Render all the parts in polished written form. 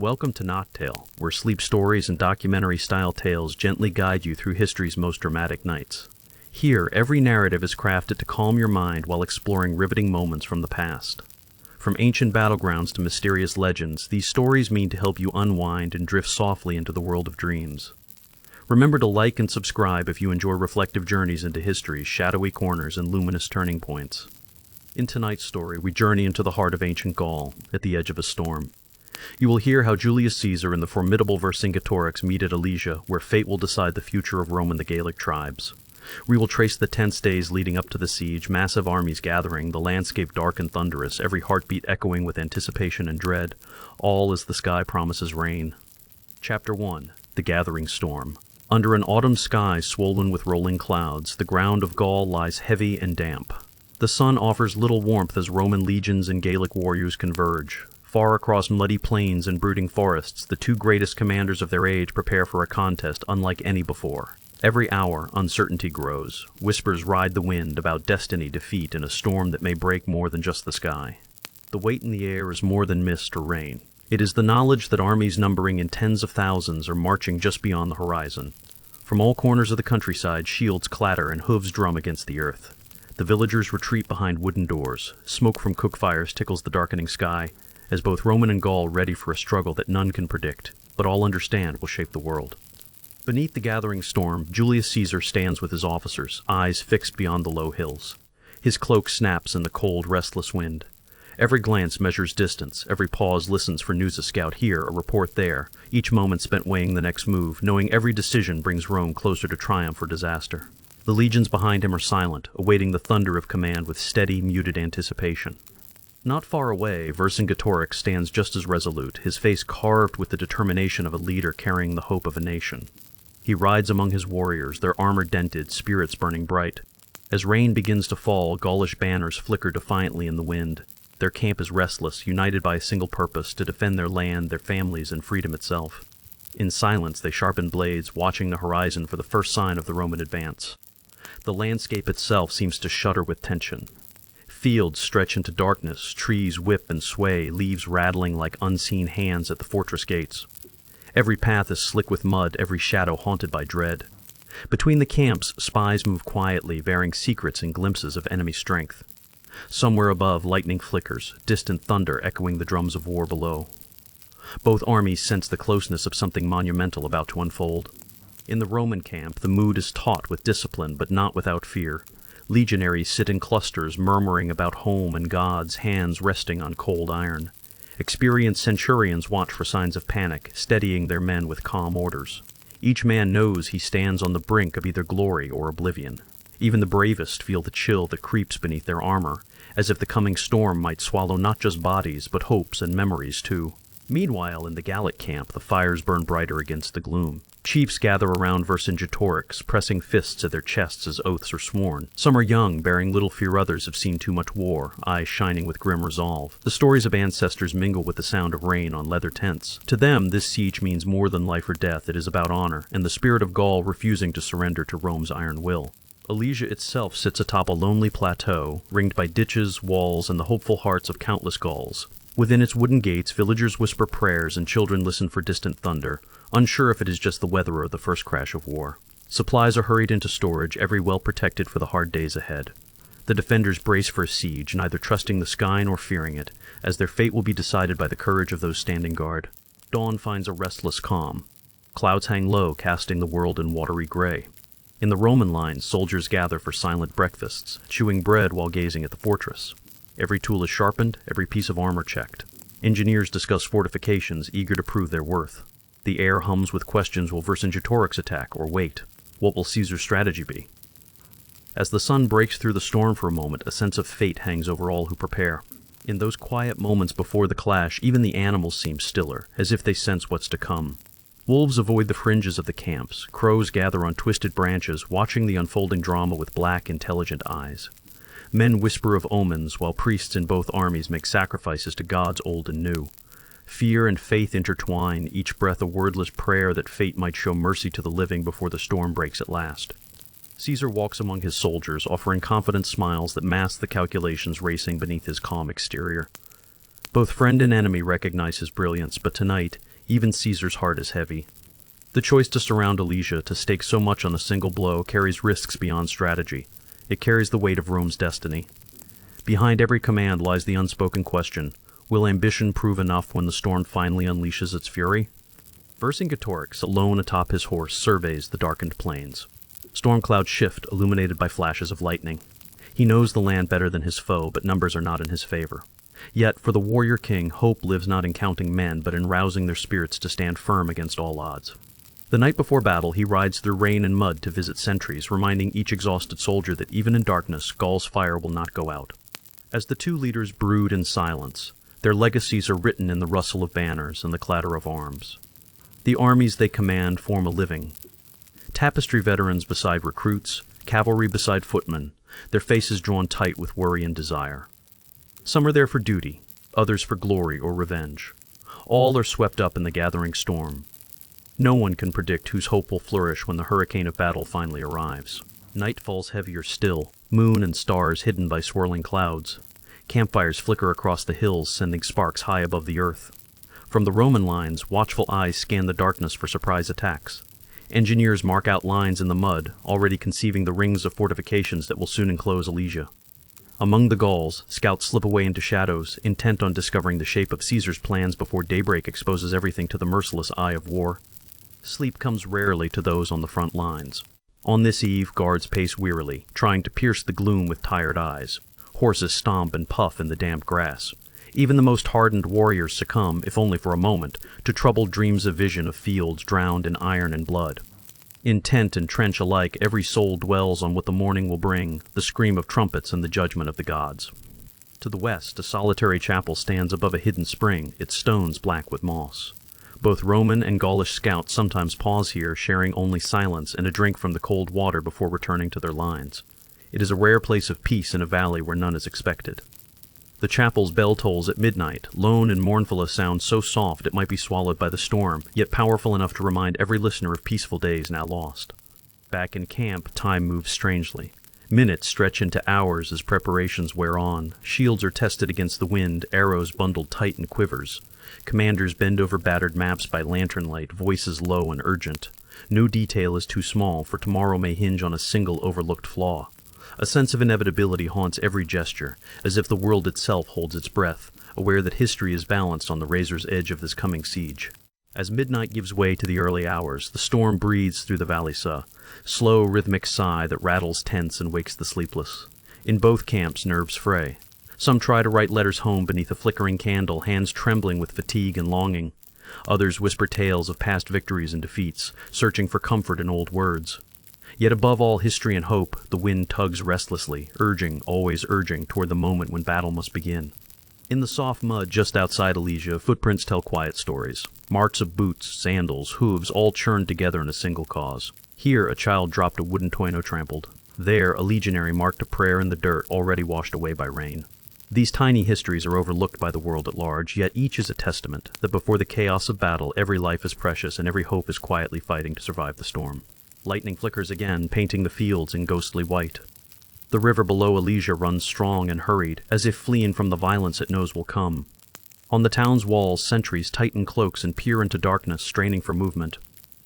Welcome to Noctale, where sleep stories and documentary-style tales gently guide you through history's most dramatic nights. Here, every narrative is crafted to calm your mind while exploring riveting moments from the past. From ancient battlegrounds to mysterious legends, these stories mean to help you unwind and drift softly into the world of dreams. Remember to like and subscribe if you enjoy reflective journeys into history's shadowy corners and luminous turning points. In tonight's story, we journey into the heart of ancient Gaul, at the edge of a storm. You will hear how Julius Caesar and the formidable Vercingetorix meet at Alesia, where fate will decide the future of Rome and the Gallic tribes. We will trace the tense days leading up to the siege, massive armies gathering, the landscape dark and thunderous, every heartbeat echoing with anticipation and dread, all as the sky promises rain. Chapter 1. The Gathering Storm. Under an autumn sky swollen with rolling clouds, the ground of Gaul lies heavy and damp. The sun offers little warmth as Roman legions and Gallic warriors converge. Far across muddy plains and brooding forests, the two greatest commanders of their age prepare for a contest unlike any before. Every hour, uncertainty grows. Whispers ride the wind about destiny, defeat, and a storm that may break more than just the sky. The weight in the air is more than mist or rain. It is the knowledge that armies numbering in tens of thousands are marching just beyond the horizon. From all corners of the countryside, shields clatter and hooves drum against the earth. The villagers retreat behind wooden doors. Smoke from cook fires tickles the darkening sky, as both Roman and Gaul ready for a struggle that none can predict, but all understand will shape the world. Beneath the gathering storm, Julius Caesar stands with his officers, eyes fixed beyond the low hills. His cloak snaps in the cold, restless wind. Every glance measures distance, every pause listens for news a scout here, a report there, each moment spent weighing the next move, knowing every decision brings Rome closer to triumph or disaster. The legions behind him are silent, awaiting the thunder of command with steady, muted anticipation. Not far away, Vercingetorix stands just as resolute, his face carved with the determination of a leader carrying the hope of a nation. He rides among his warriors, their armor dented, spirits burning bright. As rain begins to fall, Gaulish banners flicker defiantly in the wind. Their camp is restless, united by a single purpose, to defend their land, their families, and freedom itself. In silence, they sharpen blades, watching the horizon for the first sign of the Roman advance. The landscape itself seems to shudder with tension. Fields stretch into darkness, trees whip and sway, leaves rattling like unseen hands at the fortress gates. Every path is slick with mud, every shadow haunted by dread. Between the camps, spies move quietly, bearing secrets and glimpses of enemy strength. Somewhere above, lightning flickers, distant thunder echoing the drums of war below. Both armies sense the closeness of something monumental about to unfold. In the Roman camp, the mood is taut with discipline, but not without fear. Legionaries sit in clusters, murmuring about home and gods, hands resting on cold iron. Experienced centurions watch for signs of panic, steadying their men with calm orders. Each man knows he stands on the brink of either glory or oblivion. Even the bravest feel the chill that creeps beneath their armor, as if the coming storm might swallow not just bodies, but hopes and memories too. Meanwhile, in the Gallic camp, the fires burn brighter against the gloom. Chiefs gather around Vercingetorix, pressing fists at their chests as oaths are sworn. Some are young, bearing little fear, others have seen too much war, eyes shining with grim resolve. The stories of ancestors mingle with the sound of rain on leather tents. To them, this siege means more than life or death. It is about honor, and the spirit of Gaul refusing to surrender to Rome's iron will. Alesia itself sits atop a lonely plateau, ringed by ditches, walls, and the hopeful hearts of countless Gauls. Within its wooden gates, villagers whisper prayers and children listen for distant thunder, unsure if it is just the weather or the first crash of war. Supplies are hurried into storage, every well protected for the hard days ahead. The defenders brace for a siege, neither trusting the sky nor fearing it, as their fate will be decided by the courage of those standing guard. Dawn finds a restless calm. Clouds hang low, casting the world in watery gray. In the Roman lines, soldiers gather for silent breakfasts, chewing bread while gazing at the fortress. Every tool is sharpened, every piece of armor checked. Engineers discuss fortifications, eager to prove their worth. The air hums with questions: will Vercingetorix attack or wait? What will Caesar's strategy be? As the sun breaks through the storm for a moment, a sense of fate hangs over all who prepare. In those quiet moments before the clash, even the animals seem stiller, as if they sense what's to come. Wolves avoid the fringes of the camps. Crows gather on twisted branches, watching the unfolding drama with black, intelligent eyes. Men whisper of omens, while priests in both armies make sacrifices to gods old and new. Fear and faith intertwine, each breath a wordless prayer that fate might show mercy to the living before the storm breaks at last. Caesar walks among his soldiers, offering confident smiles that mask the calculations racing beneath his calm exterior. Both friend and enemy recognize his brilliance, but tonight, even Caesar's heart is heavy. The choice to surround Alesia, to stake so much on a single blow, carries risks beyond strategy. It carries the weight of Rome's destiny. Behind every command lies the unspoken question: will ambition prove enough when the storm finally unleashes its fury? Vercingetorix, alone atop his horse, surveys the darkened plains. Storm clouds shift, illuminated by flashes of lightning. He knows the land better than his foe, but numbers are not in his favor. Yet, for the warrior king, hope lives not in counting men, but in rousing their spirits to stand firm against all odds. The night before battle, he rides through rain and mud to visit sentries, reminding each exhausted soldier that even in darkness, Gaul's fire will not go out. As the two leaders brood in silence, their legacies are written in the rustle of banners and the clatter of arms. The armies they command form a living. Tapestry veterans beside recruits, cavalry beside footmen, their faces drawn tight with worry and desire. Some are there for duty, others for glory or revenge. All are swept up in the gathering storm. No one can predict whose hope will flourish when the hurricane of battle finally arrives. Night falls heavier still, moon and stars hidden by swirling clouds. Campfires flicker across the hills, sending sparks high above the earth. From the Roman lines, watchful eyes scan the darkness for surprise attacks. Engineers mark out lines in the mud, already conceiving the rings of fortifications that will soon enclose Alesia. Among the Gauls, scouts slip away into shadows, intent on discovering the shape of Caesar's plans before daybreak exposes everything to the merciless eye of war. Sleep comes rarely to those on the front lines. On this eve, guards pace wearily, trying to pierce the gloom with tired eyes. Horses stomp and puff in the damp grass. Even the most hardened warriors succumb, if only for a moment, to troubled dreams of vision of fields drowned in iron and blood. In tent and trench alike, every soul dwells on what the morning will bring, the scream of trumpets and the judgment of the gods. To the west, a solitary chapel stands above a hidden spring, its stones black with moss. Both Roman and Gaulish scouts sometimes pause here, sharing only silence and a drink from the cold water before returning to their lines. It is a rare place of peace in a valley where none is expected. The chapel's bell tolls at midnight, lone and mournful, a sound so soft it might be swallowed by the storm, yet powerful enough to remind every listener of peaceful days now lost. Back in camp, time moves strangely. Minutes stretch into hours as preparations wear on. Shields are tested against the wind, arrows bundled tight in quivers. Commanders bend over battered maps by lantern light, voices low and urgent. No detail is too small, for tomorrow may hinge on a single overlooked flaw. A sense of inevitability haunts every gesture, as if the world itself holds its breath, aware that history is balanced on the razor's edge of this coming siege. As midnight gives way to the early hours, the storm breathes through the valley, slow rhythmic sigh that rattles tents and wakes the sleepless. In both camps, nerves fray. Some try to write letters home beneath a flickering candle, hands trembling with fatigue and longing. Others whisper tales of past victories and defeats, searching for comfort in old words. Yet above all history and hope, the wind tugs restlessly, urging, always urging, toward the moment when battle must begin. In the soft mud just outside Alesia, footprints tell quiet stories. Marks of boots, sandals, hooves, all churned together in a single cause. Here, a child dropped a wooden toy no trampled. There, a legionary marked a prayer in the dirt, already washed away by rain. These tiny histories are overlooked by the world at large, yet each is a testament that before the chaos of battle, every life is precious and every hope is quietly fighting to survive the storm. Lightning flickers again, painting the fields in ghostly white. The river below Alesia runs strong and hurried, as if fleeing from the violence it knows will come. On the town's walls, sentries tighten cloaks and peer into darkness, straining for movement.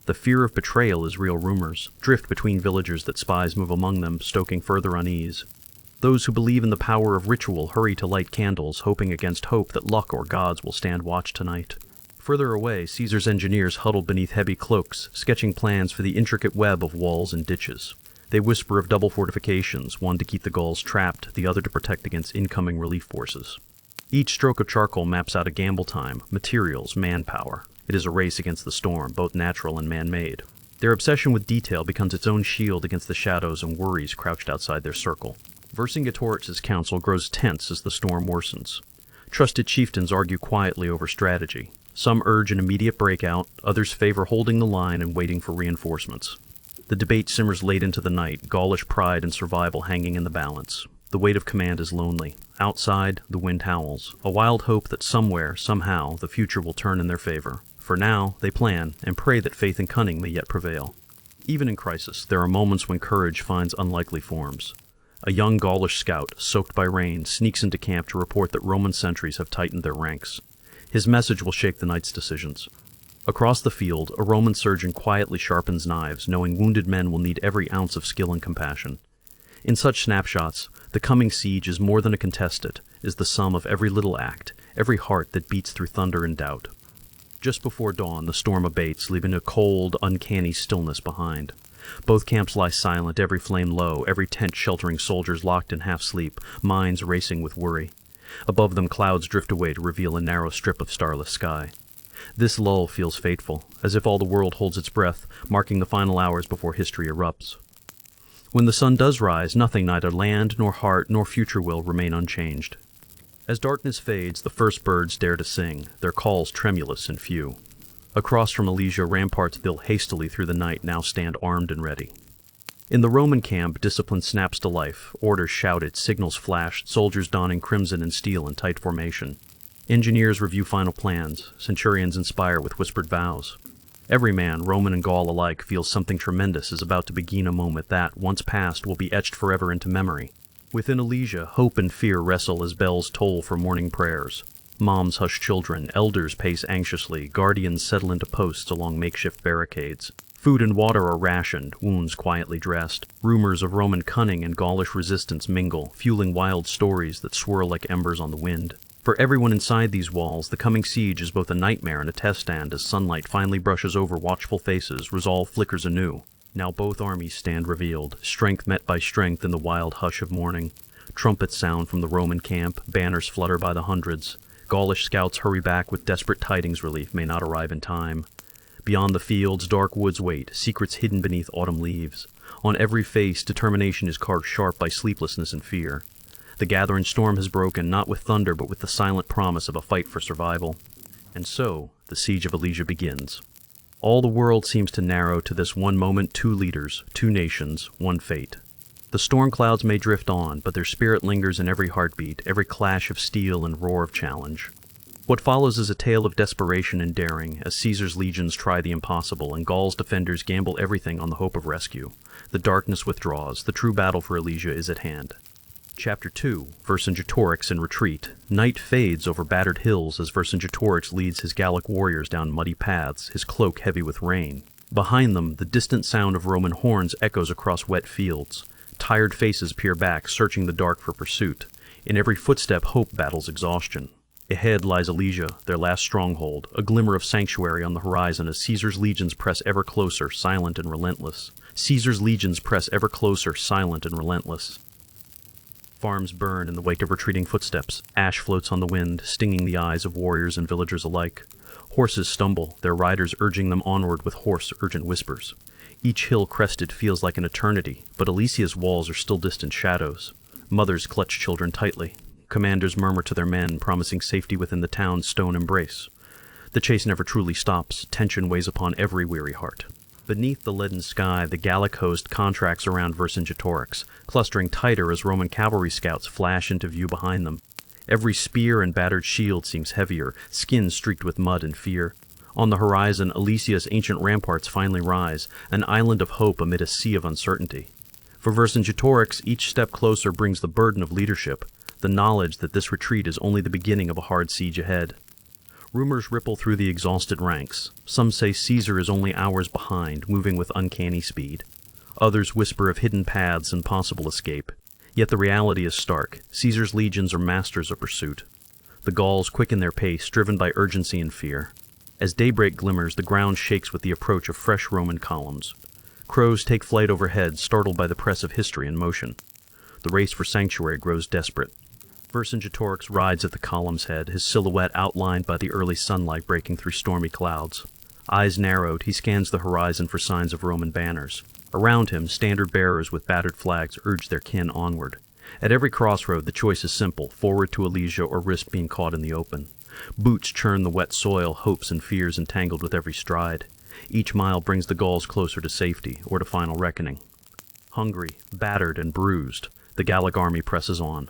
The fear of betrayal is real rumors, drift between villagers that spies move among them, stoking further unease. Those who believe in the power of ritual hurry to light candles, hoping against hope that luck or gods will stand watch tonight. Further away, Caesar's engineers huddled beneath heavy cloaks, sketching plans for the intricate web of walls and ditches. They whisper of double fortifications, one to keep the Gauls trapped, the other to protect against incoming relief forces. Each stroke of charcoal maps out a gamble time, materials, manpower. It is a race against the storm, both natural and man-made. Their obsession with detail becomes its own shield against the shadows and worries crouched outside their circle. Vercingetorix's council grows tense as the storm worsens. Trusted chieftains argue quietly over strategy. Some urge an immediate breakout, others favor holding the line and waiting for reinforcements. The debate simmers late into the night, Gaulish pride and survival hanging in the balance. The weight of command is lonely. Outside, the wind howls, a wild hope that somewhere, somehow, the future will turn in their favor. For now, they plan, and pray that faith and cunning may yet prevail. Even in crisis, there are moments when courage finds unlikely forms. a young Gaulish scout, soaked by rain, sneaks into camp to report that Roman sentries have tightened their ranks. His message will shake the knight's decisions. Across the field, a Roman surgeon quietly sharpens knives, knowing wounded men will need every ounce of skill and compassion. In such snapshots, the coming siege is more than a contested, is the sum of every little act, every heart that beats through thunder and doubt. Just before dawn, the storm abates, leaving a cold, uncanny stillness behind. Both camps lie silent, every flame low, every tent sheltering soldiers locked in half-sleep, minds racing with worry. Above them clouds drift away to reveal a narrow strip of starless sky. This lull feels fateful, as if all the world holds its breath, marking the final hours before history erupts. When the sun does rise, nothing, neither land nor heart nor future will, remain unchanged. As darkness fades, the first birds dare to sing, their calls tremulous and few. Across from Alesia, ramparts built hastily through the night now stand armed and ready. In the Roman camp, discipline snaps to life, orders shouted, signals flashed, soldiers donning crimson and steel in tight formation. Engineers review final plans, centurions inspire with whispered vows. Every man, Roman and Gaul alike, feels something tremendous is about to begin, a moment that, once past, will be etched forever into memory. Within Alesia, hope and fear wrestle as bells toll for morning prayers. Moms hush children, elders pace anxiously, guardians settle into posts along makeshift barricades. Food and water are rationed, wounds quietly dressed. Rumors of Roman cunning and Gaulish resistance mingle, fueling wild stories that swirl like embers on the wind. For everyone inside these walls, the coming siege is both a nightmare and a test stand as sunlight finally brushes over watchful faces, resolve flickers anew. Now both armies stand revealed, strength met by strength in the wild hush of morning. Trumpets sound from the Roman camp, banners flutter by the hundreds. Gaulish scouts hurry back with desperate tidings relief may not arrive in time. Beyond the fields, dark woods wait, secrets hidden beneath autumn leaves. On every face, determination is carved sharp by sleeplessness and fear. The gathering storm has broken, not with thunder, but with the silent promise of a fight for survival. And so, the siege of Alesia begins. All the world seems to narrow to this one moment, two leaders, two nations, one fate. The storm clouds may drift on, but their spirit lingers in every heartbeat, every clash of steel and roar of challenge. What follows is a tale of desperation and daring, as Caesar's legions try the impossible, and Gaul's defenders gamble everything on the hope of rescue. The darkness withdraws, the true battle for Alesia is at hand. Chapter 2, Vercingetorix in retreat. Night fades over battered hills as Vercingetorix leads his Gallic warriors down muddy paths, his cloak heavy with rain. Behind them, the distant sound of Roman horns echoes across wet fields. Tired faces peer back, searching the dark for pursuit. In every footstep, hope battles exhaustion. Ahead lies Alesia, their last stronghold, a glimmer of sanctuary on the horizon as Caesar's legions press ever closer, silent and relentless. Caesar's legions press ever closer, silent and relentless. Farms burn in the wake of retreating footsteps. Ash floats on the wind, stinging the eyes of warriors and villagers alike. Horses stumble, their riders urging them onward with hoarse, urgent whispers. Each hill crested feels like an eternity, but Alesia's walls are still distant shadows. Mothers clutch children tightly. Commanders murmur to their men, promising safety within the town's stone embrace. The chase never truly stops. Tension weighs upon every weary heart. Beneath the leaden sky, the Gallic host contracts around Vercingetorix, clustering tighter as Roman cavalry scouts flash into view behind them. Every spear and battered shield seems heavier, skin streaked with mud and fear. On the horizon, Alesia's ancient ramparts finally rise, an island of hope amid a sea of uncertainty. For Vercingetorix, each step closer brings the burden of leadership, the knowledge that this retreat is only the beginning of a hard siege ahead. Rumors ripple through the exhausted ranks. Some say Caesar is only hours behind, moving with uncanny speed. Others whisper of hidden paths and possible escape. Yet the reality is stark. Caesar's legions are masters of pursuit. The Gauls quicken their pace, driven by urgency and fear. As daybreak glimmers, the ground shakes with the approach of fresh Roman columns. Crows take flight overhead, startled by the press of history in motion. The race for sanctuary grows desperate. Vercingetorix rides at the column's head, his silhouette outlined by the early sunlight breaking through stormy clouds. Eyes narrowed, he scans the horizon for signs of Roman banners. Around him, standard-bearers with battered flags urge their kin onward. At every crossroad, the choice is simple, forward to Alesia or risk being caught in the open. Boots churn the wet soil, hopes and fears entangled with every stride. Each mile brings the Gauls closer to safety, or to final reckoning. Hungry, battered, and bruised, the Gallic army presses on.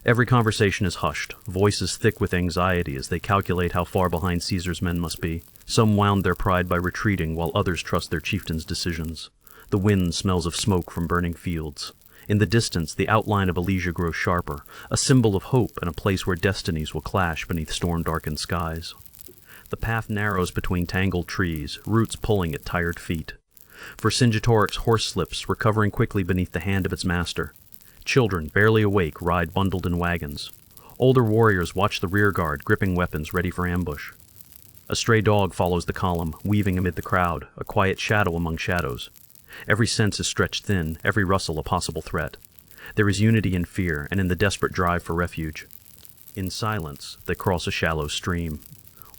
Every conversation is hushed, voices thick with anxiety as they calculate how far behind Caesar's men must be. Some wound their pride by retreating, while others trust their chieftain's decisions. The wind smells of smoke from burning fields. In the distance, the outline of Elysia grows sharper, a symbol of hope and a place where destinies will clash beneath storm-darkened skies. The path narrows between tangled trees, roots pulling at tired feet. Vercingetorix's horse slips, recovering quickly beneath the hand of its master. Children, barely awake, ride bundled in wagons. Older warriors watch the rearguard, gripping weapons ready for ambush. A stray dog follows the column, weaving amid the crowd, a quiet shadow among shadows. Every sense is stretched thin, every rustle a possible threat. There is unity in fear and in the desperate drive for refuge. In silence, they cross a shallow stream.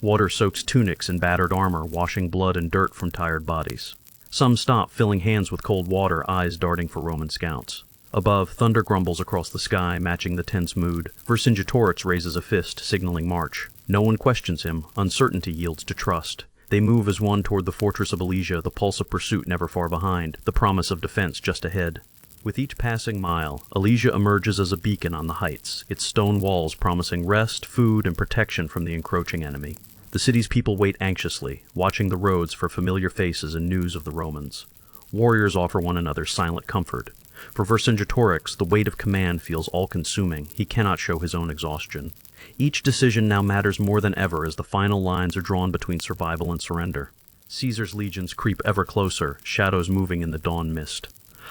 Water soaks tunics and battered armor, washing blood and dirt from tired bodies. Some stop, filling hands with cold water, eyes darting for Roman scouts. Above, thunder grumbles across the sky, matching the tense mood. Vercingetorix raises a fist, signaling march. No one questions him. Uncertainty yields to trust. They move as one toward the fortress of Elysia, the pulse of pursuit never far behind, the promise of defense just ahead. With each passing mile, Elysia emerges as a beacon on the heights, its stone walls promising rest, food, and protection from the encroaching enemy. The city's people wait anxiously, watching the roads for familiar faces and news of the Romans. Warriors offer one another silent comfort. For Vercingetorix, the weight of command feels all-consuming. He cannot show his own exhaustion. Each decision now matters more than ever as the final lines are drawn between survival and surrender. Caesar's legions creep ever closer, shadows moving in the dawn mist.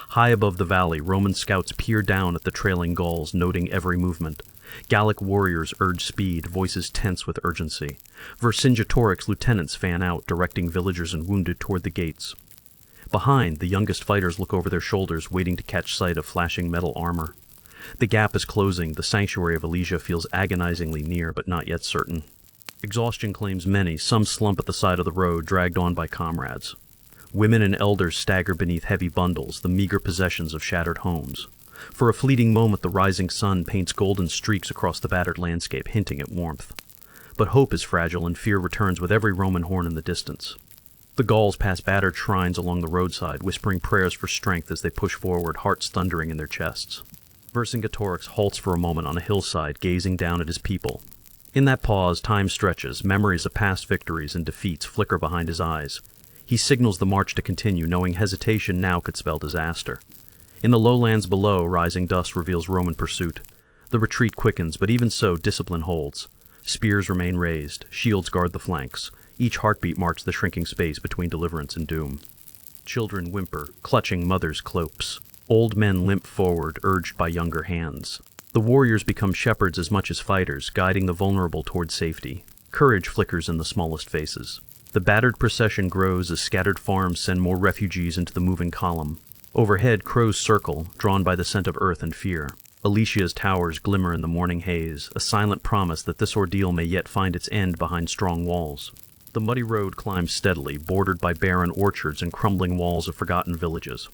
High above the valley, Roman scouts peer down at the trailing Gauls, noting every movement. Gallic warriors urge speed, voices tense with urgency. Vercingetorix's lieutenants fan out, directing villagers and wounded toward the gates. Behind, the youngest fighters look over their shoulders, waiting to catch sight of flashing metal armor. The gap is closing. The sanctuary of Elysia feels agonizingly near, but not yet certain. Exhaustion claims many. Some slump at the side of the road, dragged on by comrades. Women and elders stagger beneath heavy bundles, the meager possessions of shattered homes. For a fleeting moment, the rising sun paints golden streaks across the battered landscape, hinting at warmth. But hope is fragile, and fear returns with every Roman horn in the distance. The Gauls pass battered shrines along the roadside, whispering prayers for strength as they push forward, hearts thundering in their chests. Vercingetorix halts for a moment on a hillside, gazing down at his people. In that pause, time stretches, memories of past victories and defeats flicker behind his eyes. He signals the march to continue, knowing hesitation now could spell disaster. In the lowlands below, rising dust reveals Roman pursuit. The retreat quickens, but even so, discipline holds. Spears remain raised, shields guard the flanks. Each heartbeat marks the shrinking space between deliverance and doom. Children whimper, clutching mothers' cloaks. Old men limp forward, urged by younger hands. The warriors become shepherds as much as fighters, guiding the vulnerable toward safety. Courage flickers in the smallest faces. The battered procession grows as scattered farms send more refugees into the moving column. Overhead, crows circle, drawn by the scent of earth and fear. Elysia's towers glimmer in the morning haze, a silent promise that this ordeal may yet find its end behind strong walls. The muddy road climbs steadily, bordered by barren orchards and crumbling walls of forgotten villages.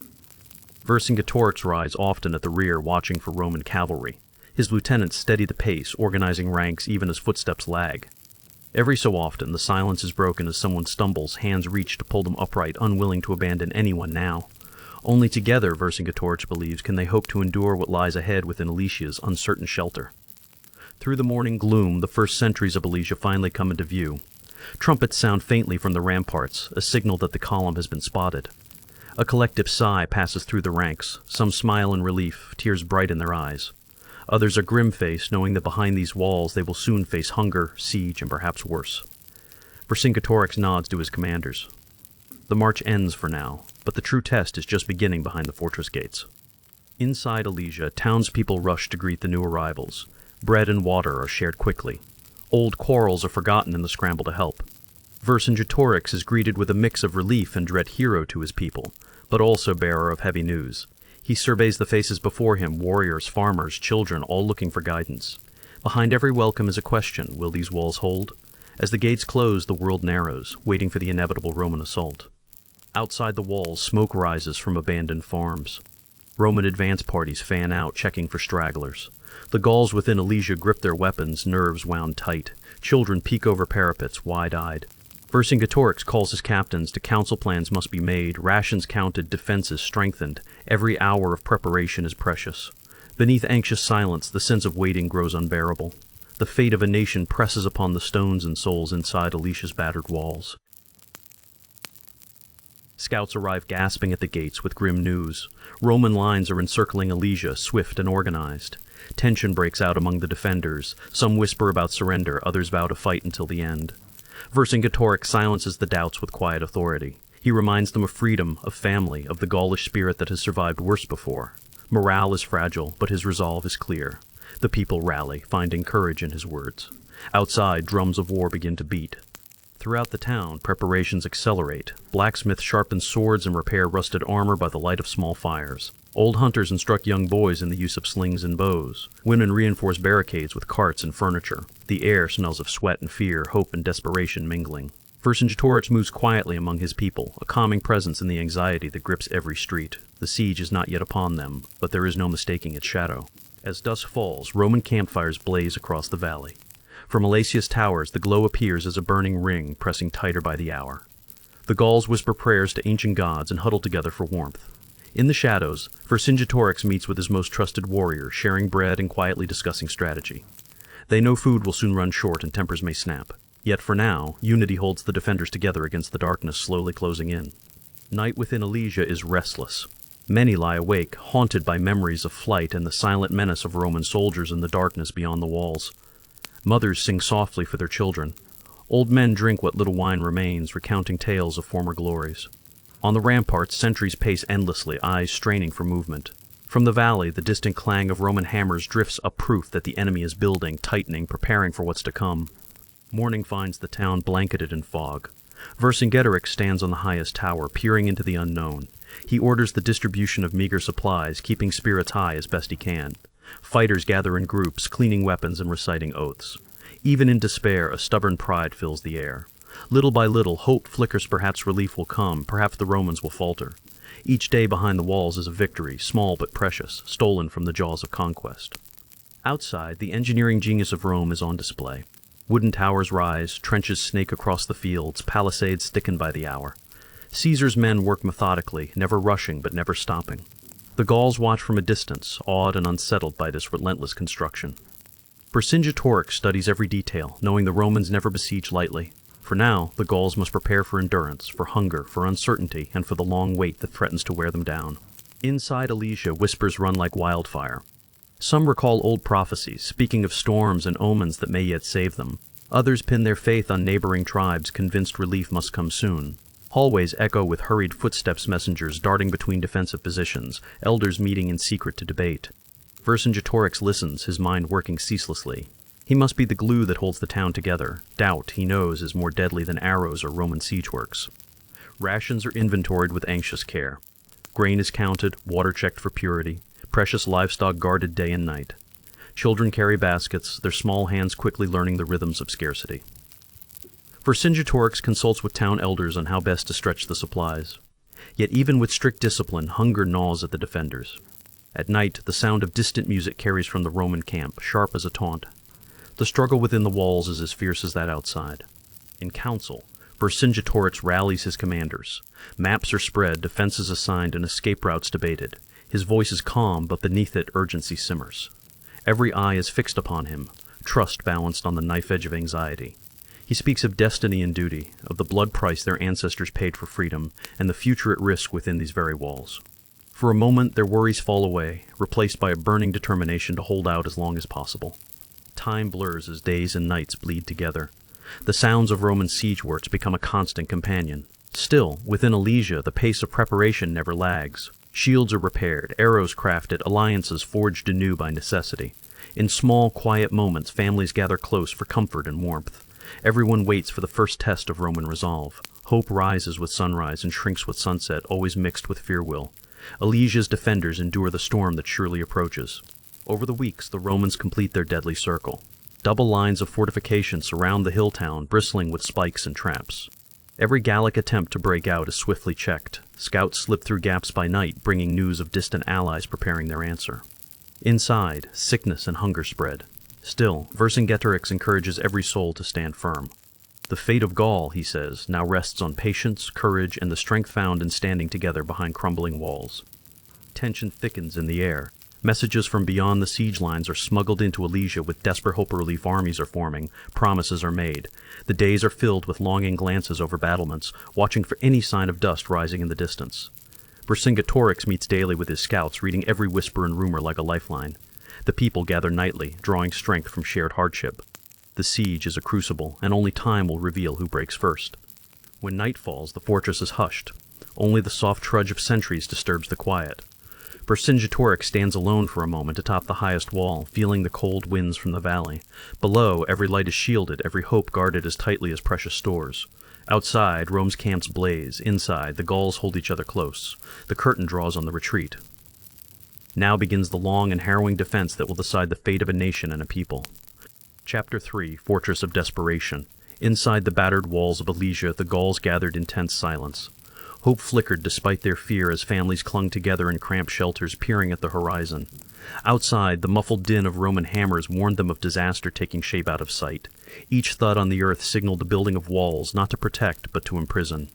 Vercingetorix rides often at the rear, watching for Roman cavalry. His lieutenants steady the pace, organizing ranks even as footsteps lag. Every so often, the silence is broken as someone stumbles, hands reach to pull them upright, unwilling to abandon anyone now. Only together, Vercingetorix believes, can they hope to endure what lies ahead within Elysia's uncertain shelter. Through the morning gloom, the first sentries of Elysia finally come into view. Trumpets sound faintly from the ramparts, a signal that the column has been spotted. A collective sigh passes through the ranks. Some smile in relief, tears bright in their eyes. Others are grim-faced, knowing that behind these walls they will soon face hunger, siege, and perhaps worse. Vercingetorix nods to his commanders. The march ends for now, but the true test is just beginning behind the fortress gates. Inside Elysia, townspeople rush to greet the new arrivals. Bread and water are shared quickly. Old quarrels are forgotten in the scramble to help. Vercingetorix is greeted with a mix of relief and dread, hero to his people, but also bearer of heavy news. He surveys the faces before him, warriors, farmers, children, all looking for guidance. Behind every welcome is a question: will these walls hold? As the gates close, the world narrows, waiting for the inevitable Roman assault. Outside the walls, smoke rises from abandoned farms. Roman advance parties fan out, checking for stragglers. The Gauls within Elysia grip their weapons, nerves wound tight. Children peek over parapets, wide-eyed. Vercingetorix calls his captains to council. Plans must be made, rations counted, defenses strengthened. Every hour of preparation is precious. Beneath anxious silence, the sense of waiting grows unbearable. The fate of a nation presses upon the stones and souls inside Elysia's battered walls. Scouts arrive gasping at the gates with grim news. Roman lines are encircling Alesia, swift and organized. Tension breaks out among the defenders. Some whisper about surrender, others vow to fight until the end. Vercingetorix silences the doubts with quiet authority. He reminds them of freedom, of family, of the Gaulish spirit that has survived worse before. Morale is fragile, but his resolve is clear. The people rally, finding courage in his words. Outside, drums of war begin to beat. Throughout the town, preparations accelerate. Blacksmiths sharpen swords and repair rusted armor by the light of small fires. Old hunters instruct young boys in the use of slings and bows. Women reinforce barricades with carts and furniture. The air smells of sweat and fear, hope and desperation mingling. Vercingetorix moves quietly among his people, a calming presence in the anxiety that grips every street. The siege is not yet upon them, but there is no mistaking its shadow. As dusk falls, Roman campfires blaze across the valley. From Alasia's towers, the glow appears as a burning ring, pressing tighter by the hour. The Gauls whisper prayers to ancient gods and huddle together for warmth. In the shadows, Vercingetorix meets with his most trusted warrior, sharing bread and quietly discussing strategy. They know food will soon run short and tempers may snap. Yet for now, unity holds the defenders together against the darkness slowly closing in. Night within Alesia is restless. Many lie awake, haunted by memories of flight and the silent menace of Roman soldiers in the darkness beyond the walls. Mothers sing softly for their children. Old men drink what little wine remains, recounting tales of former glories. On the ramparts, sentries pace endlessly, eyes straining for movement. From the valley, the distant clang of Roman hammers drifts up proof that the enemy is building, tightening, preparing for what's to come. Morning finds the town blanketed in fog. Vercingetorix stands on the highest tower, peering into the unknown. He orders the distribution of meager supplies, keeping spirits high as best he can. Fighters gather in groups, cleaning weapons and reciting oaths. Even in despair, a stubborn pride fills the air. Little by little, hope flickers. Perhaps relief will come, perhaps the Romans will falter. Each day behind the walls is a victory, small but precious, stolen from the jaws of conquest. Outside, the engineering genius of Rome is on display. Wooden towers rise, trenches snake across the fields, palisades thicken by the hour. Caesar's men work methodically, never rushing but never stopping. The Gauls watch from a distance, awed and unsettled by this relentless construction. Vercingetorix studies every detail, knowing the Romans never besiege lightly. For now, the Gauls must prepare for endurance, for hunger, for uncertainty, and for the long wait that threatens to wear them down. Inside Alesia, whispers run like wildfire. Some recall old prophecies, speaking of storms and omens that may yet save them. Others pin their faith on neighboring tribes, convinced relief must come soon. Hallways echo with hurried footsteps, messengers darting between defensive positions, elders meeting in secret to debate. Vercingetorix listens, his mind working ceaselessly. He must be the glue that holds the town together. Doubt, he knows, is more deadly than arrows or Roman siege works. Rations are inventoried with anxious care. Grain is counted, water checked for purity, precious livestock guarded day and night. Children carry baskets, their small hands quickly learning the rhythms of scarcity. Vercingetorix consults with town elders on how best to stretch the supplies. Yet even with strict discipline, hunger gnaws at the defenders. At night, the sound of distant music carries from the Roman camp, sharp as a taunt. The struggle within the walls is as fierce as that outside. In council, Vercingetorix rallies his commanders. Maps are spread, defenses assigned, and escape routes debated. His voice is calm, but beneath it urgency simmers. Every eye is fixed upon him, trust balanced on the knife edge of anxiety. He speaks of destiny and duty, of the blood price their ancestors paid for freedom, and the future at risk within these very walls. For a moment, their worries fall away, replaced by a burning determination to hold out as long as possible. Time blurs as days and nights bleed together. The sounds of Roman siege works become a constant companion. Still, within Alesia, the pace of preparation never lags. Shields are repaired, arrows crafted, alliances forged anew by necessity. In small, quiet moments, families gather close for comfort and warmth. Everyone waits for the first test of Roman resolve. Hope rises with sunrise and shrinks with sunset, always mixed with fear-will. Alesia's defenders endure the storm that surely approaches. Over the weeks, the Romans complete their deadly circle. Double lines of fortification surround the hill town, bristling with spikes and traps. Every Gallic attempt to break out is swiftly checked. Scouts slip through gaps by night, bringing news of distant allies preparing their answer. Inside, sickness and hunger spread. Still, Vercingetorix encourages every soul to stand firm. The fate of Gaul, he says, now rests on patience, courage, and the strength found in standing together behind crumbling walls. Tension thickens in the air. Messages from beyond the siege lines are smuggled into Alesia with desperate hope relief armies are forming, promises are made. The days are filled with longing glances over battlements, watching for any sign of dust rising in the distance. Vercingetorix meets daily with his scouts, reading every whisper and rumor like a lifeline. The people gather nightly, drawing strength from shared hardship. The siege is a crucible, and only time will reveal who breaks first. When night falls, the fortress is hushed. Only the soft trudge of sentries disturbs the quiet. Vercingetorix stands alone for a moment atop the highest wall, feeling the cold winds from the valley. Below, every light is shielded, every hope guarded as tightly as precious stores. Outside, Rome's camps blaze. Inside, the Gauls hold each other close. The curtain draws on the retreat. Now begins the long and harrowing defense that will decide the fate of a nation and a people. Chapter 3, Fortress of Desperation. Inside the battered walls of Alesia, the Gauls gathered in tense silence. Hope flickered despite their fear as families clung together in cramped shelters, peering at the horizon. Outside, the muffled din of Roman hammers warned them of disaster taking shape out of sight. Each thud on the earth signaled the building of walls, not to protect, but to imprison.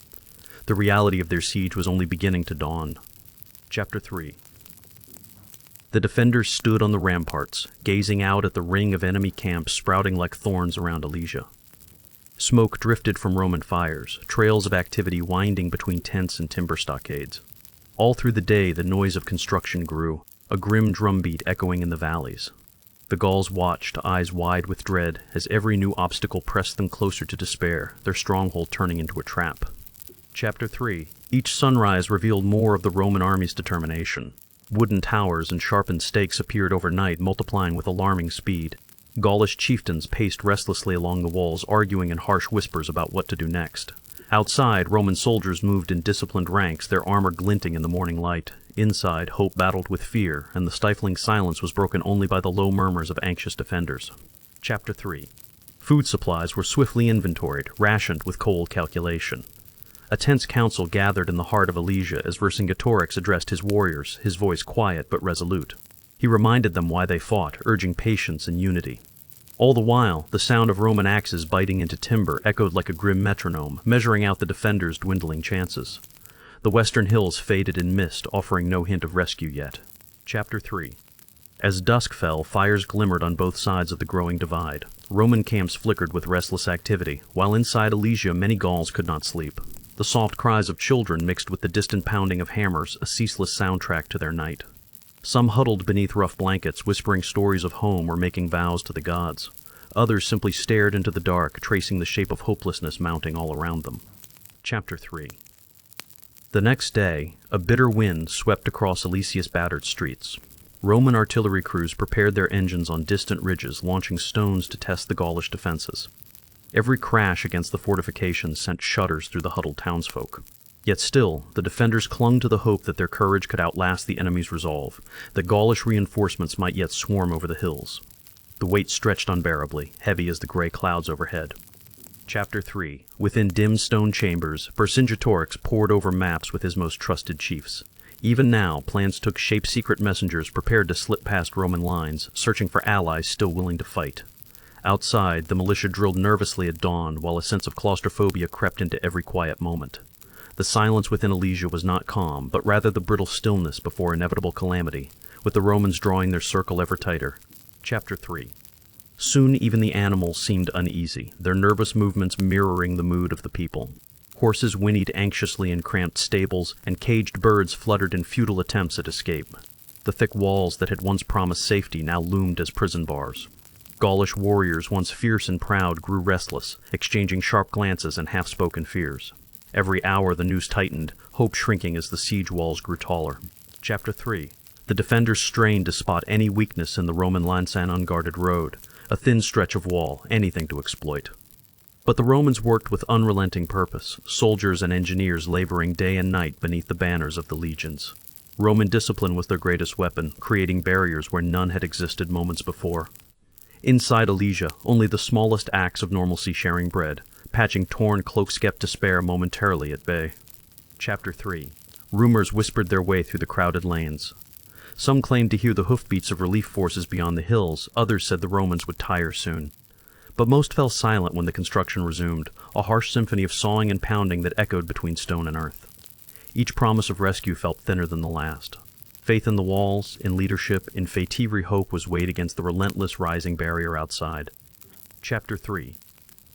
The reality of their siege was only beginning to dawn. Chapter 3. The defenders stood on the ramparts, gazing out at the ring of enemy camps sprouting like thorns around Alesia. Smoke drifted from Roman fires, trails of activity winding between tents and timber stockades. All through the day, the noise of construction grew, a grim drumbeat echoing in the valleys. The Gauls watched, eyes wide with dread, as every new obstacle pressed them closer to despair, their stronghold turning into a trap. Chapter 3. Each sunrise revealed more of the Roman army's determination. Wooden towers and sharpened stakes appeared overnight, multiplying with alarming speed. Gaulish chieftains paced restlessly along the walls, arguing in harsh whispers about what to do next. Outside, Roman soldiers moved in disciplined ranks, their armor glinting in the morning light. Inside, hope battled with fear, and the stifling silence was broken only by the low murmurs of anxious defenders. Chapter 3. Food supplies were swiftly inventoried, rationed with cold calculation. A tense council gathered in the heart of Alesia as Vercingetorix addressed his warriors, his voice quiet but resolute. He reminded them why they fought, urging patience and unity. All the while, the sound of Roman axes biting into timber echoed like a grim metronome, measuring out the defenders' dwindling chances. The western hills faded in mist, offering no hint of rescue yet. Chapter 3. As dusk fell, fires glimmered on both sides of the growing divide. Roman camps flickered with restless activity, while inside Alesia many Gauls could not sleep. The soft cries of children mixed with the distant pounding of hammers, a ceaseless soundtrack to their night. Some huddled beneath rough blankets, whispering stories of home or making vows to the gods. Others simply stared into the dark, tracing the shape of hopelessness mounting all around them. Chapter 3. The next day, a bitter wind swept across Alesia's battered streets. Roman artillery crews prepared their engines on distant ridges, launching stones to test the Gaulish defenses. Every crash against the fortifications sent shudders through the huddled townsfolk. Yet still, the defenders clung to the hope that their courage could outlast the enemy's resolve, that Gaulish reinforcements might yet swarm over the hills. The weight stretched unbearably, heavy as the gray clouds overhead. Chapter 3. Within dim stone chambers, Vercingetorix pored over maps with his most trusted chiefs. Even now, plans took shape, secret messengers prepared to slip past Roman lines, searching for allies still willing to fight. Outside, the militia drilled nervously at dawn, while a sense of claustrophobia crept into every quiet moment. The silence within Alesia was not calm, but rather the brittle stillness before inevitable calamity, with the Romans drawing their circle ever tighter. Chapter 3. Soon even the animals seemed uneasy, their nervous movements mirroring the mood of the people. Horses whinnied anxiously in cramped stables, and caged birds fluttered in futile attempts at escape. The thick walls that had once promised safety now loomed as prison bars. Gaulish warriors, once fierce and proud, grew restless, exchanging sharp glances and half-spoken fears. Every hour the noose tightened, hope shrinking as the siege walls grew taller. Chapter 3. The defenders strained to spot any weakness in the Roman Lansan unguarded road, a thin stretch of wall, anything to exploit. But the Romans worked with unrelenting purpose, soldiers and engineers laboring day and night beneath the banners of the legions. Roman discipline was their greatest weapon, creating barriers where none had existed moments before. Inside Alesia, only the smallest acts of normalcy sharing bread, patching torn cloaks kept despair momentarily at bay. Chapter 3. Rumors whispered their way through the crowded lanes. Some claimed to hear the hoofbeats of relief forces beyond the hills, others said the Romans would tire soon. But most fell silent when the construction resumed, a harsh symphony of sawing and pounding that echoed between stone and earth. Each promise of rescue felt thinner than the last. Faith in the walls, in leadership, in Fativri hope was weighed against the relentless rising barrier outside. Chapter 3.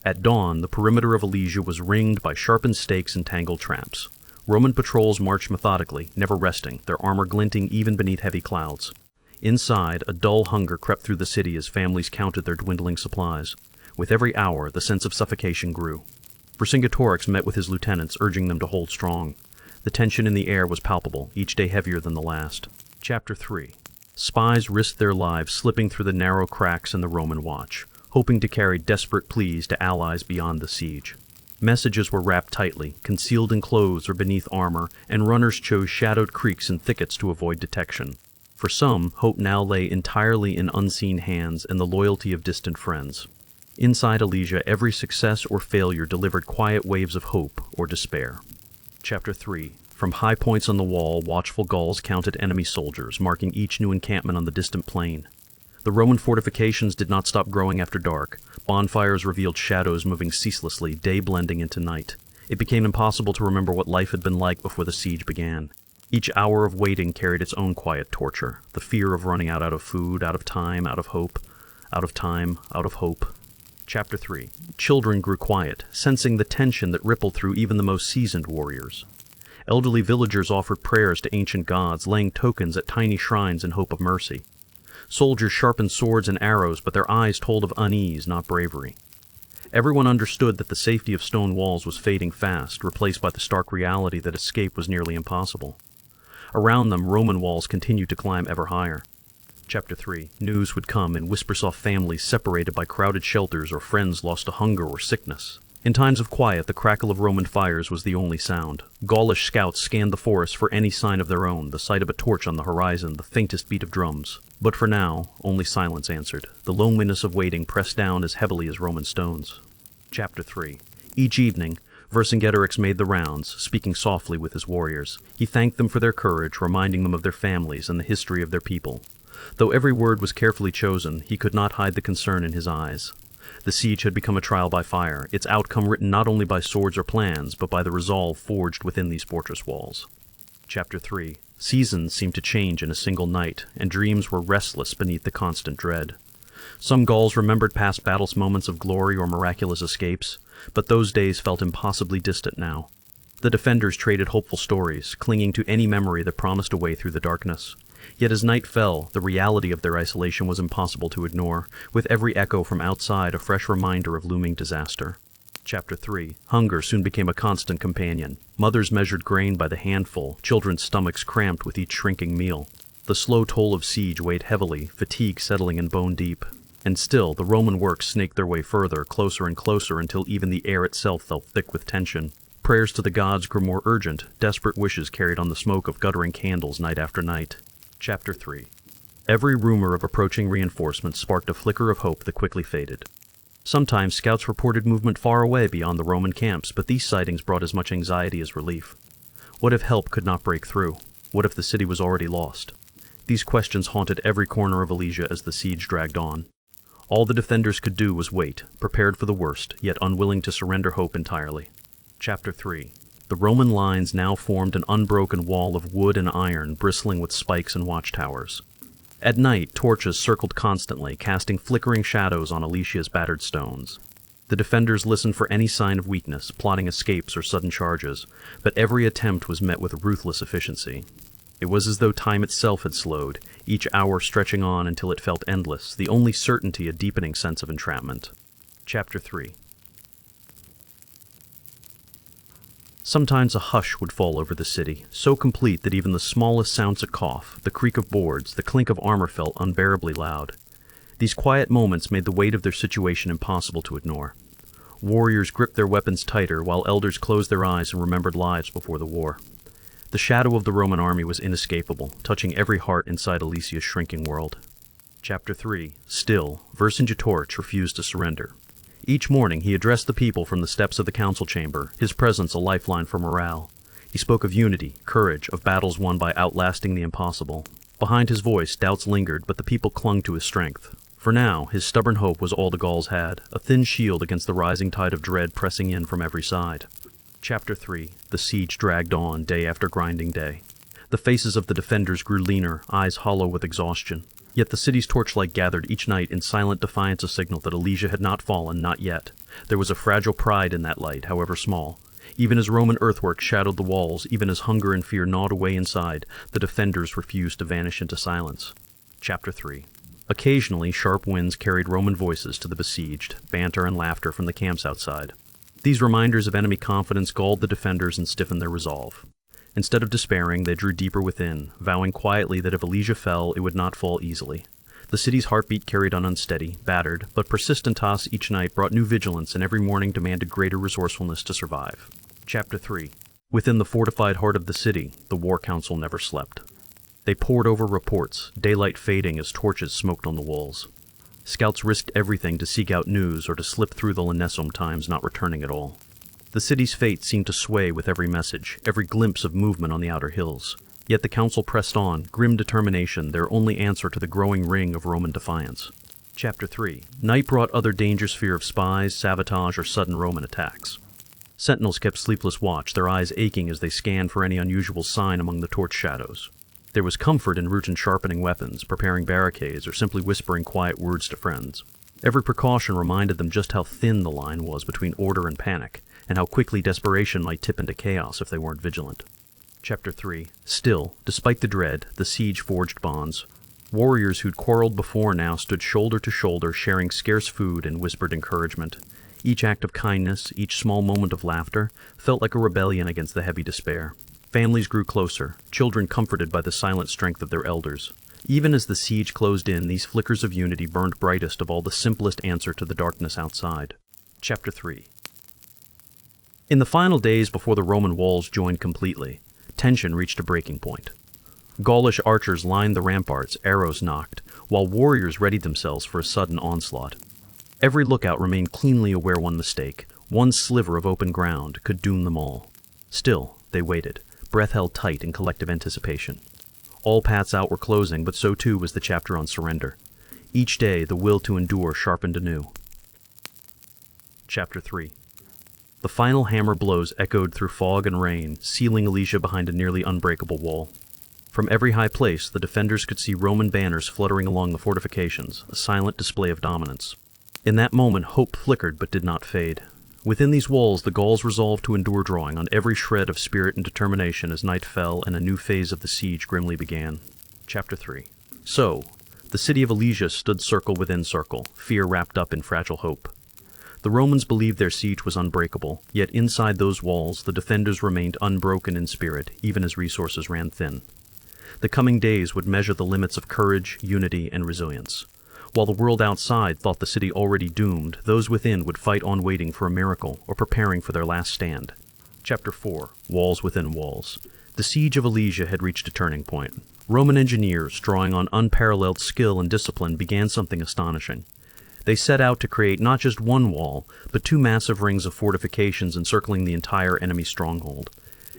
At dawn, the perimeter of Alesia was ringed by sharpened stakes and tangled traps. Roman patrols marched methodically, never resting, their armor glinting even beneath heavy clouds. Inside, a dull hunger crept through the city as families counted their dwindling supplies. With every hour, the sense of suffocation grew. Vercingetorix met with his lieutenants, urging them to hold strong. The tension in the air was palpable, each day heavier than the last. Chapter 3. Spies risked their lives slipping through the narrow cracks in the Roman watch, hoping to carry desperate pleas to allies beyond the siege. Messages were wrapped tightly, concealed in clothes or beneath armor, and runners chose shadowed creeks and thickets to avoid detection. For some, hope now lay entirely in unseen hands and the loyalty of distant friends. Inside Alesia, every success or failure delivered quiet waves of hope or despair. Chapter 3. From high points on the wall, watchful Gauls counted enemy soldiers, marking each new encampment on the distant plain. The Roman fortifications did not stop growing after dark. Bonfires revealed shadows moving ceaselessly, day blending into night. It became impossible to remember what life had been like before the siege began. Each hour of waiting carried its own quiet torture, the fear of running out of food, out of time, out of hope, out of time, out of hope. Chapter 3. Children grew quiet, sensing the tension that rippled through even the most seasoned warriors. Elderly villagers offered prayers to ancient gods, laying tokens at tiny shrines in hope of mercy. Soldiers sharpened swords and arrows, but their eyes told of unease, not bravery. Everyone understood that the safety of stone walls was fading fast, replaced by the stark reality that escape was nearly impossible. Around them, Roman walls continued to climb ever higher. Chapter 3. News would come in whispers off families separated by crowded shelters or friends lost to hunger or sickness. In times of quiet, the crackle of Roman fires was the only sound. Gaulish scouts scanned the forest for any sign of their own, the sight of a torch on the horizon, the faintest beat of drums. But for now, only silence answered. The loneliness of waiting pressed down as heavily as Roman stones. Chapter 3. Each evening, Vercingetorix made the rounds, speaking softly with his warriors. He thanked them for their courage, reminding them of their families and the history of their people. Though every word was carefully chosen, he could not hide the concern in his eyes. The siege had become a trial by fire, its outcome written not only by swords or plans, but by the resolve forged within these fortress walls. Chapter 3. Seasons seemed to change in a single night, and dreams were restless beneath the constant dread. Some Gauls remembered past battles' moments of glory or miraculous escapes, but those days felt impossibly distant now. The defenders traded hopeful stories, clinging to any memory that promised a way through the darkness. Yet as night fell, the reality of their isolation was impossible to ignore, with every echo from outside a fresh reminder of looming disaster. Chapter 3. Hunger soon became a constant companion. Mothers measured grain by the handful, children's stomachs cramped with each shrinking meal. The slow toll of siege weighed heavily, fatigue settling in bone deep. And still, the Roman works snaked their way further, closer and closer, until even the air itself felt thick with tension. Prayers to the gods grew more urgent, desperate wishes carried on the smoke of guttering candles night after night. Chapter 3. Every rumor of approaching reinforcements sparked a flicker of hope that quickly faded. Sometimes scouts reported movement far away beyond the Roman camps, but these sightings brought as much anxiety as relief. What if help could not break through? What if the city was already lost? These questions haunted every corner of Alesia as the siege dragged on. All the defenders could do was wait, prepared for the worst, yet unwilling to surrender hope entirely. Chapter 3. The Roman lines now formed an unbroken wall of wood and iron, bristling with spikes and watchtowers. At night, torches circled constantly, casting flickering shadows on Alesia's battered stones. The defenders listened for any sign of weakness, plotting escapes or sudden charges, but every attempt was met with ruthless efficiency. It was as though time itself had slowed, each hour stretching on until it felt endless, the only certainty a deepening sense of entrapment. Chapter 3. Sometimes a hush would fall over the city, so complete that even the smallest sounds a cough, the creak of boards, the clink of armor felt unbearably loud. These quiet moments made the weight of their situation impossible to ignore. Warriors gripped their weapons tighter, while elders closed their eyes and remembered lives before the war. The shadow of the Roman army was inescapable, touching every heart inside Alesia's shrinking world. Chapter 3. Still, Vercingetorix refused to surrender. Each morning he addressed the people from the steps of the council chamber, his presence a lifeline for morale. He spoke of unity, courage, of battles won by outlasting the impossible. Behind his voice, doubts lingered, but the people clung to his strength. For now, his stubborn hope was all the Gauls had, a thin shield against the rising tide of dread pressing in from every side. Chapter 3. The siege dragged on day after grinding day. The faces of the defenders grew leaner, eyes hollow with exhaustion. Yet the city's torchlight gathered each night in silent defiance, a signal that Alesia had not fallen, not yet. There was a fragile pride in that light, however small. Even as Roman earthwork shadowed the walls, even as hunger and fear gnawed away inside, the defenders refused to vanish into silence. Chapter 3. Occasionally, sharp winds carried Roman voices to the besieged, banter and laughter from the camps outside. These reminders of enemy confidence galled the defenders and stiffened their resolve. Instead of despairing, they drew deeper within, vowing quietly that if Alesia fell, it would not fall easily. The city's heartbeat carried on unsteady, battered, but persistent toss each night brought new vigilance, and every morning demanded greater resourcefulness to survive. Chapter 3. Within the fortified heart of the city, the War Council never slept. They pored over reports, daylight fading as torches smoked on the walls. Scouts risked everything to seek out news or to slip through the Linesum times, not returning at all. The city's fate seemed to sway with every message, every glimpse of movement on the outer hills. Yet the council pressed on, grim determination, their only answer to the growing ring of Roman defiance. Chapter 3. Night brought other dangers, fear of spies, sabotage, or sudden Roman attacks. Sentinels kept sleepless watch, their eyes aching as they scanned for any unusual sign among the torch shadows. There was comfort in routine sharpening weapons, preparing barricades, or simply whispering quiet words to friends. Every precaution reminded them just how thin the line was between order and panic, and how quickly desperation might tip into chaos if they weren't vigilant. Chapter 3. Still, despite the dread, the siege forged bonds. Warriors who'd quarreled before now stood shoulder to shoulder, sharing scarce food and whispered encouragement. Each act of kindness, each small moment of laughter, felt like a rebellion against the heavy despair. Families grew closer, children comforted by the silent strength of their elders. Even as the siege closed in, these flickers of unity burned brightest of all the simplest answer to the darkness outside. Chapter 3. In the final days before the Roman walls joined completely, tension reached a breaking point. Gaulish archers lined the ramparts, arrows knocked, while warriors readied themselves for a sudden onslaught. Every lookout remained keenly aware one mistake, one sliver of open ground, could doom them all. Still, they waited, breath held tight in collective anticipation. All paths out were closing, but so too was the chapter on surrender. Each day, the will to endure sharpened anew. Chapter 3. The final hammer blows echoed through fog and rain, sealing Alesia behind a nearly unbreakable wall. From every high place, the defenders could see Roman banners fluttering along the fortifications, a silent display of dominance. In that moment, hope flickered but did not fade. Within these walls, the Gauls resolved to endure, drawing on every shred of spirit and determination as night fell and a new phase of the siege grimly began. Chapter 3. So, the city of Alesia stood circle within circle, fear wrapped up in fragile hope. The Romans believed their siege was unbreakable, yet inside those walls, the defenders remained unbroken in spirit, even as resources ran thin. The coming days would measure the limits of courage, unity, and resilience. While the world outside thought the city already doomed, those within would fight on, waiting for a miracle or preparing for their last stand. Chapter 4. Walls within walls. The siege of Alesia had reached a turning point. Roman engineers, drawing on unparalleled skill and discipline, began something astonishing. They set out to create not just one wall, but two massive rings of fortifications encircling the entire enemy stronghold.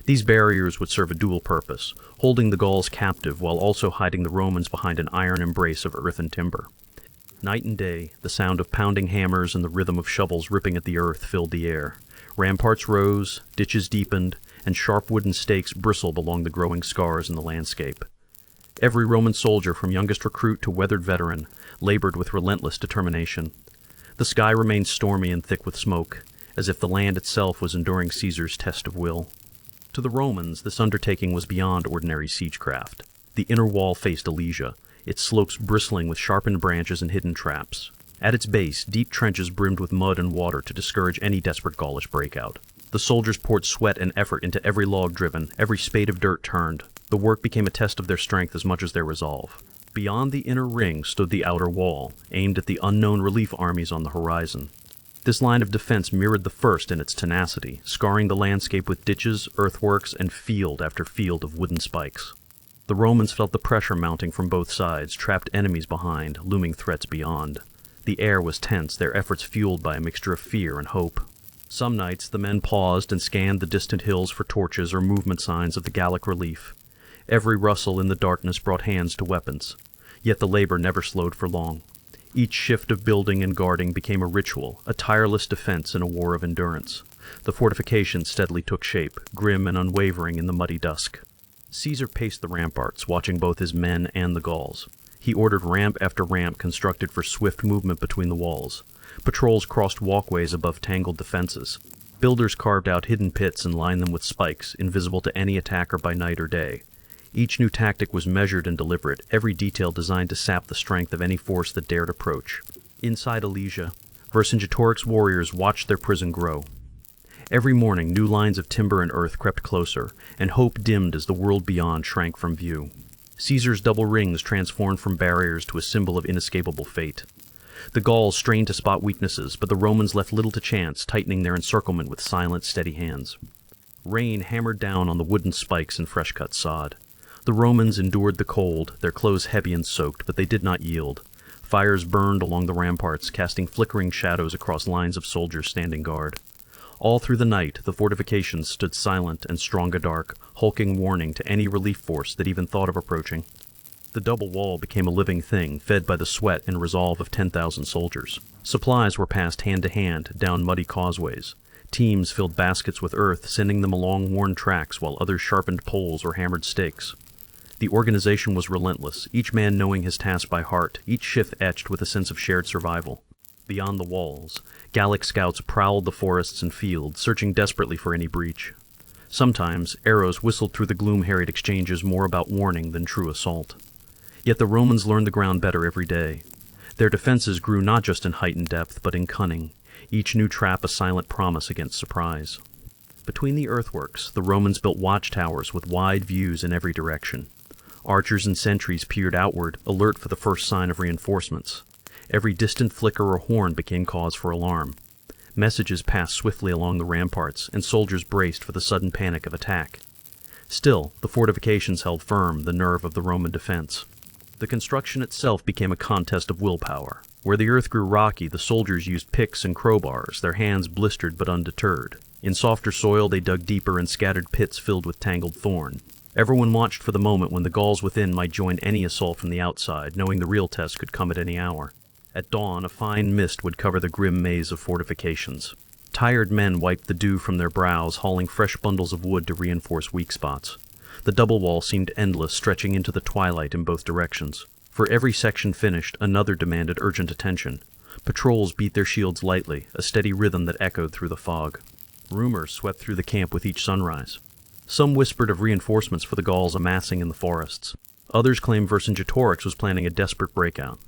These barriers would serve a dual purpose, holding the Gauls captive while also hiding the Romans behind an iron embrace of earth and timber. Night and day, the sound of pounding hammers and the rhythm of shovels ripping at the earth filled the air. Ramparts rose, ditches deepened, and sharp wooden stakes bristled along the growing scars in the landscape. Every Roman soldier, from youngest recruit to weathered veteran, labored with relentless determination. The sky remained stormy and thick with smoke, as if the land itself was enduring Caesar's test of will. To the Romans, this undertaking was beyond ordinary siegecraft. The inner wall faced Alesia, its slopes bristling with sharpened branches and hidden traps. At its base, deep trenches brimmed with mud and water to discourage any desperate Gaulish breakout. The soldiers poured sweat and effort into every log driven, every spade of dirt turned. The work became a test of their strength as much as their resolve. Beyond the inner ring stood the outer wall, aimed at the unknown relief armies on the horizon. This line of defense mirrored the first in its tenacity, scarring the landscape with ditches, earthworks, and field after field of wooden spikes. The Romans felt the pressure mounting from both sides, trapped enemies behind, looming threats beyond. The air was tense, their efforts fueled by a mixture of fear and hope. Some nights, the men paused and scanned the distant hills for torches or movement signs of the Gallic relief. Every rustle in the darkness brought hands to weapons. Yet the labor never slowed for long. Each shift of building and guarding became a ritual, a tireless defense in a war of endurance. The fortifications steadily took shape, grim and unwavering in the muddy dusk. Caesar paced the ramparts, watching both his men and the Gauls. He ordered ramp after ramp constructed for swift movement between the walls. Patrols crossed walkways above tangled defenses. Builders carved out hidden pits and lined them with spikes, invisible to any attacker by night or day. Each new tactic was measured and deliberate, every detail designed to sap the strength of any force that dared approach. Inside Alesia, Vercingetorix's warriors watched their prison grow. Every morning, new lines of timber and earth crept closer, and hope dimmed as the world beyond shrank from view. Caesar's double rings transformed from barriers to a symbol of inescapable fate. The Gauls strained to spot weaknesses, but the Romans left little to chance, tightening their encirclement with silent, steady hands. Rain hammered down on the wooden spikes and fresh-cut sod. The Romans endured the cold, their clothes heavy and soaked, but they did not yield. Fires burned along the ramparts, casting flickering shadows across lines of soldiers standing guard. All through the night, the fortifications stood silent and strong dark, hulking warning to any relief force that even thought of approaching. The double wall became a living thing, fed by the sweat and resolve of 10,000 soldiers. Supplies were passed hand to hand down muddy causeways. Teams filled baskets with earth, sending them along worn tracks, while others sharpened poles or hammered stakes. The organization was relentless, each man knowing his task by heart, each shift etched with a sense of shared survival. Beyond the walls, Gallic scouts prowled the forests and fields, searching desperately for any breach. Sometimes, arrows whistled through the gloom-harried exchanges more about warning than true assault. Yet the Romans learned the ground better every day. Their defenses grew not just in height and depth, but in cunning, each new trap a silent promise against surprise. Between the earthworks, the Romans built watchtowers with wide views in every direction. Archers and sentries peered outward, alert for the first sign of reinforcements. Every distant flicker or horn became cause for alarm. Messages passed swiftly along the ramparts, and soldiers braced for the sudden panic of attack. Still, the fortifications held firm, the nerve of the Roman defense. The construction itself became a contest of willpower. Where the earth grew rocky, the soldiers used picks and crowbars, their hands blistered but undeterred. In softer soil, they dug deeper and scattered pits filled with tangled thorn. Everyone watched for the moment when the Gauls within might join any assault from the outside, knowing the real test could come at any hour. At dawn, a fine mist would cover the grim maze of fortifications. Tired men wiped the dew from their brows, hauling fresh bundles of wood to reinforce weak spots. The double wall seemed endless, stretching into the twilight in both directions. For every section finished, another demanded urgent attention. Patrols beat their shields lightly, a steady rhythm that echoed through the fog. Rumors swept through the camp with each sunrise. Some whispered of reinforcements for the Gauls amassing in the forests. Others claimed Vercingetorix was planning a desperate breakout.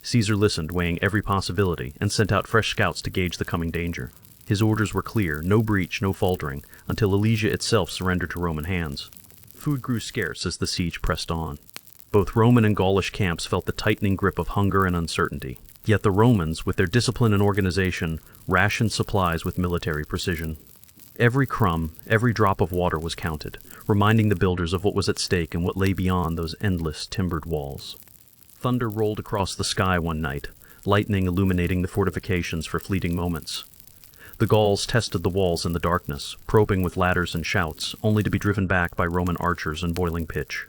Caesar listened, weighing every possibility, and sent out fresh scouts to gauge the coming danger. His orders were clear, no breach, no faltering, until Alesia itself surrendered to Roman hands. Food grew scarce as the siege pressed on. Both Roman and Gaulish camps felt the tightening grip of hunger and uncertainty. Yet the Romans, with their discipline and organization, rationed supplies with military precision. Every crumb, every drop of water was counted, reminding the builders of what was at stake and what lay beyond those endless timbered walls. Thunder rolled across the sky one night, lightning illuminating the fortifications for fleeting moments. The Gauls tested the walls in the darkness, probing with ladders and shouts, only to be driven back by Roman archers and boiling pitch.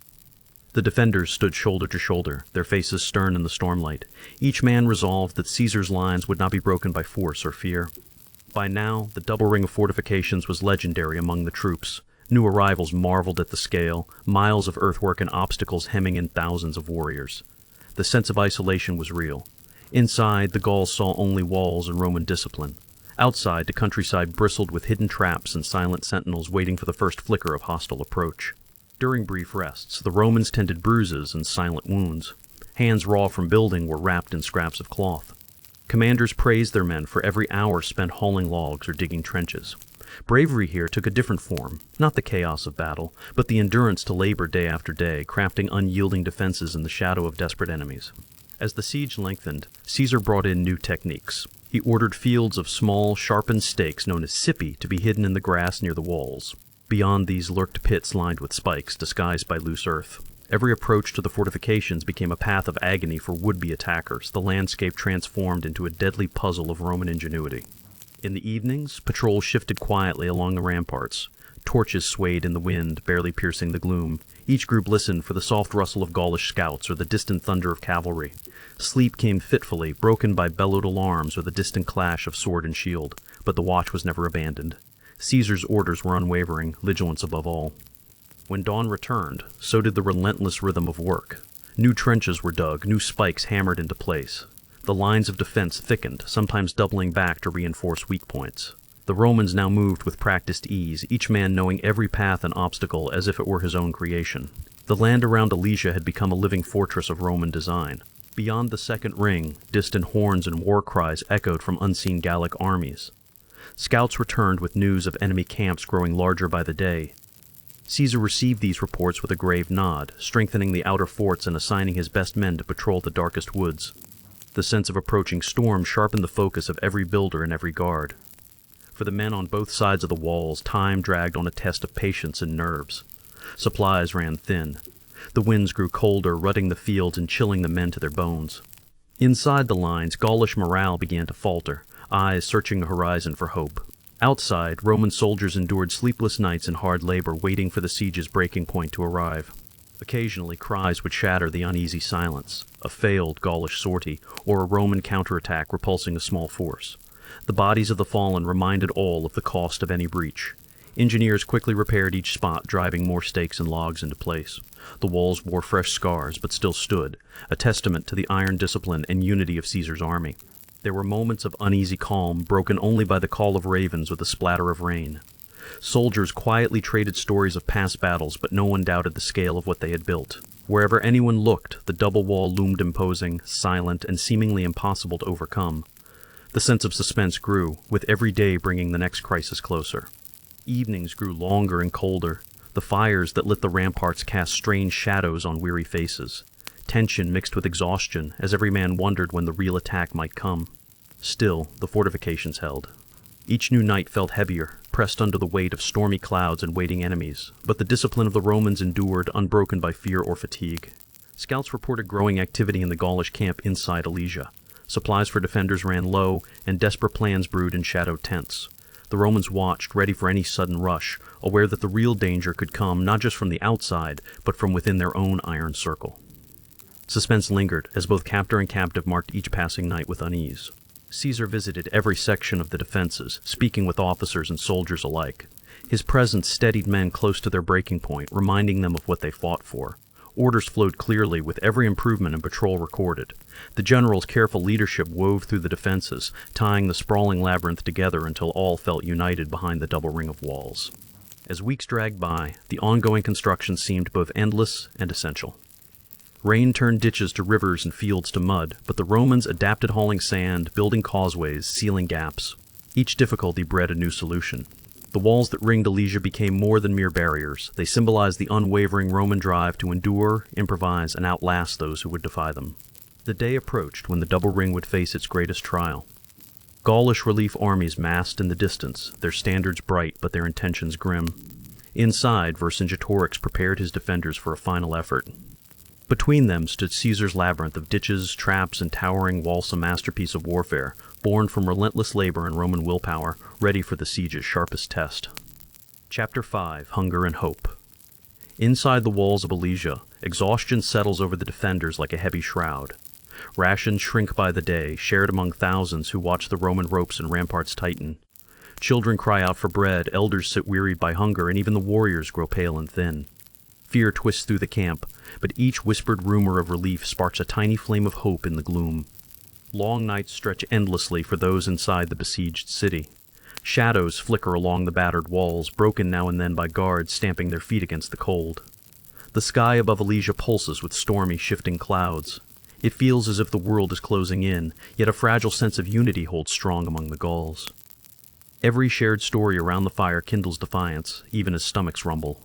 The defenders stood shoulder to shoulder, their faces stern in the stormlight, each man resolved that Caesar's lines would not be broken by force or fear. By now, the double ring of fortifications was legendary among the troops. New arrivals marveled at the scale, miles of earthwork and obstacles hemming in thousands of warriors. The sense of isolation was real. Inside, the Gauls saw only walls and Roman discipline. Outside, the countryside bristled with hidden traps and silent sentinels waiting for the first flicker of hostile approach. During brief rests, the Romans tended bruises and silent wounds. Hands raw from building were wrapped in scraps of cloth. Commanders praised their men for every hour spent hauling logs or digging trenches. Bravery here took a different form, not the chaos of battle, but the endurance to labor day after day, crafting unyielding defenses in the shadow of desperate enemies. As the siege lengthened, Caesar brought in new techniques. He ordered fields of small, sharpened stakes known as cipi to be hidden in the grass near the walls. Beyond these lurked pits lined with spikes, disguised by loose earth. Every approach to the fortifications became a path of agony for would-be attackers, the landscape transformed into a deadly puzzle of Roman ingenuity. In the evenings, patrols shifted quietly along the ramparts. Torches swayed in the wind, barely piercing the gloom. Each group listened for the soft rustle of Gaulish scouts or the distant thunder of cavalry. Sleep came fitfully, broken by bellowed alarms or the distant clash of sword and shield, but the watch was never abandoned. Caesar's orders were unwavering, vigilance above all. When dawn returned, so did the relentless rhythm of work. New trenches were dug, new spikes hammered into place. The lines of defense thickened, sometimes doubling back to reinforce weak points. The Romans now moved with practiced ease, each man knowing every path and obstacle as if it were his own creation. The land around Alesia had become a living fortress of Roman design. Beyond the second ring, distant horns and war cries echoed from unseen Gallic armies. Scouts returned with news of enemy camps growing larger by the day. Caesar received these reports with a grave nod, strengthening the outer forts and assigning his best men to patrol the darkest woods. The sense of approaching storm sharpened the focus of every builder and every guard. For the men on both sides of the walls, time dragged on a test of patience and nerves. Supplies ran thin. The winds grew colder, rutting the fields and chilling the men to their bones. Inside the lines, Gaulish morale began to falter, eyes searching the horizon for hope. Outside, Roman soldiers endured sleepless nights and hard labor, waiting for the siege's breaking point to arrive. Occasionally, cries would shatter the uneasy silence, a failed Gaulish sortie, or a Roman counterattack repulsing a small force. The bodies of the fallen reminded all of the cost of any breach. Engineers quickly repaired each spot, driving more stakes and logs into place. The walls wore fresh scars, but still stood, a testament to the iron discipline and unity of Caesar's army. There were moments of uneasy calm, broken only by the call of ravens or the splatter of rain. Soldiers quietly traded stories of past battles, but no one doubted the scale of what they had built. Wherever anyone looked, the double wall loomed imposing, silent, and seemingly impossible to overcome. The sense of suspense grew, with every day bringing the next crisis closer. Evenings grew longer and colder. The fires that lit the ramparts cast strange shadows on weary faces. Tension mixed with exhaustion, as every man wondered when the real attack might come. Still, the fortifications held. Each new night felt heavier, pressed under the weight of stormy clouds and waiting enemies, but the discipline of the Romans endured, unbroken by fear or fatigue. Scouts reported growing activity in the Gaulish camp inside Alesia. Supplies for defenders ran low, and desperate plans brewed in shadowed tents. The Romans watched, ready for any sudden rush, aware that the real danger could come not just from the outside, but from within their own iron circle. Suspense lingered, as both captor and captive marked each passing night with unease. Caesar visited every section of the defenses, speaking with officers and soldiers alike. His presence steadied men close to their breaking point, reminding them of what they fought for. Orders flowed clearly, with every improvement in patrol recorded. The general's careful leadership wove through the defenses, tying the sprawling labyrinth together until all felt united behind the double ring of walls. As weeks dragged by, the ongoing construction seemed both endless and essential. Rain turned ditches to rivers and fields to mud, but the Romans adapted hauling sand, building causeways, sealing gaps. Each difficulty bred a new solution. The walls that ringed Alesia became more than mere barriers. They symbolized the unwavering Roman drive to endure, improvise, and outlast those who would defy them. The day approached when the double ring would face its greatest trial. Gaulish relief armies massed in the distance, their standards bright but their intentions grim. Inside, Vercingetorix prepared his defenders for a final effort. Between them stood Caesar's labyrinth of ditches, traps, and towering walls, a masterpiece of warfare, born from relentless labor and Roman willpower, ready for the siege's sharpest test. Chapter 5: Hunger and Hope. Inside the walls of Alesia, exhaustion settles over the defenders like a heavy shroud. Rations shrink by the day, shared among thousands who watch the Roman ropes and ramparts tighten. Children cry out for bread, elders sit wearied by hunger, and even the warriors grow pale and thin. Fear twists through the camp, but each whispered rumor of relief sparks a tiny flame of hope in the gloom. Long nights stretch endlessly for those inside the besieged city. Shadows flicker along the battered walls, broken now and then by guards stamping their feet against the cold. The sky above Alesia pulses with stormy, shifting clouds. It feels as if the world is closing in, yet a fragile sense of unity holds strong among the Gauls. Every shared story around the fire kindles defiance, even as stomachs rumble.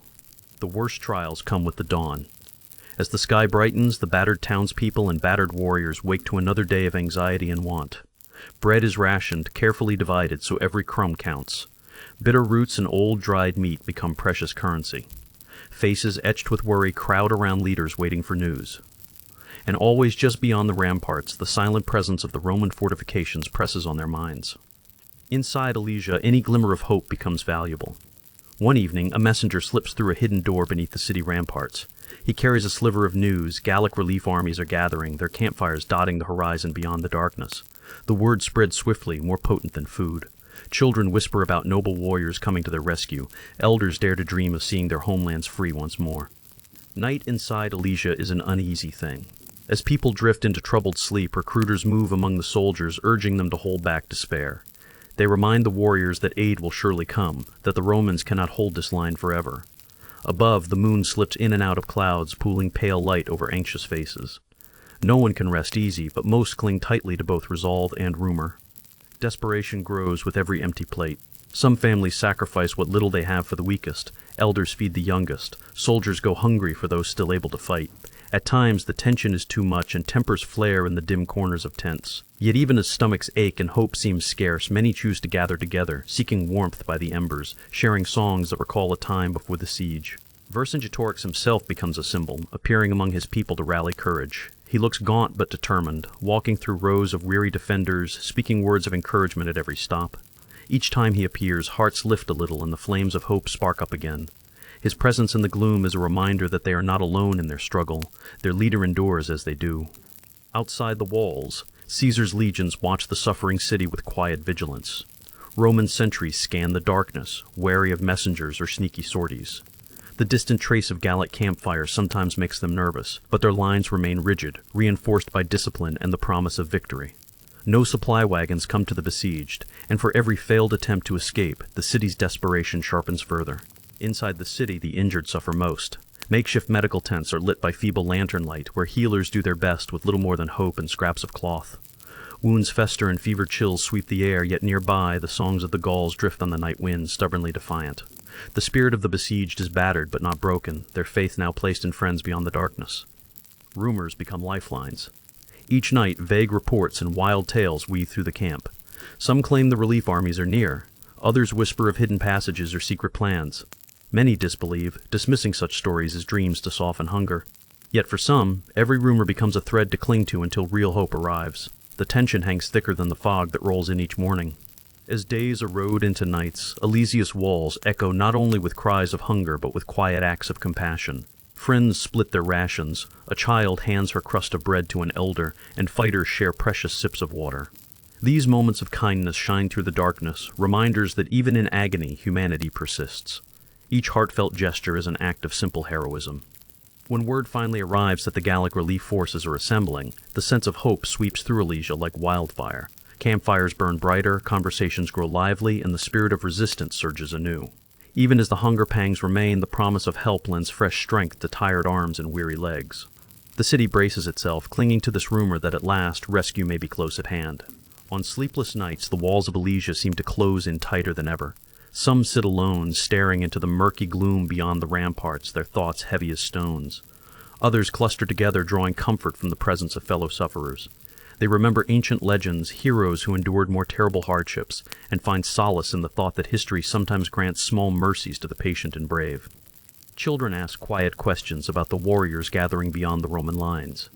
The worst trials come with the dawn. As the sky brightens, the battered townspeople and battered warriors wake to another day of anxiety and want. Bread is rationed, carefully divided so every crumb counts. Bitter roots and old dried meat become precious currency. Faces etched with worry crowd around leaders waiting for news. And always just beyond the ramparts, the silent presence of the Roman fortifications presses on their minds. Inside Alesia, any glimmer of hope becomes valuable. One evening, a messenger slips through a hidden door beneath the city ramparts. He carries a sliver of news. Gallic relief armies are gathering, their campfires dotting the horizon beyond the darkness. The word spreads swiftly, more potent than food. Children whisper about noble warriors coming to their rescue. Elders dare to dream of seeing their homelands free once more. Night inside Alesia is an uneasy thing. As people drift into troubled sleep, recruiters move among the soldiers, urging them to hold back despair. They remind the warriors that aid will surely come, that the Romans cannot hold this line forever. Above, the moon slips in and out of clouds, pooling pale light over anxious faces. No one can rest easy, but most cling tightly to both resolve and rumor. Desperation grows with every empty plate. Some families sacrifice what little they have for the weakest. Elders feed the youngest. Soldiers go hungry for those still able to fight. At times, the tension is too much and tempers flare in the dim corners of tents. Yet even as stomachs ache and hope seems scarce, many choose to gather together, seeking warmth by the embers, sharing songs that recall a time before the siege. Vercingetorix himself becomes a symbol, appearing among his people to rally courage. He looks gaunt but determined, walking through rows of weary defenders, speaking words of encouragement at every stop. Each time he appears, hearts lift a little and the flames of hope spark up again. His presence in the gloom is a reminder that they are not alone in their struggle. Their leader endures as they do. Outside the walls, Caesar's legions watch the suffering city with quiet vigilance. Roman sentries scan the darkness, wary of messengers or sneaky sorties. The distant trace of Gallic campfires sometimes makes them nervous, but their lines remain rigid, reinforced by discipline and the promise of victory. No supply wagons come to the besieged, and for every failed attempt to escape, the city's desperation sharpens further. Inside the city, the injured suffer most. Makeshift medical tents are lit by feeble lantern light, where healers do their best with little more than hope and scraps of cloth. Wounds fester and fever chills sweep the air, yet nearby, the songs of the Gauls drift on the night wind, stubbornly defiant. The spirit of the besieged is battered but not broken, their faith now placed in friends beyond the darkness. Rumors become lifelines. Each night, vague reports and wild tales weave through the camp. Some claim the relief armies are near. Others whisper of hidden passages or secret plans. Many disbelieve, dismissing such stories as dreams to soften hunger. Yet for some, every rumor becomes a thread to cling to until real hope arrives. The tension hangs thicker than the fog that rolls in each morning. As days erode into nights, Alesia's walls echo not only with cries of hunger but with quiet acts of compassion. Friends split their rations, a child hands her crust of bread to an elder, and fighters share precious sips of water. These moments of kindness shine through the darkness, reminders that even in agony, humanity persists. Each heartfelt gesture is an act of simple heroism. When word finally arrives that the Gallic relief forces are assembling, the sense of hope sweeps through Alesia like wildfire. Campfires burn brighter, conversations grow lively, and the spirit of resistance surges anew. Even as the hunger pangs remain, the promise of help lends fresh strength to tired arms and weary legs. The city braces itself, clinging to this rumor that at last rescue may be close at hand. On sleepless nights, the walls of Alesia seem to close in tighter than ever. Some sit alone, staring into the murky gloom beyond the ramparts, their thoughts heavy as stones. Others cluster together, drawing comfort from the presence of fellow sufferers. They remember ancient legends, heroes who endured more terrible hardships, and find solace in the thought that history sometimes grants small mercies to the patient and brave. Children ask quiet questions about the warriors gathering beyond the Roman lines.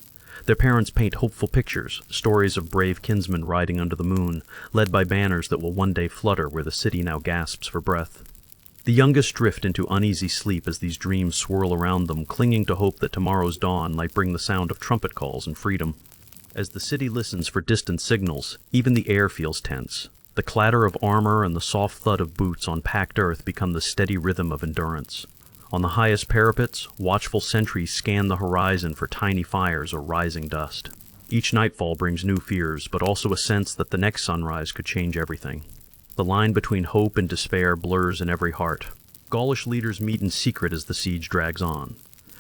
Their parents paint hopeful pictures, stories of brave kinsmen riding under the moon, led by banners that will one day flutter where the city now gasps for breath. The youngest drift into uneasy sleep as these dreams swirl around them, clinging to hope that tomorrow's dawn might bring the sound of trumpet calls and freedom. As the city listens for distant signals, even the air feels tense. The clatter of armor and the soft thud of boots on packed earth become the steady rhythm of endurance. On the highest parapets, watchful sentries scan the horizon for tiny fires or rising dust. Each nightfall brings new fears, but also a sense that the next sunrise could change everything. The line between hope and despair blurs in every heart. Gaulish leaders meet in secret as the siege drags on.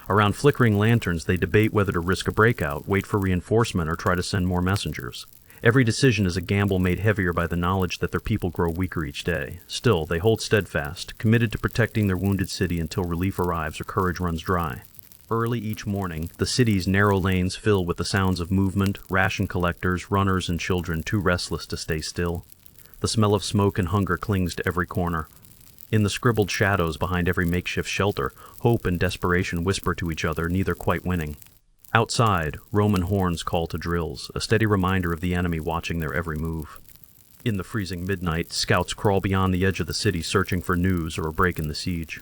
Around flickering lanterns, they debate whether to risk a breakout, wait for reinforcement, or try to send more messengers. Every decision is a gamble made heavier by the knowledge that their people grow weaker each day. Still, they hold steadfast, committed to protecting their wounded city until relief arrives or courage runs dry. Early each morning, the city's narrow lanes fill with the sounds of movement, ration collectors, runners, and children too restless to stay still. The smell of smoke and hunger clings to every corner. In the scribbled shadows behind every makeshift shelter, hope and desperation whisper to each other, neither quite winning. Outside, Roman horns call to drills, a steady reminder of the enemy watching their every move. In the freezing midnight, scouts crawl beyond the edge of the city searching for news or a break in the siege.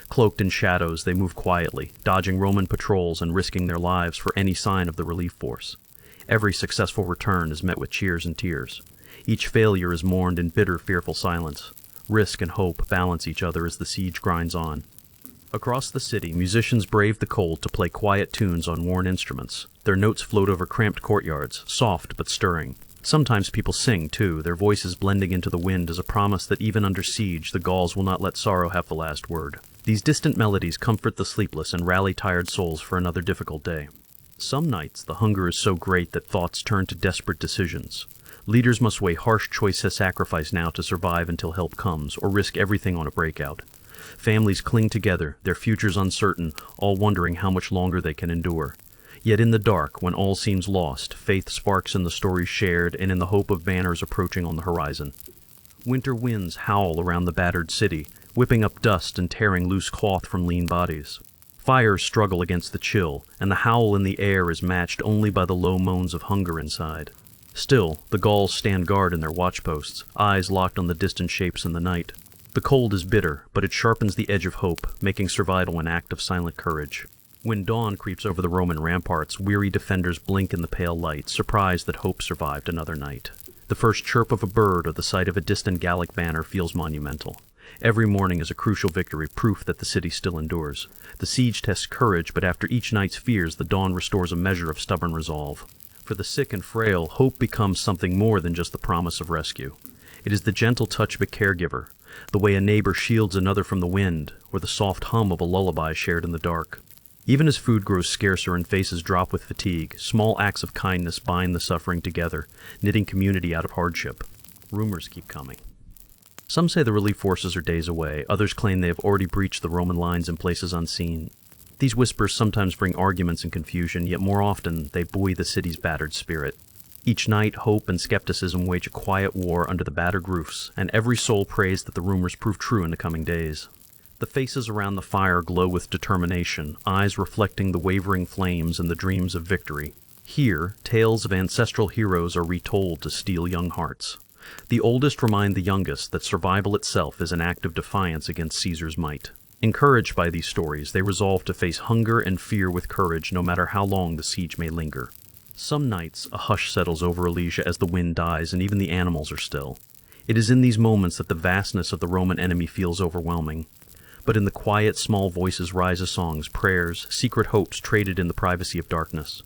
Cloaked in shadows, they move quietly, dodging Roman patrols and risking their lives for any sign of the relief force. Every successful return is met with cheers and tears. Each failure is mourned in bitter, fearful silence. Risk and hope balance each other as the siege grinds on. Across the city, musicians brave the cold to play quiet tunes on worn instruments. Their notes float over cramped courtyards, soft but stirring. Sometimes people sing, too, their voices blending into the wind as a promise that even under siege, the Gauls will not let sorrow have the last word. These distant melodies comfort the sleepless and rally tired souls for another difficult day. Some nights, the hunger is so great that thoughts turn to desperate decisions. Leaders must weigh harsh choice as sacrifice now to survive until help comes, or risk everything on a breakout. Families cling together, their futures uncertain, all wondering how much longer they can endure. Yet in the dark, when all seems lost, faith sparks in the stories shared and in the hope of banners approaching on the horizon. Winter winds howl around the battered city, whipping up dust and tearing loose cloth from lean bodies. Fires struggle against the chill, and the howl in the air is matched only by the low moans of hunger inside. Still, the Gauls stand guard in their watchposts, eyes locked on the distant shapes in the night. The cold is bitter, but it sharpens the edge of hope, making survival an act of silent courage. When dawn creeps over the Roman ramparts, weary defenders blink in the pale light, surprised that hope survived another night. The first chirp of a bird or the sight of a distant Gallic banner feels monumental. Every morning is a crucial victory, proof that the city still endures. The siege tests courage, but after each night's fears, the dawn restores a measure of stubborn resolve. For the sick and frail, hope becomes something more than just the promise of rescue. It is the gentle touch of a caregiver, the way a neighbor shields another from the wind, or the soft hum of a lullaby shared in the dark. Even as food grows scarcer and faces drop with fatigue, small acts of kindness bind the suffering together, knitting community out of hardship. Rumors keep coming. Some say the relief forces are days away, others claim they have already breached the Roman lines in places unseen. These whispers sometimes bring arguments and confusion, yet more often they buoy the city's battered spirit. Each night, hope and skepticism wage a quiet war under the battered roofs, and every soul prays that the rumors prove true in the coming days. The faces around the fire glow with determination, eyes reflecting the wavering flames and the dreams of victory. Here, tales of ancestral heroes are retold to steel young hearts. The oldest remind the youngest that survival itself is an act of defiance against Caesar's might. Encouraged by these stories, they resolve to face hunger and fear with courage no matter how long the siege may linger. Some nights, a hush settles over Alesia as the wind dies and even the animals are still. It is in these moments that the vastness of the Roman enemy feels overwhelming. But in the quiet, small voices rise a songs, prayers, secret hopes traded in the privacy of darkness.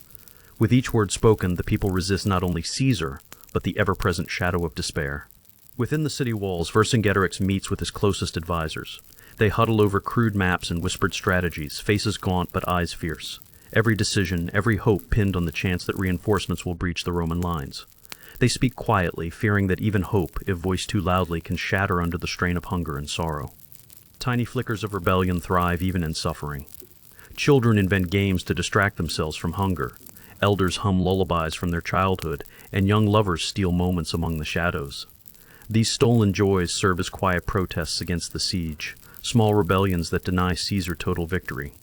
With each word spoken, the people resist not only Caesar, but the ever-present shadow of despair. Within the city walls, Vercingetorix meets with his closest advisors. They huddle over crude maps and whispered strategies, faces gaunt but eyes fierce. Every decision, every hope pinned on the chance that reinforcements will breach the Roman lines. They speak quietly, fearing that even hope, if voiced too loudly, can shatter under the strain of hunger and sorrow. Tiny flickers of rebellion thrive even in suffering. Children invent games to distract themselves from hunger. Elders hum lullabies from their childhood, and young lovers steal moments among the shadows. These stolen joys serve as quiet protests against the siege, small rebellions that deny Caesar total victory.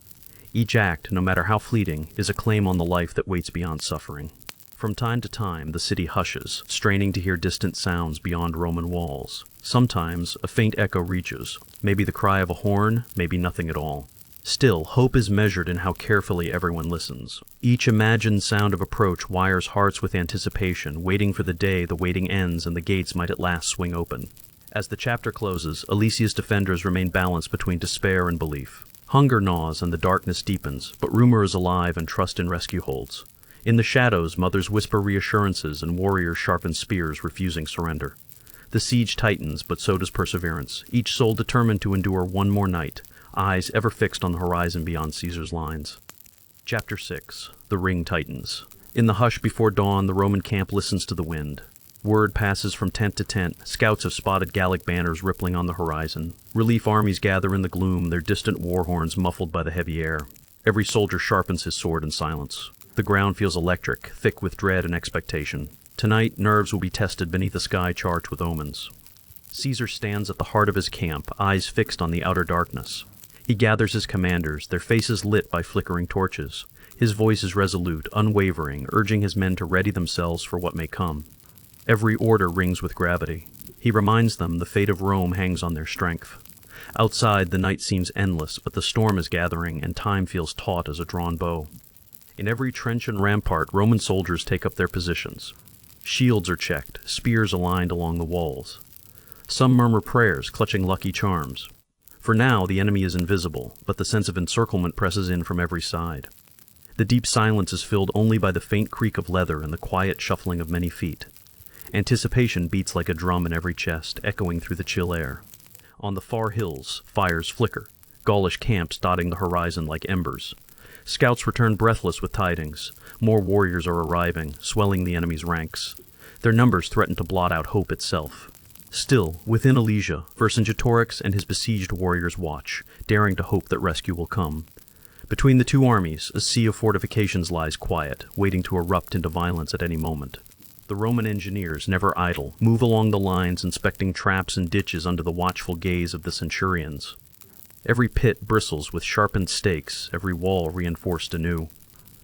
Each act, no matter how fleeting, is a claim on the life that waits beyond suffering. From time to time, the city hushes, straining to hear distant sounds beyond Roman walls. Sometimes, a faint echo reaches, maybe the cry of a horn, maybe nothing at all. Still, hope is measured in how carefully everyone listens. Each imagined sound of approach wires hearts with anticipation, waiting for the day the waiting ends and the gates might at last swing open. As the chapter closes, Alesia's defenders remain balanced between despair and belief. Hunger gnaws and the darkness deepens, but rumor is alive and trust in rescue holds. In the shadows, mothers whisper reassurances and warriors sharpen spears, refusing surrender. The siege tightens, but so does perseverance, each soul determined to endure one more night, eyes ever fixed on the horizon beyond Caesar's lines. Chapter 6. The ring tightens. In the hush before dawn, the Roman camp listens to the wind. Word passes from tent to tent. Scouts have spotted Gallic banners rippling on the horizon. Relief armies gather in the gloom, their distant war horns muffled by the heavy air. Every soldier sharpens his sword in silence. The ground feels electric, thick with dread and expectation. Tonight, nerves will be tested beneath a sky charged with omens. Caesar stands at the heart of his camp, eyes fixed on the outer darkness. He gathers his commanders, their faces lit by flickering torches. His voice is resolute, unwavering, urging his men to ready themselves for what may come. Every order rings with gravity. He reminds them the fate of Rome hangs on their strength. Outside, the night seems endless, but the storm is gathering, and time feels taut as a drawn bow. In every trench and rampart, Roman soldiers take up their positions. Shields are checked, spears aligned along the walls. Some murmur prayers, clutching lucky charms. For now, the enemy is invisible, but the sense of encirclement presses in from every side. The deep silence is filled only by the faint creak of leather and the quiet shuffling of many feet. Anticipation beats like a drum in every chest, echoing through the chill air. On the far hills, fires flicker, Gaulish camps dotting the horizon like embers. Scouts return breathless with tidings. More warriors are arriving, swelling the enemy's ranks. Their numbers threaten to blot out hope itself. Still, within Alesia, Vercingetorix and his besieged warriors watch, daring to hope that rescue will come. Between the two armies, a sea of fortifications lies quiet, waiting to erupt into violence at any moment. The Roman engineers, never idle, move along the lines inspecting traps and ditches under the watchful gaze of the centurions. Every pit bristles with sharpened stakes, every wall reinforced anew.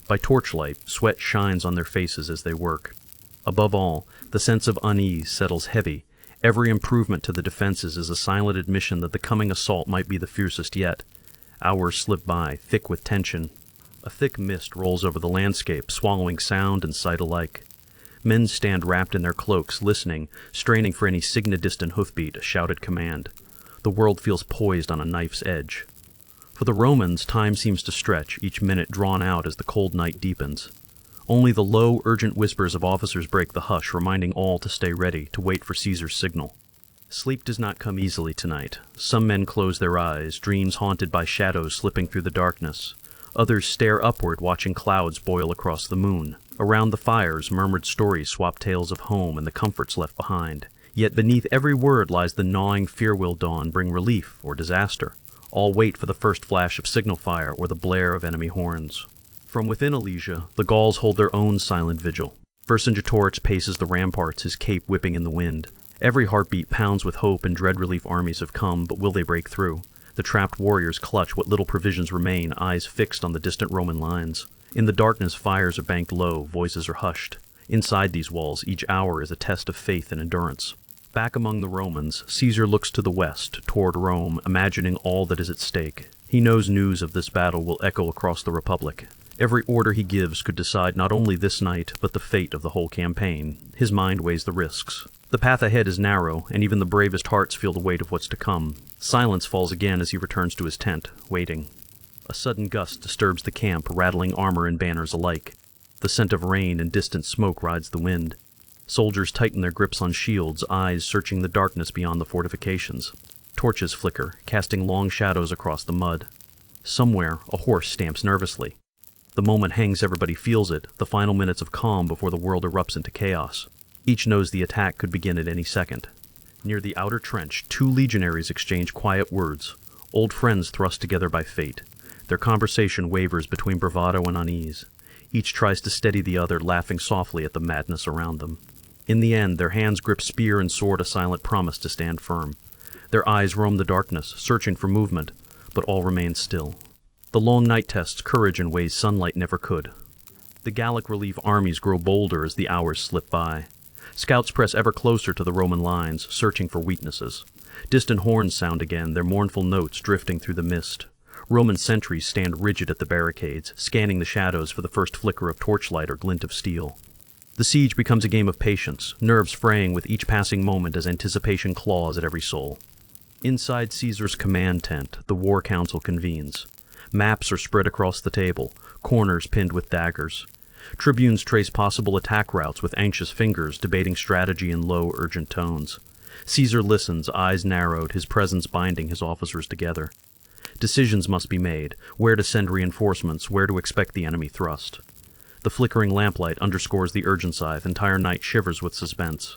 By torchlight, sweat shines on their faces as they work. Above all, the sense of unease settles heavy. Every improvement to the defenses is a silent admission that the coming assault might be the fiercest yet. Hours slip by, thick with tension. A thick mist rolls over the landscape, swallowing sound and sight alike. Men stand wrapped in their cloaks, listening, straining for any signal-distant hoofbeat, a shouted command. The world feels poised on a knife's edge. For the Romans, time seems to stretch, each minute drawn out as the cold night deepens. Only the low, urgent whispers of officers break the hush, reminding all to stay ready, to wait for Caesar's signal. Sleep does not come easily tonight. Some men close their eyes, dreams haunted by shadows slipping through the darkness. Others stare upward, watching clouds boil across the moon. Around the fires, murmured stories swap tales of home and the comforts left behind. Yet beneath every word lies the gnawing fear: will dawn bring relief or disaster? All wait for the first flash of signal fire or the blare of enemy horns. From within Alesia, the Gauls hold their own silent vigil. Vercingetorix paces the ramparts, his cape whipping in the wind. Every heartbeat pounds with hope, and dread relief armies have come, but will they break through? The trapped warriors clutch what little provisions remain, eyes fixed on the distant Roman lines. In the darkness, fires are banked low, voices are hushed. Inside these walls, each hour is a test of faith and endurance. Back among the Romans, Caesar looks to the west, toward Rome, imagining all that is at stake. He knows news of this battle will echo across the Republic. Every order he gives could decide not only this night, but the fate of the whole campaign. His mind weighs the risks. The path ahead is narrow, and even the bravest hearts feel the weight of what's to come. Silence falls again as he returns to his tent, waiting. A sudden gust disturbs the camp, rattling armor and banners alike. The scent of rain and distant smoke rides the wind. Soldiers tighten their grips on shields, eyes searching the darkness beyond the fortifications. Torches flicker, casting long shadows across the mud. Somewhere, a horse stamps nervously. The moment hangs, everybody feels it, the final minutes of calm before the world erupts into chaos. Each knows the attack could begin at any second. Near the outer trench, two legionaries exchange quiet words, old friends thrust together by fate. Their conversation wavers between bravado and unease. Each tries to steady the other, laughing softly at the madness around them. In the end, their hands grip spear and sword, a silent promise to stand firm. Their eyes roam the darkness, searching for movement, but all remains still. The long night tests courage in ways sunlight never could. The Gallic relief armies grow bolder as the hours slip by. Scouts press ever closer to the Roman lines, searching for weaknesses. Distant horns sound again, their mournful notes drifting through the mist. Roman sentries stand rigid at the barricades, scanning the shadows for the first flicker of torchlight or glint of steel. The siege becomes a game of patience, nerves fraying with each passing moment as anticipation claws at every soul. Inside Caesar's command tent, the war council convenes. Maps are spread across the table, corners pinned with daggers. Tribunes trace possible attack routes with anxious fingers, debating strategy in low, urgent tones. Caesar listens, eyes narrowed, his presence binding his officers together. Decisions must be made, where to send reinforcements, where to expect the enemy thrust. The flickering lamplight underscores the urgency, the entire night shivers with suspense.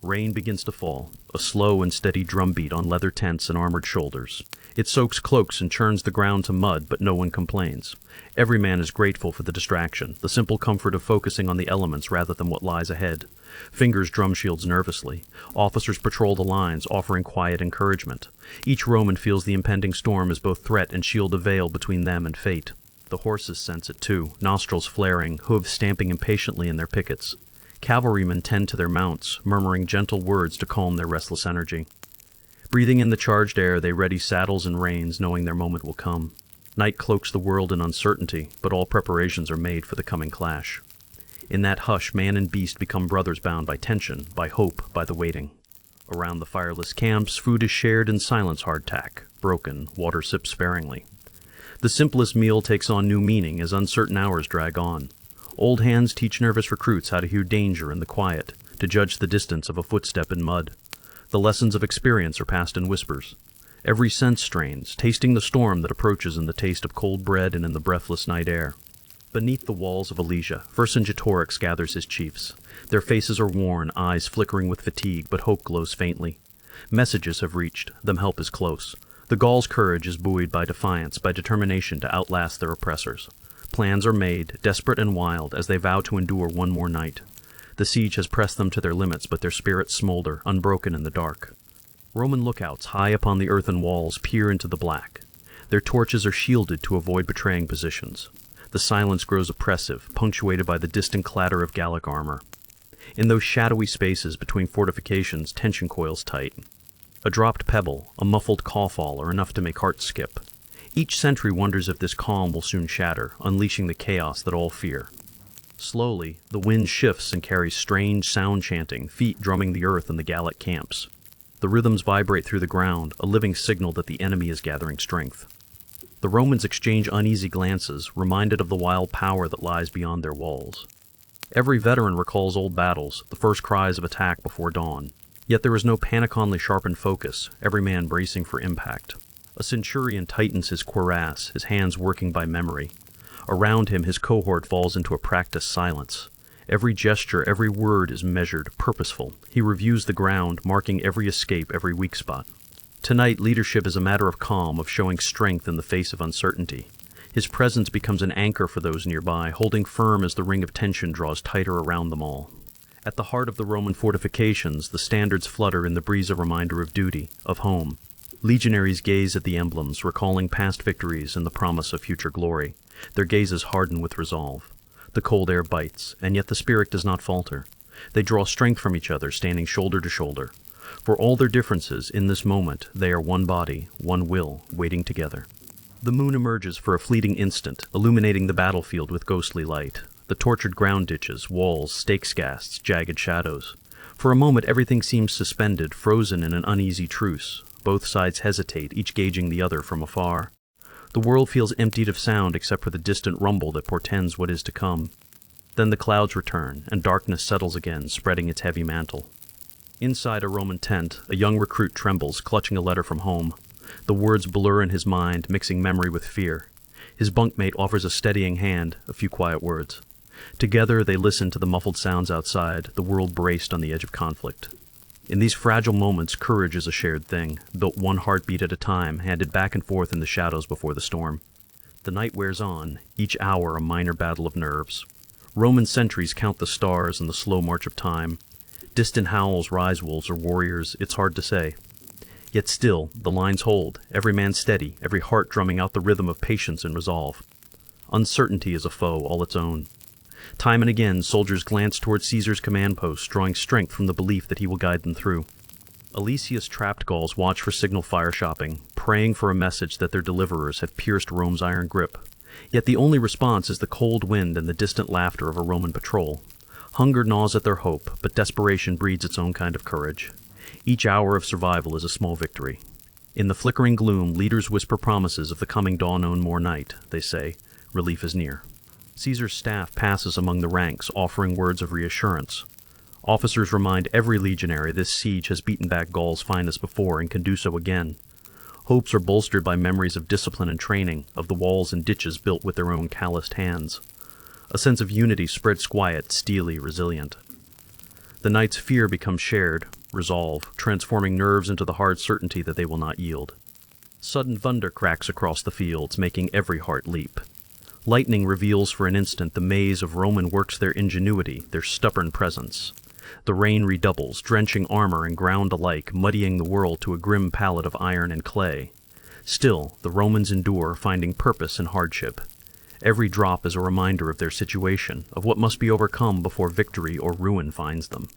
Rain begins to fall, a slow and steady drumbeat on leather tents and armored shoulders. It soaks cloaks and churns the ground to mud, but no one complains. Every man is grateful for the distraction, the simple comfort of focusing on the elements rather than what lies ahead. Fingers drum shields nervously. Officers patrol the lines, offering quiet encouragement. Each Roman feels the impending storm as both threat and shield a veil between them and fate. The horses sense it too, nostrils flaring, hooves stamping impatiently in their pickets. Cavalrymen tend to their mounts, murmuring gentle words to calm their restless energy. Breathing in the charged air, they ready saddles and reins, knowing their moment will come. Night cloaks the world in uncertainty, but all preparations are made for the coming clash. In that hush, man and beast become brothers bound by tension, by hope, by the waiting. Around the fireless camps, food is shared in silence hardtack, broken, water sipped sparingly. The simplest meal takes on new meaning as uncertain hours drag on. Old hands teach nervous recruits how to hear danger in the quiet, to judge the distance of a footstep in mud. The lessons of experience are passed in whispers. Every sense strains, tasting the storm that approaches in the taste of cold bread and in the breathless night air. Beneath the walls of Alesia, Vercingetorix gathers his chiefs. Their faces are worn, eyes flickering with fatigue, but hope glows faintly. Messages have reached, them help is close. The Gauls' courage is buoyed by defiance, by determination to outlast their oppressors. Plans are made, desperate and wild, as they vow to endure one more night. The siege has pressed them to their limits, but their spirits smolder, unbroken in the dark. Roman lookouts, high upon the earthen walls, peer into the black. Their torches are shielded to avoid betraying positions. The silence grows oppressive, punctuated by the distant clatter of Gallic armor. In those shadowy spaces between fortifications, tension coils tight. A dropped pebble, a muffled cawfall are enough to make hearts skip. Each sentry wonders if this calm will soon shatter, unleashing the chaos that all fear. Slowly, the wind shifts and carries strange sound chanting, feet drumming the earth in the Gallic camps. The rhythms vibrate through the ground, a living signal that the enemy is gathering strength. The Romans exchange uneasy glances, reminded of the wild power that lies beyond their walls. Every veteran recalls old battles, the first cries of attack before dawn. Yet there is no paniconly sharpened focus, every man bracing for impact. A centurion tightens his cuirass, his hands working by memory. Around him, his cohort falls into a practiced silence. Every gesture, every word is measured, purposeful. He reviews the ground, marking every escape, every weak spot. Tonight, leadership is a matter of calm, of showing strength in the face of uncertainty. His presence becomes an anchor for those nearby, holding firm as the ring of tension draws tighter around them all. At the heart of the Roman fortifications, the standards flutter in the breeze, a reminder of duty, of home. Legionaries gaze at the emblems, recalling past victories and the promise of future glory. Their gazes harden with resolve. The cold air bites, and yet the spirit does not falter. They draw strength from each other, standing shoulder to shoulder. For all their differences, in this moment, they are one body, one will, waiting together. The moon emerges for a fleeting instant, illuminating the battlefield with ghostly light. The tortured ground ditches, walls, stake scasts, jagged shadows. For a moment, everything seems suspended, frozen in an uneasy truce. Both sides hesitate, each gauging the other from afar. The world feels emptied of sound except for the distant rumble that portends what is to come. Then the clouds return, and darkness settles again, spreading its heavy mantle. Inside a Roman tent, a young recruit trembles, clutching a letter from home. The words blur in his mind, mixing memory with fear. His bunkmate offers a steadying hand, a few quiet words. Together they listen to the muffled sounds outside, the world braced on the edge of conflict. In these fragile moments, courage is a shared thing, built one heartbeat at a time, handed back and forth in the shadows before the storm. The night wears on, each hour a minor battle of nerves. Roman sentries count the stars in the slow march of time. Distant howls rise wolves or warriors, it's hard to say. Yet still, the lines hold, every man steady, every heart drumming out the rhythm of patience and resolve. Uncertainty is a foe all its own. Time and again, soldiers glance toward Caesar's command post, drawing strength from the belief that he will guide them through. Alesia's trapped Gauls watch for signal fire shopping, praying for a message that their deliverers have pierced Rome's iron grip. Yet the only response is the cold wind and the distant laughter of a Roman patrol. Hunger gnaws at their hope, but desperation breeds its own kind of courage. Each hour of survival is a small victory. In the flickering gloom, leaders whisper promises of the coming dawn more night, they say. Relief is near. Caesar's staff passes among the ranks, offering words of reassurance. Officers remind every legionary this siege has beaten back Gaul's finest before and can do so again. Hopes are bolstered by memories of discipline and training, of the walls and ditches built with their own calloused hands. A sense of unity spreads quiet, steely, resilient. The night's fear becomes shared, resolve, transforming nerves into the hard certainty that they will not yield. Sudden thunder cracks across the fields, making every heart leap. Lightning reveals for an instant the maze of Roman works, their ingenuity, their stubborn presence. The rain redoubles, drenching armor and ground alike, muddying the world to a grim palette of iron and clay. Still, the Romans endure, finding purpose in hardship. Every drop is a reminder of their situation, of what must be overcome before victory or ruin finds them.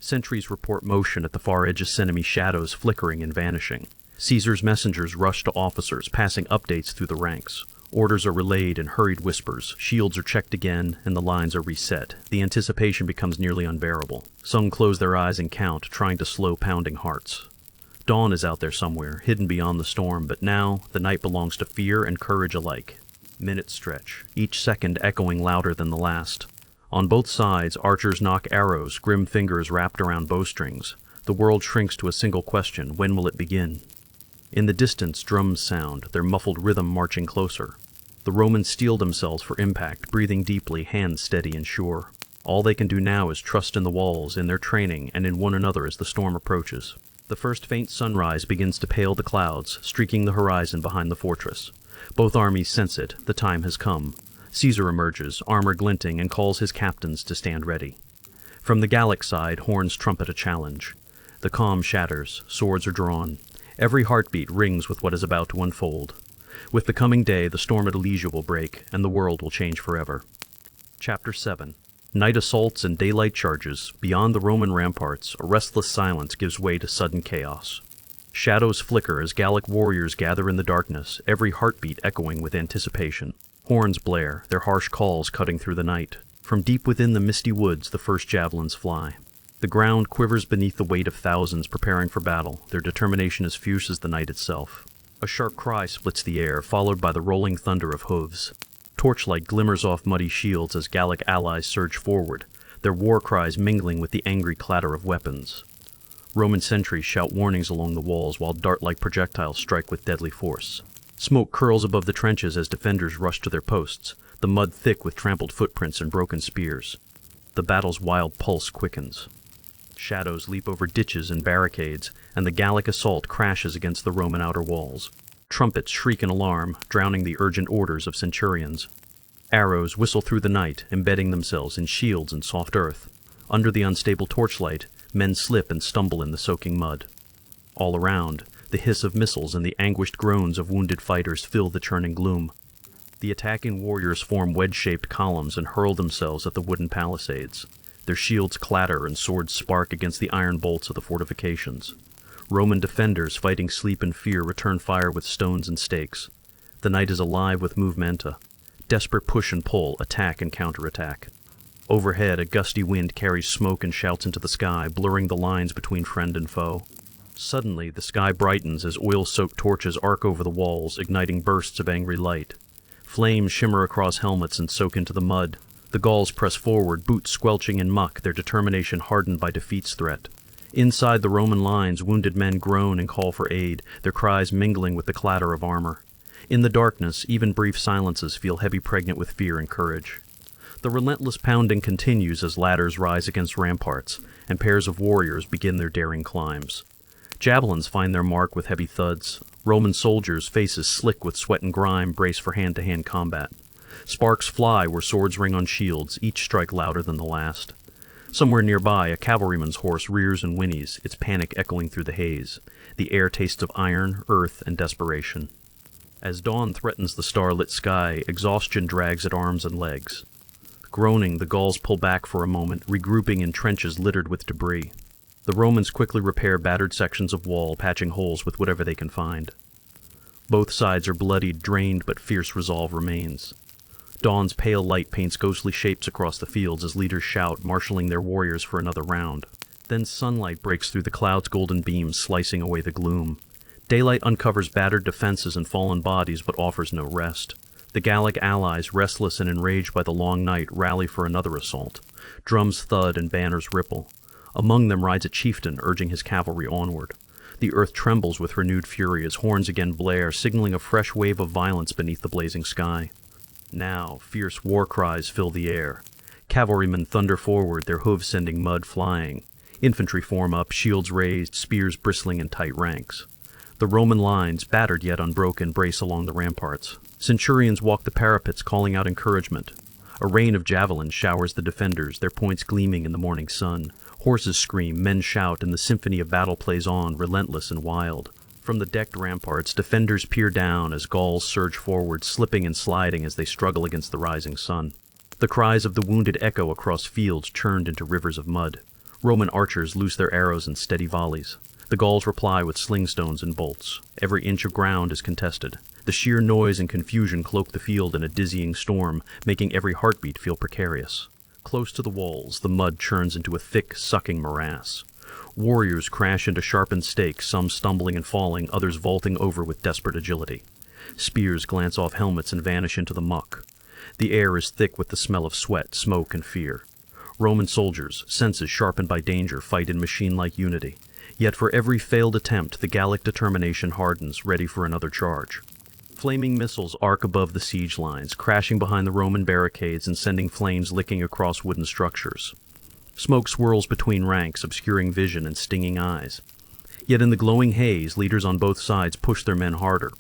Sentries report motion at the far edges, enemy shadows flickering and vanishing. Caesar's messengers rush to officers, passing updates through the ranks. Orders are relayed in hurried whispers, shields are checked again, and the lines are reset. The anticipation becomes nearly unbearable. Some close their eyes and count, trying to slow pounding hearts. Dawn is out there somewhere, hidden beyond the storm, but now the night belongs to fear and courage alike. Minutes stretch, each second echoing louder than the last. On both sides, archers knock arrows, grim fingers wrapped around bowstrings. The world shrinks to a single question: when will it begin? In the distance, drums sound, their muffled rhythm marching closer. The Romans steel themselves for impact, breathing deeply, hands steady and sure. All they can do now is trust in the walls, in their training, and in one another as the storm approaches. The first faint sunrise begins to pale the clouds, streaking the horizon behind the fortress. Both armies sense it. The time has come. Caesar emerges, armor glinting, and calls his captains to stand ready. From the Gallic side, horns trumpet a challenge. The calm shatters, swords are drawn. Every heartbeat rings with what is about to unfold. With the coming day, the storm at Alesia will break, and the world will change forever. Chapter 7. Night assaults and daylight charges. Beyond the Roman ramparts, a restless silence gives way to sudden chaos. Shadows flicker as Gallic warriors gather in the darkness, every heartbeat echoing with anticipation. Horns blare, their harsh calls cutting through the night. From deep within the misty woods, the first javelins fly. The ground quivers beneath the weight of thousands preparing for battle, their determination as fierce as the night itself. A sharp cry splits the air, followed by the rolling thunder of hooves. Torchlight glimmers off muddy shields as Gallic allies surge forward, their war cries mingling with the angry clatter of weapons. Roman sentries shout warnings along the walls while dart-like projectiles strike with deadly force. Smoke curls above the trenches as defenders rush to their posts, the mud thick with trampled footprints and broken spears. The battle's wild pulse quickens. Shadows leap over ditches and barricades, and the Gallic assault crashes against the Roman outer walls. Trumpets shriek in alarm, drowning the urgent orders of centurions. Arrows whistle through the night, embedding themselves in shields and soft earth. Under the unstable torchlight, men slip and stumble in the soaking mud. All around, the hiss of missiles and the anguished groans of wounded fighters fill the churning gloom. The attacking warriors form wedge-shaped columns and hurl themselves at the wooden palisades. Their shields clatter and swords spark against the iron bolts of the fortifications. Roman defenders fighting sleep and fear return fire with stones and stakes. The night is alive with movementa. Desperate push and pull, attack and counterattack. Overhead, a gusty wind carries smoke and shouts into the sky, blurring the lines between friend and foe. Suddenly, the sky brightens as oil-soaked torches arc over the walls, igniting bursts of angry light. Flames shimmer across helmets and soak into the mud. The Gauls press forward, boots squelching in muck, their determination hardened by defeat's threat. Inside the Roman lines, wounded men groan and call for aid, their cries mingling with the clatter of armor. In the darkness, even brief silences feel heavy, pregnant with fear and courage. The relentless pounding continues as ladders rise against ramparts, and pairs of warriors begin their daring climbs. Javelins find their mark with heavy thuds. Roman soldiers, faces slick with sweat and grime, brace for hand-to-hand combat. Sparks fly where swords ring on shields, each strike louder than the last. Somewhere nearby, a cavalryman's horse rears and whinnies, its panic echoing through the haze. The air tastes of iron, earth, and desperation. As dawn threatens the starlit sky, exhaustion drags at arms and legs. Groaning, the Gauls pull back for a moment, regrouping in trenches littered with debris. The Romans quickly repair battered sections of wall, patching holes with whatever they can find. Both sides are bloodied, drained, but fierce resolve remains. Dawn's pale light paints ghostly shapes across the fields as leaders shout, marshaling their warriors for another round. Then sunlight breaks through the clouds' golden beams, slicing away the gloom. Daylight uncovers battered defenses and fallen bodies, but offers no rest. The Gallic allies, restless and enraged by the long night, rally for another assault. Drums thud and banners ripple. Among them rides a chieftain, urging his cavalry onward. The earth trembles with renewed fury as horns again blare, signaling a fresh wave of violence beneath the blazing sky. Now, fierce war cries fill the air. Cavalrymen thunder forward, their hooves sending mud flying. Infantry form up, shields raised, spears bristling in tight ranks. The Roman lines, battered yet unbroken, brace along the ramparts. Centurions walk the parapets, calling out encouragement. A rain of javelins showers the defenders, their points gleaming in the morning sun. Horses scream, men shout, and the symphony of battle plays on, relentless and wild. From the decked ramparts, defenders peer down as Gauls surge forward, slipping and sliding as they struggle against the rising sun. The cries of the wounded echo across fields churned into rivers of mud. Roman archers loose their arrows in steady volleys. The Gauls reply with sling stones and bolts. Every inch of ground is contested. The sheer noise and confusion cloak the field in a dizzying storm, making every heartbeat feel precarious. Close to the walls, the mud churns into a thick, sucking morass. Warriors crash into sharpened stakes, some stumbling and falling, others vaulting over with desperate agility. Spears glance off helmets and vanish into the muck. The air is thick with the smell of sweat, smoke, and fear. Roman soldiers, senses sharpened by danger, fight in machine-like unity. Yet for every failed attempt, the Gallic determination hardens, ready for another charge. Flaming missiles arc above the siege lines, crashing behind the Roman barricades and sending flames licking across wooden structures. Smoke swirls between ranks, obscuring vision and stinging eyes. Yet in the glowing haze, leaders on both sides push their men harder.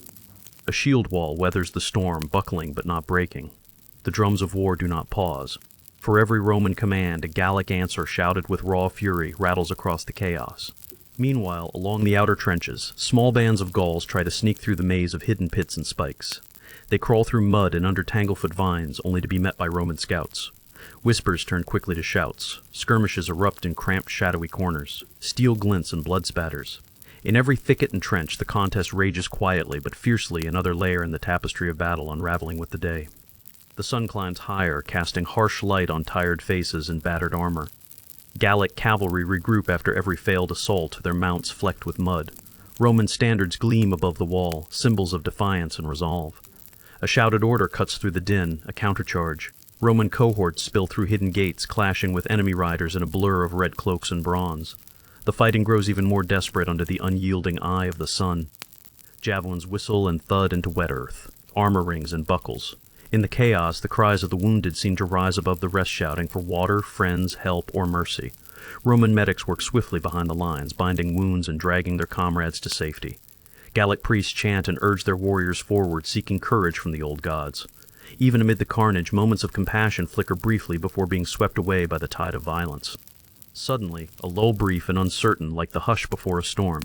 A shield wall weathers the storm, buckling but not breaking. The drums of war do not pause. For every Roman command, a Gallic answer shouted with raw fury rattles across the chaos. Meanwhile, along the outer trenches, small bands of Gauls try to sneak through the maze of hidden pits and spikes. They crawl through mud and under tanglefoot vines, only to be met by Roman scouts. Whispers turn quickly to shouts. Skirmishes erupt in cramped, shadowy corners. Steel glints and blood spatters. In every thicket and trench, the contest rages quietly but fiercely, another layer in the tapestry of battle unraveling with the day. The sun climbs higher, casting harsh light on tired faces and battered armor. Gallic cavalry regroup after every failed assault, their mounts flecked with mud. Roman standards gleam above the wall, symbols of defiance and resolve. A shouted order cuts through the din, a countercharge. Roman cohorts spill through hidden gates, clashing with enemy riders in a blur of red cloaks and bronze. The fighting grows even more desperate under the unyielding eye of the sun. Javelins whistle and thud into wet earth. Armor rings and buckles. In the chaos, the cries of the wounded seem to rise above the rest, shouting for water, friends, help, or mercy. Roman medics work swiftly behind the lines, binding wounds and dragging their comrades to safety. Gallic priests chant and urge their warriors forward, seeking courage from the old gods. Even amid the carnage, moments of compassion flicker briefly before being swept away by the tide of violence. Suddenly, a lull brief and uncertain, like the hush before a storm.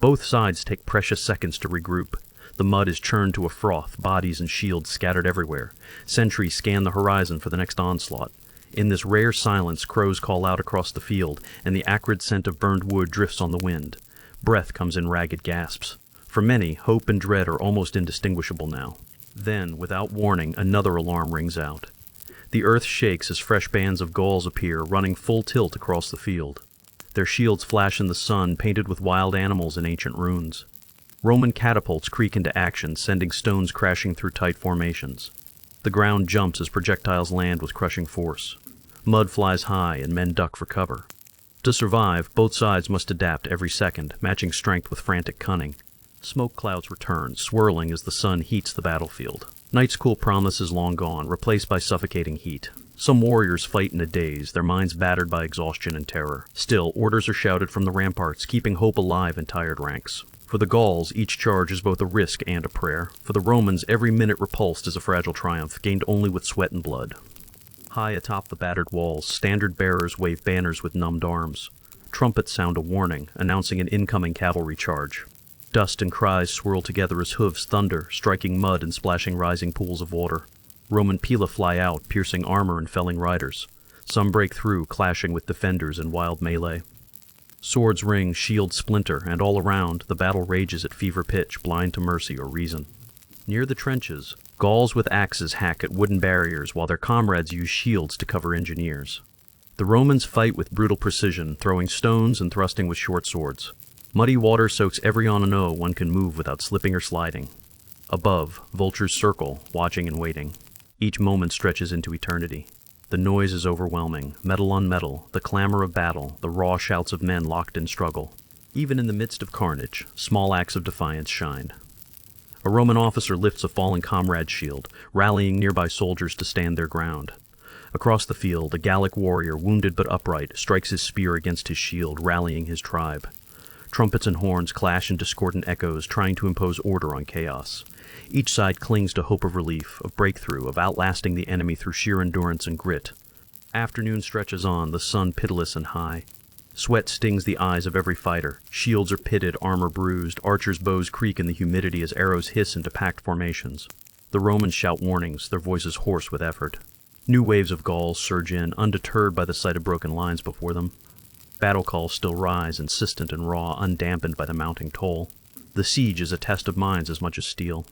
Both sides take precious seconds to regroup. The mud is churned to a froth, bodies and shields scattered everywhere. Sentries scan the horizon for the next onslaught. In this rare silence, crows call out across the field, and the acrid scent of burned wood drifts on the wind. Breath comes in ragged gasps. For many, hope and dread are almost indistinguishable now. Then, without warning, another alarm rings out. The earth shakes as fresh bands of Gauls appear, running full tilt across the field. Their shields flash in the sun, painted with wild animals and ancient runes. Roman catapults creak into action, sending stones crashing through tight formations. The ground jumps as projectiles land with crushing force. Mud flies high and men duck for cover. To survive, both sides must adapt every second, matching strength with frantic cunning. Smoke clouds return, swirling as the sun heats the battlefield. Night's cool promise is long gone, replaced by suffocating heat. Some warriors fight in a daze, their minds battered by exhaustion and terror. Still, orders are shouted from the ramparts, keeping hope alive in tired ranks. For the Gauls, each charge is both a risk and a prayer. For the Romans, every minute repulsed is a fragile triumph, gained only with sweat and blood. High atop the battered walls, standard-bearers wave banners with numbed arms. Trumpets sound a warning, announcing an incoming cavalry charge. Dust and cries swirl together as hooves thunder, striking mud and splashing rising pools of water. Roman pila fly out, piercing armor and felling riders. Some break through, clashing with defenders in wild melee. Swords ring, shields splinter, and all around, the battle rages at fever pitch, blind to mercy or reason. Near the trenches, Gauls with axes hack at wooden barriers, while their comrades use shields to cover engineers. The Romans fight with brutal precision, throwing stones and thrusting with short swords. Muddy water soaks every on and o one can move without slipping or sliding. Above, vultures circle, watching and waiting. Each moment stretches into eternity. The noise is overwhelming, metal on metal, the clamor of battle, the raw shouts of men locked in struggle. Even in the midst of carnage, small acts of defiance shine. A Roman officer lifts a fallen comrade's shield, rallying nearby soldiers to stand their ground. Across the field, a Gallic warrior, wounded but upright, strikes his spear against his shield, rallying his tribe. Trumpets and horns clash in discordant echoes, trying to impose order on chaos. Each side clings to hope of relief, of breakthrough, of outlasting the enemy through sheer endurance and grit. Afternoon stretches on, the sun pitiless and high. Sweat stings the eyes of every fighter. Shields are pitted, armor bruised, archers' bows creak in the humidity as arrows hiss into packed formations. The Romans shout warnings, their voices hoarse with effort. New waves of Gauls surge in, undeterred by the sight of broken lines before them. Battle calls still rise, insistent and raw, undampened by the mounting toll. The siege is a test of minds as much as steel.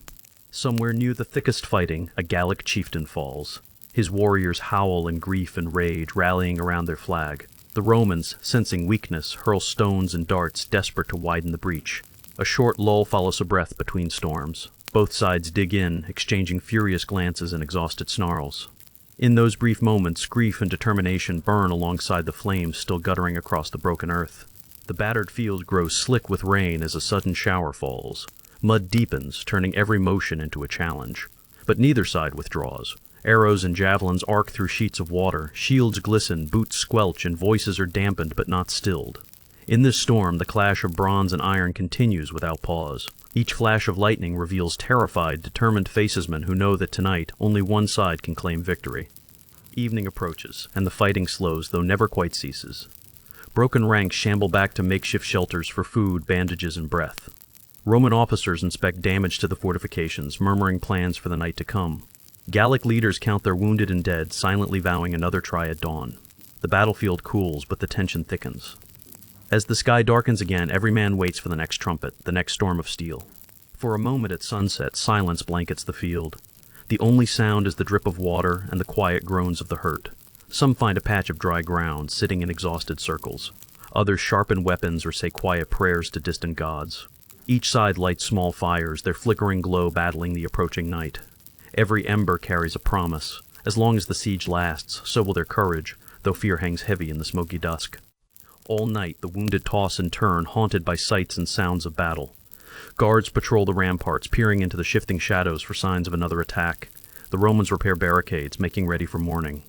Somewhere near the thickest fighting, a Gallic chieftain falls. His warriors howl in grief and rage, rallying around their flag. The Romans, sensing weakness, hurl stones and darts, desperate to widen the breach. A short lull follows a breath between storms. Both sides dig in, exchanging furious glances and exhausted snarls. In those brief moments, grief and determination burn alongside the flames still guttering across the broken earth. The battered field grows slick with rain as a sudden shower falls. Mud deepens, turning every motion into a challenge. But neither side withdraws. Arrows and javelins arc through sheets of water, shields glisten, boots squelch, and voices are dampened but not stilled. In this storm, the clash of bronze and iron continues without pause. Each flash of lightning reveals terrified, determined facesmen who know that tonight only one side can claim victory. Evening approaches, and the fighting slows, though never quite ceases. Broken ranks shamble back to makeshift shelters for food, bandages, and breath. Roman officers inspect damage to the fortifications, murmuring plans for the night to come. Gallic leaders count their wounded and dead, silently vowing another try at dawn. The battlefield cools, but the tension thickens. As the sky darkens again, every man waits for the next trumpet, the next storm of steel. For a moment at sunset, silence blankets the field. The only sound is the drip of water and the quiet groans of the hurt. Some find a patch of dry ground, sitting in exhausted circles. Others sharpen weapons or say quiet prayers to distant gods. Each side lights small fires, their flickering glow battling the approaching night. Every ember carries a promise. As long as the siege lasts, so will their courage, though fear hangs heavy in the smoky dusk. All night, the wounded toss and turn, haunted by sights and sounds of battle. Guards patrol the ramparts, peering into the shifting shadows for signs of another attack. The Romans repair barricades, making ready for morning.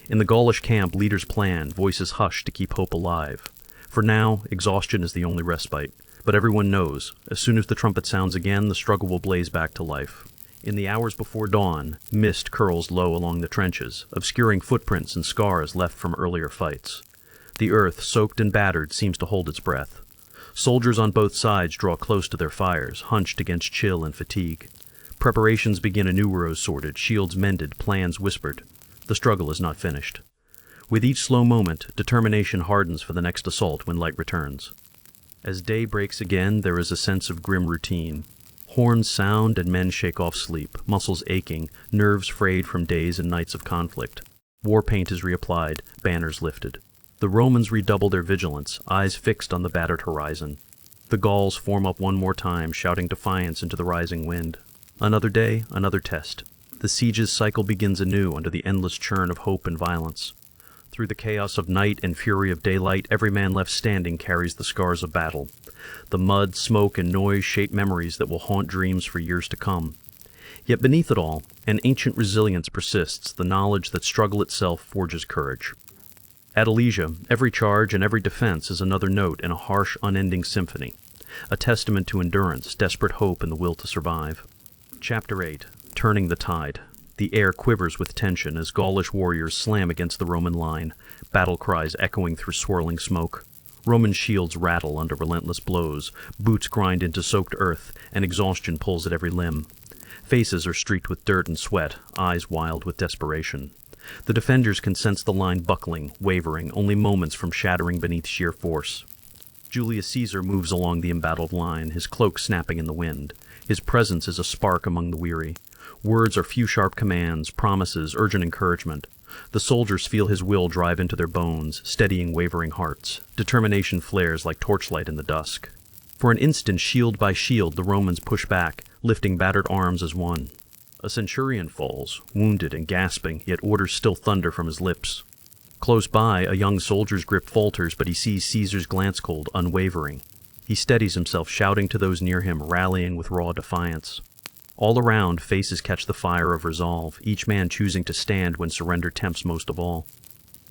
In the Gaulish camp, leaders plan, voices hush to keep hope alive. For now, exhaustion is the only respite. But everyone knows, as soon as the trumpet sounds again, the struggle will blaze back to life. In the hours before dawn, mist curls low along the trenches, obscuring footprints and scars left from earlier fights. The earth, soaked and battered, seems to hold its breath. Soldiers on both sides draw close to their fires, hunched against chill and fatigue. Preparations begin anew, rows sorted, shields mended, plans whispered. The struggle is not finished. With each slow moment, determination hardens for the next assault when light returns. As day breaks again, there is a sense of grim routine. Horns sound and men shake off sleep, muscles aching, nerves frayed from days and nights of conflict. War paint is reapplied, banners lifted. The Romans redouble their vigilance, eyes fixed on the battered horizon. The Gauls form up one more time, shouting defiance into the rising wind. Another day, another test. The siege's cycle begins anew under the endless churn of hope and violence. Through the chaos of night and fury of daylight, every man left standing carries the scars of battle. The mud, smoke, and noise shape memories that will haunt dreams for years to come. Yet beneath it all, an ancient resilience persists, the knowledge that struggle itself forges courage. At Alesia, every charge and every defense is another note in a harsh, unending symphony, a testament to endurance, desperate hope, and the will to survive. Chapter 8. Turning the Tide. The air quivers with tension as Gaulish warriors slam against the Roman line, battle cries echoing through swirling smoke. Roman shields rattle under relentless blows, boots grind into soaked earth, and exhaustion pulls at every limb. Faces are streaked with dirt and sweat, eyes wild with desperation. The defenders can sense the line buckling, wavering, only moments from shattering beneath sheer force. Julius Caesar moves along the embattled line, his cloak snapping in the wind. His presence is a spark among the weary. Words are few sharp commands, promises, urgent encouragement. The soldiers feel his will drive into their bones, steadying wavering hearts. Determination flares like torchlight in the dusk. For an instant, shield by shield, the Romans push back, lifting battered arms as one. A centurion falls, wounded and gasping, yet orders still thunder from his lips. Close by, a young soldier's grip falters, but he sees Caesar's glance cold, unwavering. He steadies himself, shouting to those near him, rallying with raw defiance. All around, faces catch the fire of resolve, each man choosing to stand when surrender tempts most of all.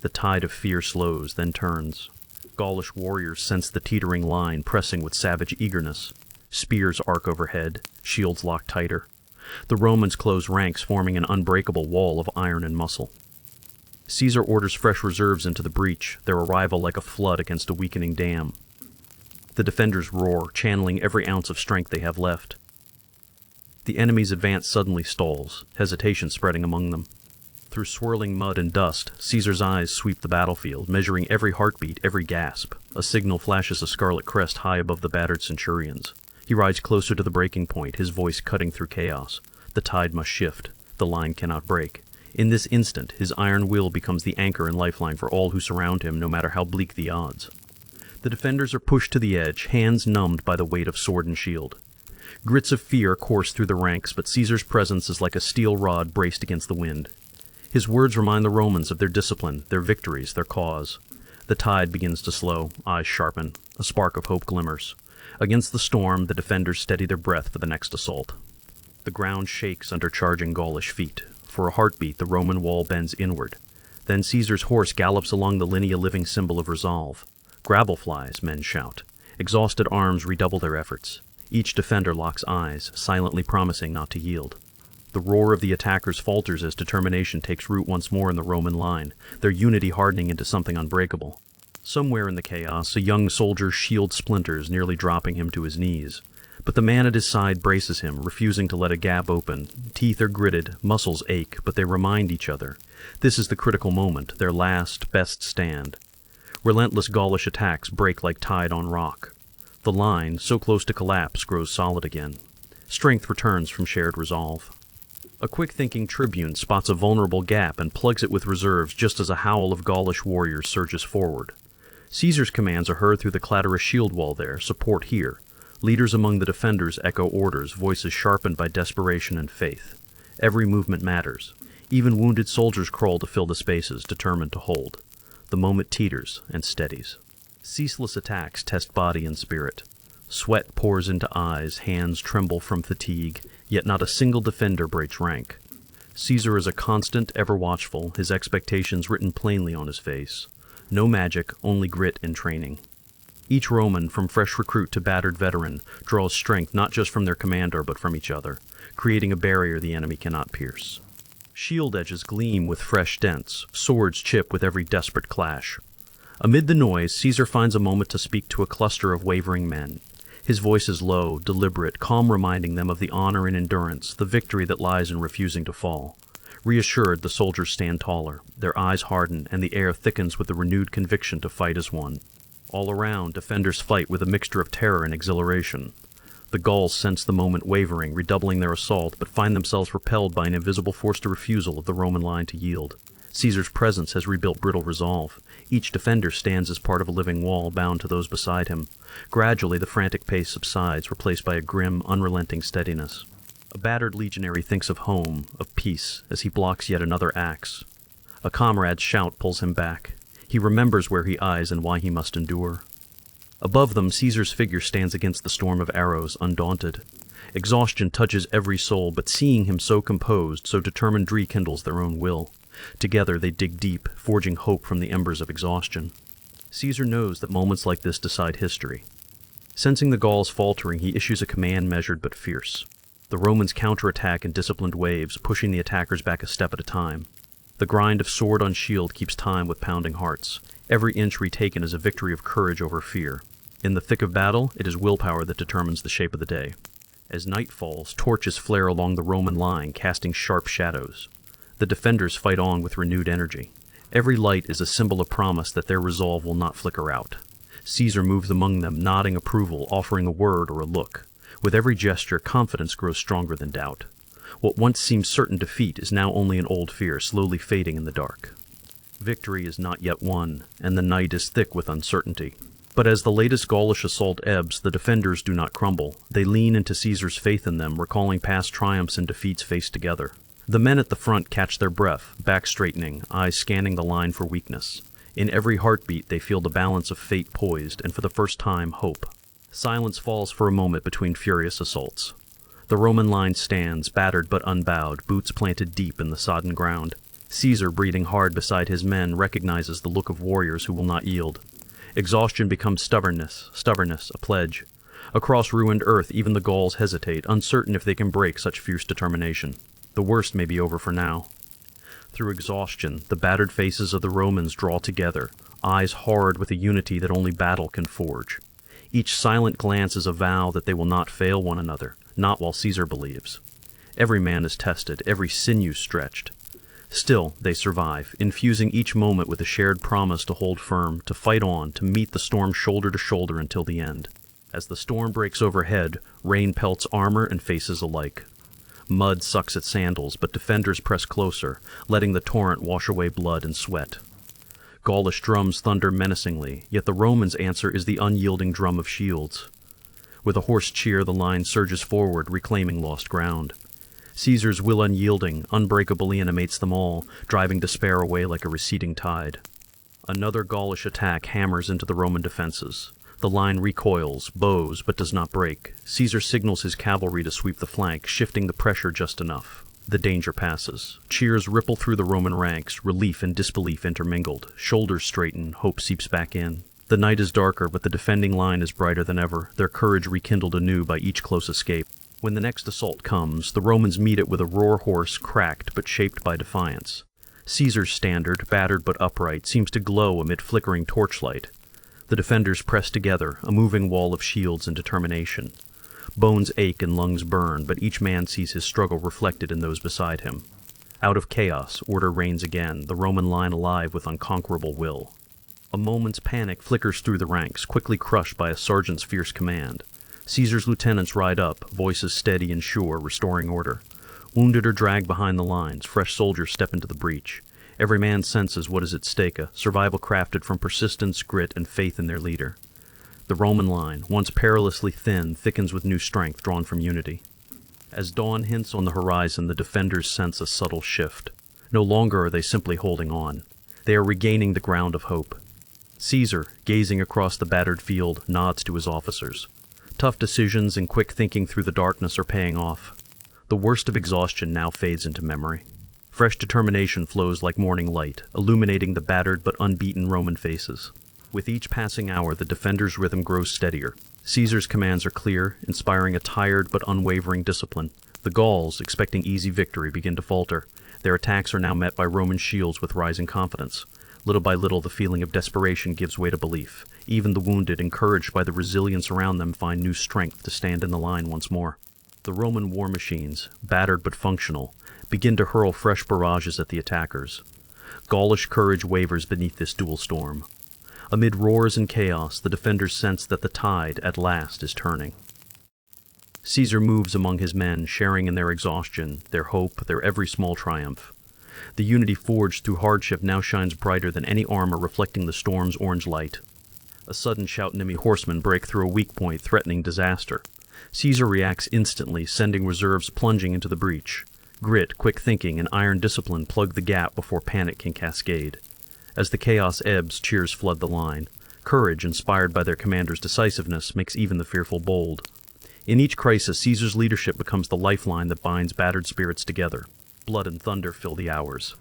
The tide of fear slows, then turns. Gaulish warriors sense the teetering line, pressing with savage eagerness. Spears arc overhead, shields lock tighter. The Romans close ranks, forming an unbreakable wall of iron and muscle. Caesar orders fresh reserves into the breach, their arrival like a flood against a weakening dam. The defenders roar, channeling every ounce of strength they have left. The enemy's advance suddenly stalls, hesitation spreading among them. Through swirling mud and dust, Caesar's eyes sweep the battlefield, measuring every heartbeat, every gasp. A signal flashes a scarlet crest high above the battered centurions. He rides closer to the breaking point, his voice cutting through chaos. The tide must shift. The line cannot break. In this instant, his iron will becomes the anchor and lifeline for all who surround him, no matter how bleak the odds. The defenders are pushed to the edge, hands numbed by the weight of sword and shield. Grits of fear course through the ranks, but Caesar's presence is like a steel rod braced against the wind. His words remind the Romans of their discipline, their victories, their cause. The tide begins to slow, eyes sharpen, a spark of hope glimmers. Against the storm, the defenders steady their breath for the next assault. The ground shakes under charging Gaulish feet. For a heartbeat, the Roman wall bends inward. Then Caesar's horse gallops along the linea, living symbol of resolve. Grapple flies, men shout. Exhausted arms redouble their efforts. Each defender locks eyes, silently promising not to yield. The roar of the attackers falters as determination takes root once more in the Roman line, their unity hardening into something unbreakable. Somewhere in the chaos, a young soldier's shield splinters, nearly dropping him to his knees. But the man at his side braces him, refusing to let a gap open. Teeth are gritted, muscles ache, but they remind each other. This is the critical moment, their last, best stand. Relentless Gaulish attacks break like tide on rock. The line, so close to collapse, grows solid again. Strength returns from shared resolve. A quick-thinking tribune spots a vulnerable gap and plugs it with reserves just as a howl of Gaulish warriors surges forward. Caesar's commands are heard through the clatterous shield wall there, support here. Leaders among the defenders echo orders, voices sharpened by desperation and faith. Every movement matters. Even wounded soldiers crawl to fill the spaces, determined to hold. The moment teeters and steadies. Ceaseless attacks test body and spirit. Sweat pours into eyes, hands tremble from fatigue, yet not a single defender breaks rank. Caesar is a constant, ever watchful, his expectations written plainly on his face. No magic, only grit and training. Each Roman, from fresh recruit to battered veteran, draws strength not just from their commander but from each other, creating a barrier the enemy cannot pierce. Shield edges gleam with fresh dents, swords chip with every desperate clash. Amid the noise, Caesar finds a moment to speak to a cluster of wavering men. His voice is low, deliberate, calm, reminding them of the honor and endurance, the victory that lies in refusing to fall. Reassured, the soldiers stand taller, their eyes harden, and the air thickens with the renewed conviction to fight as one. All around, defenders fight with a mixture of terror and exhilaration. The Gauls sense the moment wavering, redoubling their assault, but find themselves repelled by an invisible forced refusal of the Roman line to yield. Caesar's presence has rebuilt brittle resolve. Each defender stands as part of a living wall bound to those beside him. Gradually, the frantic pace subsides, replaced by a grim, unrelenting steadiness. A battered legionary thinks of home, of peace, as he blocks yet another axe. A comrade's shout pulls him back. He remembers where he eyes and why he must endure. Above them, Caesar's figure stands against the storm of arrows, undaunted. Exhaustion touches every soul, but seeing him so composed, so determined, rekindles their own will. Together they dig deep, forging hope from the embers of exhaustion. Caesar knows that moments like this decide history. Sensing the Gauls faltering, he issues a command measured but fierce. The Romans counterattack in disciplined waves, pushing the attackers back a step at a time. The grind of sword on shield keeps time with pounding hearts. Every inch retaken is a victory of courage over fear. In the thick of battle, it is willpower that determines the shape of the day. As night falls, torches flare along the Roman line, casting sharp shadows. The defenders fight on with renewed energy. Every light is a symbol of promise that their resolve will not flicker out. Caesar moves among them, nodding approval, offering a word or a look. With every gesture, confidence grows stronger than doubt. What once seemed certain defeat is now only an old fear, slowly fading in the dark. Victory is not yet won, and the night is thick with uncertainty. But as the latest Gaulish assault ebbs, the defenders do not crumble. They lean into Caesar's faith in them, recalling past triumphs and defeats faced together. The men at the front catch their breath, back straightening, eyes scanning the line for weakness. In every heartbeat, they feel the balance of fate poised, and for the first time, hope. Silence falls for a moment between furious assaults. The Roman line stands, battered but unbowed, boots planted deep in the sodden ground. Caesar, breathing hard beside his men, recognizes the look of warriors who will not yield. Exhaustion becomes stubbornness, a pledge. Across ruined earth, even the Gauls hesitate, uncertain if they can break such fierce determination. The worst may be over for now. Through exhaustion, the battered faces of the Romans draw together, eyes hard with a unity that only battle can forge. Each silent glance is a vow that they will not fail one another, not while Caesar believes. Every man is tested, every sinew stretched. Still, they survive, infusing each moment with a shared promise to hold firm, to fight on, to meet the storm shoulder to shoulder until the end. As the storm breaks overhead, rain pelts armor and faces alike. Mud sucks at sandals, but defenders press closer, letting the torrent wash away blood and sweat. Gaulish drums thunder menacingly, yet the Romans' answer is the unyielding drum of shields. With a hoarse cheer, the line surges forward, reclaiming lost ground. Caesar's will unyielding, unbreakably animates them all, driving despair away like a receding tide. Another Gaulish attack hammers into the Roman defenses. The line recoils, bows, but does not break. Caesar signals his cavalry to sweep the flank, shifting the pressure just enough. The danger passes. Cheers ripple through the Roman ranks, relief and disbelief intermingled. Shoulders straighten, hope seeps back in. The night is darker, but the defending line is brighter than ever, their courage rekindled anew by each close escape. When the next assault comes, the Romans meet it with a roar horse, cracked but shaped by defiance. Caesar's standard, battered but upright, seems to glow amid flickering torchlight. The defenders press together, a moving wall of shields and determination. Bones ache and lungs burn, but each man sees his struggle reflected in those beside him. Out of chaos, order reigns again, the Roman line alive with unconquerable will. A moment's panic flickers through the ranks, quickly crushed by a sergeant's fierce command. Caesar's lieutenants ride up, voices steady and sure, restoring order. Wounded are dragged behind the lines, fresh soldiers step into the breach. Every man senses what is at stake, a survival crafted from persistence, grit, and faith in their leader. The Roman line, once perilously thin, thickens with new strength drawn from unity. As dawn hints on the horizon, the defenders sense a subtle shift. No longer are they simply holding on. They are regaining the ground of hope. Caesar, gazing across the battered field, nods to his officers. Tough decisions and quick thinking through the darkness are paying off. The worst of exhaustion now fades into memory. Fresh determination flows like morning light, illuminating the battered but unbeaten Roman faces. With each passing hour, the defenders' rhythm grows steadier. Caesar's commands are clear, inspiring a tired but unwavering discipline. The Gauls, expecting easy victory, begin to falter. Their attacks are now met by Roman shields with rising confidence. Little by little, the feeling of desperation gives way to belief. Even the wounded, encouraged by the resilience around them, find new strength to stand in the line once more. The Roman war machines, battered but functional, begin to hurl fresh barrages at the attackers. Gaulish courage wavers beneath this dual storm. Amid roars and chaos, the defenders sense that the tide, at last, is turning. Caesar moves among his men, sharing in their exhaustion, their hope, their every small triumph. The unity forged through hardship now shines brighter than any armor reflecting the storm's orange light. A sudden shout enemy horsemen break through a weak point, threatening disaster. Caesar reacts instantly, sending reserves plunging into the breach. Grit, quick thinking, and iron discipline plug the gap before panic can cascade. As the chaos ebbs, cheers flood the line. Courage, inspired by their commander's decisiveness, makes even the fearful bold. In each crisis, Caesar's leadership becomes the lifeline that binds battered spirits together. Blood and thunder fill the hours.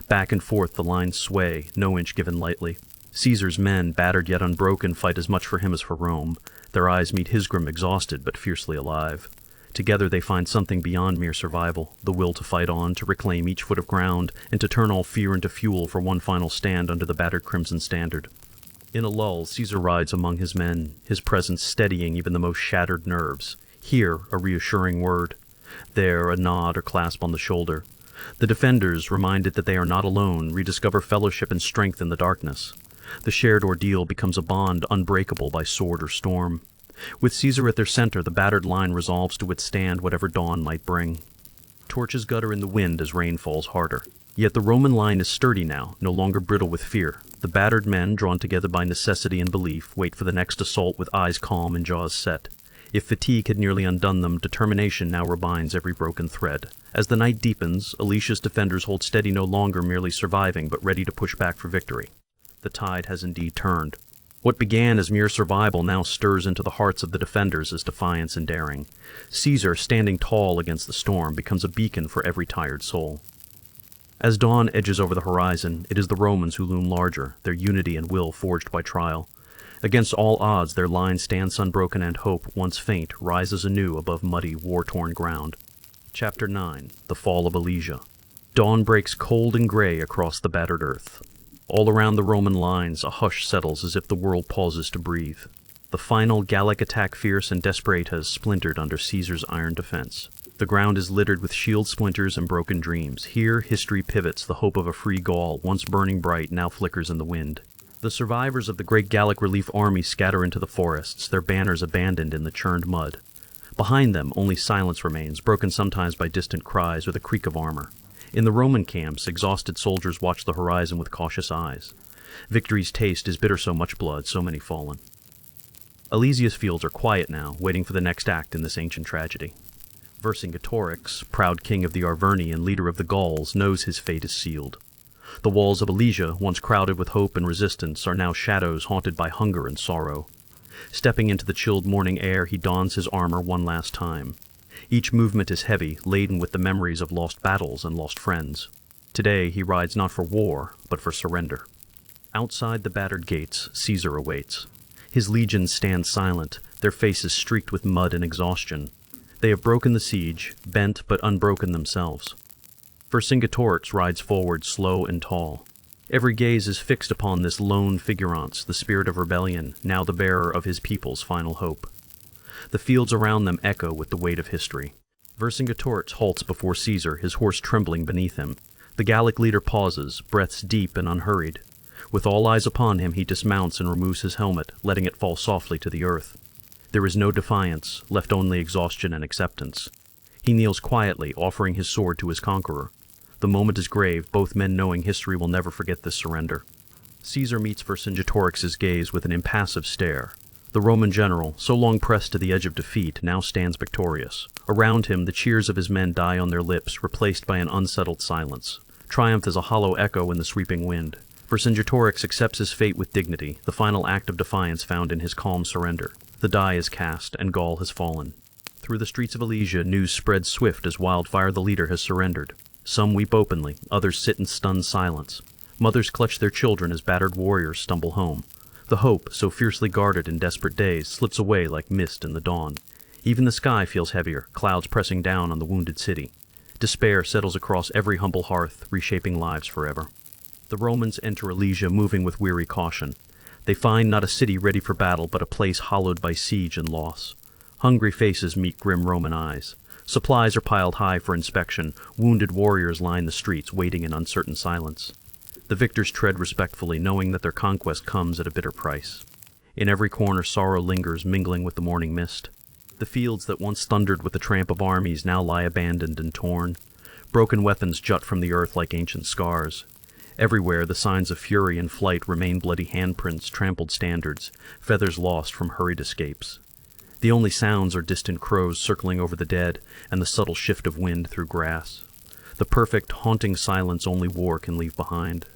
Back and forth the lines sway, no inch given lightly. Caesar's men, battered yet unbroken, fight as much for him as for Rome. Their eyes meet his grim, exhausted but fiercely alive. Together they find something beyond mere survival, the will to fight on, to reclaim each foot of ground, and to turn all fear into fuel for one final stand under the battered crimson standard. In a lull, Caesar rides among his men, his presence steadying even the most shattered nerves. Here, a reassuring word. There, a nod or clasp on the shoulder. The defenders, reminded that they are not alone, rediscover fellowship and strength in the darkness. The shared ordeal becomes a bond unbreakable by sword or storm. With Caesar at their center, the battered line resolves to withstand whatever dawn might bring. Torches gutter in the wind as rain falls harder. Yet the Roman line is sturdy now, no longer brittle with fear. The battered men, drawn together by necessity and belief, wait for the next assault with eyes calm and jaws set. If fatigue had nearly undone them, determination now rebinds every broken thread. As the night deepens, Alicia's defenders hold steady, no longer merely surviving, but ready to push back for victory. The tide has indeed turned. What began as mere survival now stirs into the hearts of the defenders as defiance and daring. Caesar, standing tall against the storm, becomes a beacon for every tired soul. As dawn edges over the horizon, it is the Romans who loom larger, their unity and will forged by trial. Against all odds, their line stands unbroken, and hope, once faint, rises anew above muddy, war-torn ground. Chapter 9. The Fall of Alesia. Dawn breaks cold and gray across the battered earth. All around the Roman lines, a hush settles as if the world pauses to breathe. The final Gallic attack, fierce and desperate, has splintered under Caesar's iron defense. The ground is littered with shield splinters and broken dreams. Here, history pivots. The hope of a free Gaul, once burning bright, now flickers in the wind. The survivors of the great Gallic relief army scatter into the forests, their banners abandoned in the churned mud. Behind them, only silence remains, broken sometimes by distant cries or the creak of armor. In the Roman camps, exhausted soldiers watch the horizon with cautious eyes. Victory's taste is bitter, so much blood, so many fallen. Elysia's fields are quiet now, waiting for the next act in this ancient tragedy. Vercingetorix, proud king of the Arverni and leader of the Gauls, knows his fate is sealed. The walls of Elysia, once crowded with hope and resistance, are now shadows haunted by hunger and sorrow. Stepping into the chilled morning air, he dons his armor one last time. Each movement is heavy, laden with the memories of lost battles and lost friends. Today he rides not for war, but for surrender. Outside the battered gates, Caesar awaits. His legions stand silent, their faces streaked with mud and exhaustion. They have broken the siege, bent but unbroken themselves. Vercingetorix rides forward, slow and tall. Every gaze is fixed upon this lone figurance, the spirit of rebellion, now the bearer of his people's final hope. The fields around them echo with the weight of history. Vercingetorix halts before Caesar, his horse trembling beneath him. The Gallic leader pauses, breaths deep and unhurried. With all eyes upon him, he dismounts and removes his helmet, letting it fall softly to the earth. There is no defiance, left only exhaustion and acceptance. He kneels quietly, offering his sword to his conqueror. The moment is grave, both men knowing history will never forget this surrender. Caesar meets Vercingetorix's gaze with an impassive stare. The Roman general, so long pressed to the edge of defeat, now stands victorious. Around him, the cheers of his men die on their lips, replaced by an unsettled silence. Triumph is a hollow echo in the sweeping wind. Vercingetorix accepts his fate with dignity, the final act of defiance found in his calm surrender. The die is cast, and Gaul has fallen. Through the streets of Elysia, news spreads swift as wildfire. The leader has surrendered. Some weep openly, others sit in stunned silence. Mothers clutch their children as battered warriors stumble home. The hope, so fiercely guarded in desperate days, slips away like mist in the dawn. Even the sky feels heavier, clouds pressing down on the wounded city. Despair settles across every humble hearth, reshaping lives forever. The Romans enter Elysia moving with weary caution. They find not a city ready for battle, but a place hollowed by siege and loss. Hungry faces meet grim Roman eyes. Supplies are piled high for inspection. Wounded warriors line the streets, waiting in uncertain silence. The victors tread respectfully, knowing that their conquest comes at a bitter price. In every corner sorrow lingers, mingling with the morning mist. The fields that once thundered with the tramp of armies now lie abandoned and torn. Broken weapons jut from the earth like ancient scars. Everywhere the signs of fury and flight remain: bloody handprints, trampled standards, feathers lost from hurried escapes. The only sounds are distant crows circling over the dead and the subtle shift of wind through grass. The perfect, haunting silence only war can leave behind.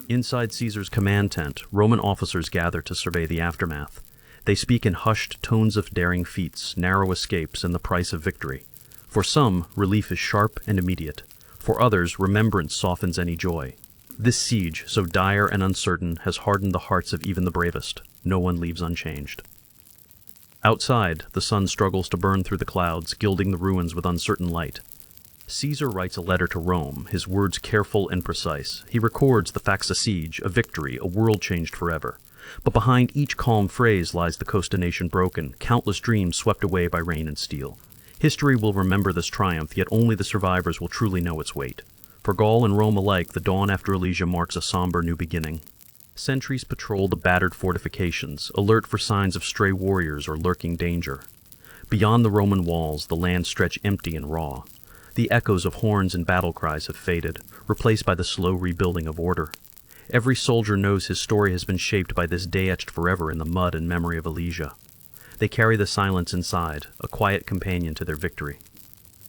Inside Caesar's command tent, Roman officers gather to survey the aftermath. They speak in hushed tones of daring feats, narrow escapes, and the price of victory. For some, relief is sharp and immediate. For others, remembrance softens any joy. This siege, so dire and uncertain, has hardened the hearts of even the bravest. No one leaves unchanged. Outside, the sun struggles to burn through the clouds, gilding the ruins with uncertain light. Caesar writes a letter to Rome, his words careful and precise. He records the facts: a siege, a victory, a world changed forever. But behind each calm phrase lies the coast of a nation broken, countless dreams swept away by rain and steel. History will remember this triumph, yet only the survivors will truly know its weight. For Gaul and Rome alike, the dawn after Elysia marks a somber new beginning. Sentries patrol the battered fortifications, alert for signs of stray warriors or lurking danger. Beyond the Roman walls, the land stretched empty and raw. The echoes of horns and battle cries have faded, replaced by the slow rebuilding of order. Every soldier knows his story has been shaped by this day etched forever in the mud and memory of Elysia. They carry the silence inside, a quiet companion to their victory.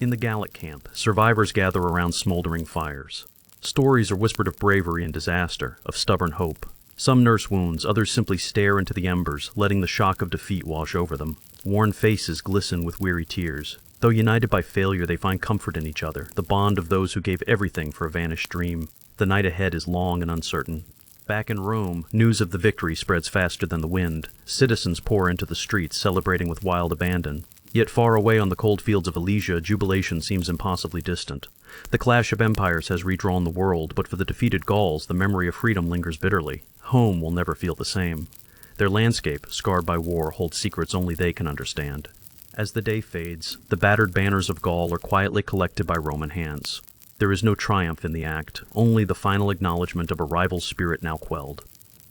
In the Gallic camp, survivors gather around smoldering fires. Stories are whispered of bravery and disaster, of stubborn hope. Some nurse wounds, others simply stare into the embers, letting the shock of defeat wash over them. Worn faces glisten with weary tears. Though united by failure, they find comfort in each other, the bond of those who gave everything for a vanished dream. The night ahead is long and uncertain. Back in Rome, news of the victory spreads faster than the wind. Citizens pour into the streets, celebrating with wild abandon. Yet far away on the cold fields of Elysia, jubilation seems impossibly distant. The clash of empires has redrawn the world, but for the defeated Gauls, the memory of freedom lingers bitterly. Home will never feel the same. Their landscape, scarred by war, holds secrets only they can understand. As the day fades, the battered banners of Gaul are quietly collected by Roman hands. There is no triumph in the act, only the final acknowledgement of a rival's spirit now quelled.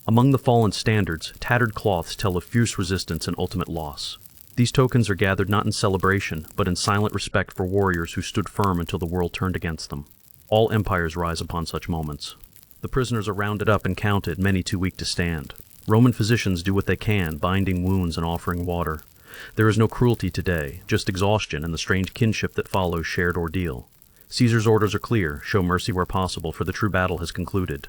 Among the fallen standards, tattered cloths tell of fierce resistance and ultimate loss. These tokens are gathered not in celebration, but in silent respect for warriors who stood firm until the world turned against them. All empires rise upon such moments. The prisoners are rounded up and counted, many too weak to stand. Roman physicians do what they can, binding wounds and offering water. There is no cruelty today, just exhaustion and the strange kinship that follows shared ordeal. Caesar's orders are clear: show mercy where possible, for the true battle has concluded.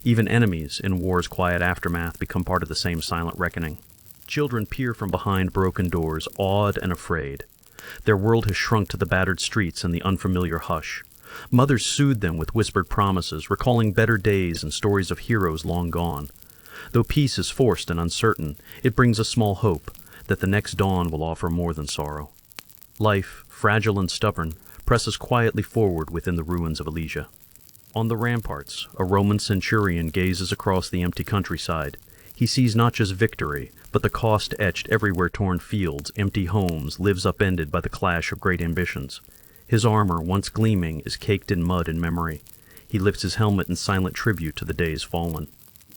Even enemies, in war's quiet aftermath, become part of the same silent reckoning. Children peer from behind broken doors, awed and afraid. Their world has shrunk to the battered streets and the unfamiliar hush. Mothers soothe them with whispered promises, recalling better days and stories of heroes long gone. Though peace is forced and uncertain, it brings a small hope that the next dawn will offer more than sorrow. Life, fragile and stubborn, presses quietly forward within the ruins of Alesia. On the ramparts, a Roman centurion gazes across the empty countryside. He sees not just victory, but the cost etched everywhere: torn fields, empty homes, lives upended by the clash of great ambitions. His armor, once gleaming, is caked in mud and memory. He lifts his helmet in silent tribute to the days fallen.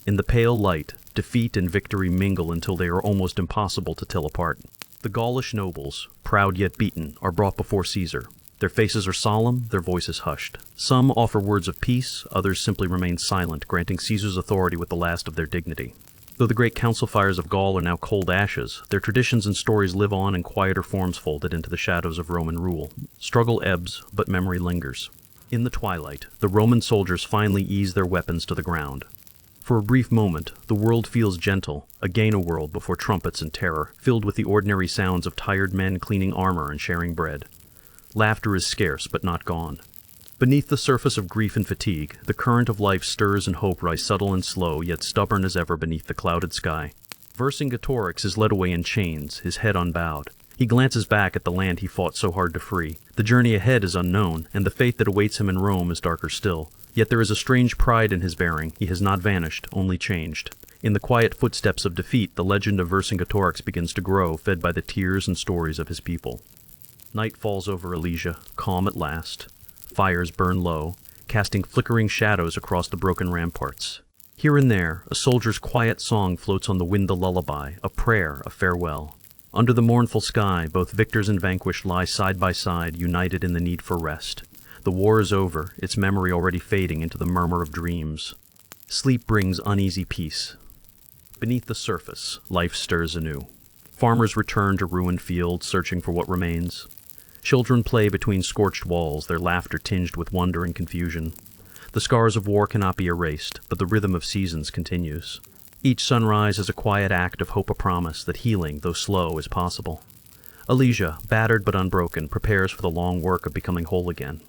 In the pale light, defeat and victory mingle until they are almost impossible to tell apart. The Gaulish nobles, proud yet beaten, are brought before Caesar. Their faces are solemn, their voices hushed. Some offer words of peace, others simply remain silent, granting Caesar's authority with the last of their dignity. Though the great council fires of Gaul are now cold ashes, their traditions and stories live on in quieter forms folded into the shadows of Roman rule. Struggle ebbs, but memory lingers. In the twilight, the Roman soldiers finally ease their weapons to the ground. For a brief moment, the world feels gentle, again a world before trumpets and terror, filled with the ordinary sounds of tired men cleaning armor and sharing bread. Laughter is scarce, but not gone. Beneath the surface of grief and fatigue, the current of life stirs and hope rise subtle and slow, yet stubborn as ever beneath the clouded sky. Vercingetorix is led away in chains, his head unbowed. He glances back at the land he fought so hard to free. The journey ahead is unknown, and the fate that awaits him in Rome is darker still. Yet there is a strange pride in his bearing. He has not vanished, only changed. In the quiet footsteps of defeat, the legend of Vercingetorix begins to grow, fed by the tears and stories of his people. Night falls over Alesia, calm at last. Fires burn low, casting flickering shadows across the broken ramparts. Here and there, a soldier's quiet song floats on the wind, a lullaby, a prayer, a farewell. Under the mournful sky, both victors and vanquished lie side by side, united in the need for rest. The war is over, its memory already fading into the murmur of dreams. Sleep brings uneasy peace. Beneath the surface, life stirs anew. Farmers return to ruined fields, searching for what remains. Children play between scorched walls, their laughter tinged with wonder and confusion. The scars of war cannot be erased, but the rhythm of seasons continues. Each sunrise is a quiet act of hope, a promise that healing, though slow, is possible. Alesia, battered but unbroken, prepares for the long work of becoming whole again.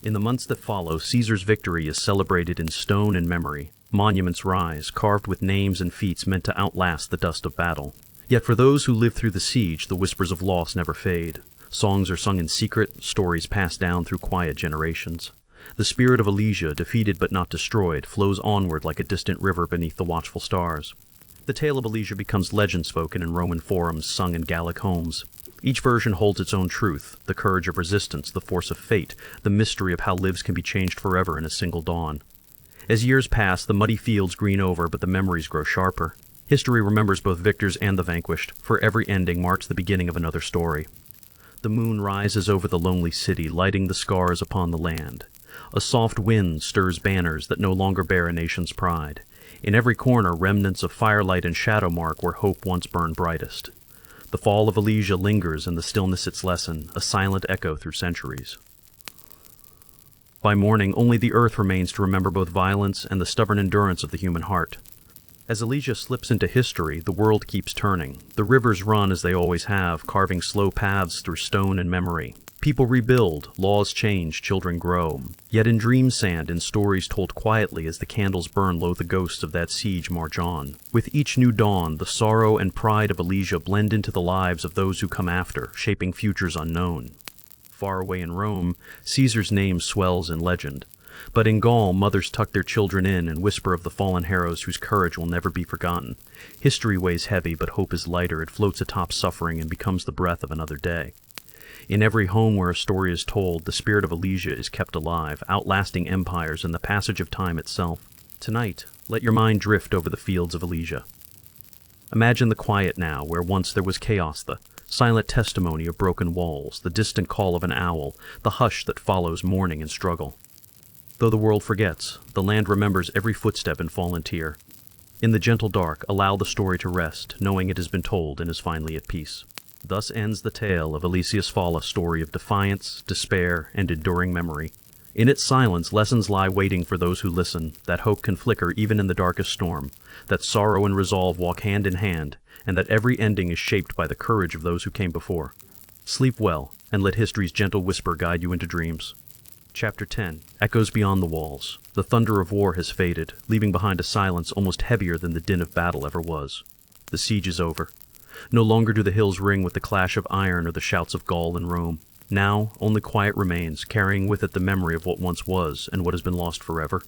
In the months that follow, Caesar's victory is celebrated in stone and memory. Monuments rise, carved with names and feats meant to outlast the dust of battle. Yet for those who live through the siege, the whispers of loss never fade. Songs are sung in secret, stories passed down through quiet generations. The spirit of Alesia, defeated but not destroyed, flows onward like a distant river beneath the watchful stars. The tale of Alesia becomes legend spoken in Roman forums, sung in Gallic homes. Each version holds its own truth: the courage of resistance, the force of fate, the mystery of how lives can be changed forever in a single dawn. As years pass, the muddy fields green over, but the memories grow sharper. History remembers both victors and the vanquished, for every ending marks the beginning of another story. The moon rises over the lonely city, lighting the scars upon the land. A soft wind stirs banners that no longer bear a nation's pride. In every corner, remnants of firelight and shadow mark where hope once burned brightest. The fall of Alesia lingers in the stillness its lesson, a silent echo through centuries. By morning, only the earth remains to remember both violence and the stubborn endurance of the human heart. As Alesia slips into history, the world keeps turning. The rivers run as they always have, carving slow paths through stone and memory. People rebuild, laws change, children grow. Yet in dream sand, in stories told quietly as the candles burn low, the ghosts of that siege march on. With each new dawn, the sorrow and pride of Alesia blend into the lives of those who come after, shaping futures unknown. Far away in Rome, Caesar's name swells in legend. But in Gaul, mothers tuck their children in and whisper of the fallen heroes whose courage will never be forgotten. History weighs heavy, but hope is lighter. It floats atop suffering and becomes the breath of another day. In every home where a story is told, the spirit of Alesia is kept alive, outlasting empires and the passage of time itself. Tonight, let your mind drift over the fields of Alesia. Imagine the quiet now, where once there was chaos, the silent testimony of broken walls, the distant call of an owl, the hush that follows mourning and struggle. Though the world forgets, the land remembers every footstep and fallen tear. In the gentle dark, allow the story to rest, knowing it has been told and is finally at peace. Thus ends the tale of Elysius Falla, story of defiance, despair, and enduring memory. In its silence, lessons lie waiting for those who listen, that hope can flicker even in the darkest storm, that sorrow and resolve walk hand in hand, and that every ending is shaped by the courage of those who came before. Sleep well, and let history's gentle whisper guide you into dreams. Chapter 10. Echoes beyond the walls. The thunder of war has faded, leaving behind a silence almost heavier than the din of battle ever was. The siege is over. No longer do the hills ring with the clash of iron or the shouts of Gaul and Rome. Now, only quiet remains, carrying with it the memory of what once was and what has been lost forever.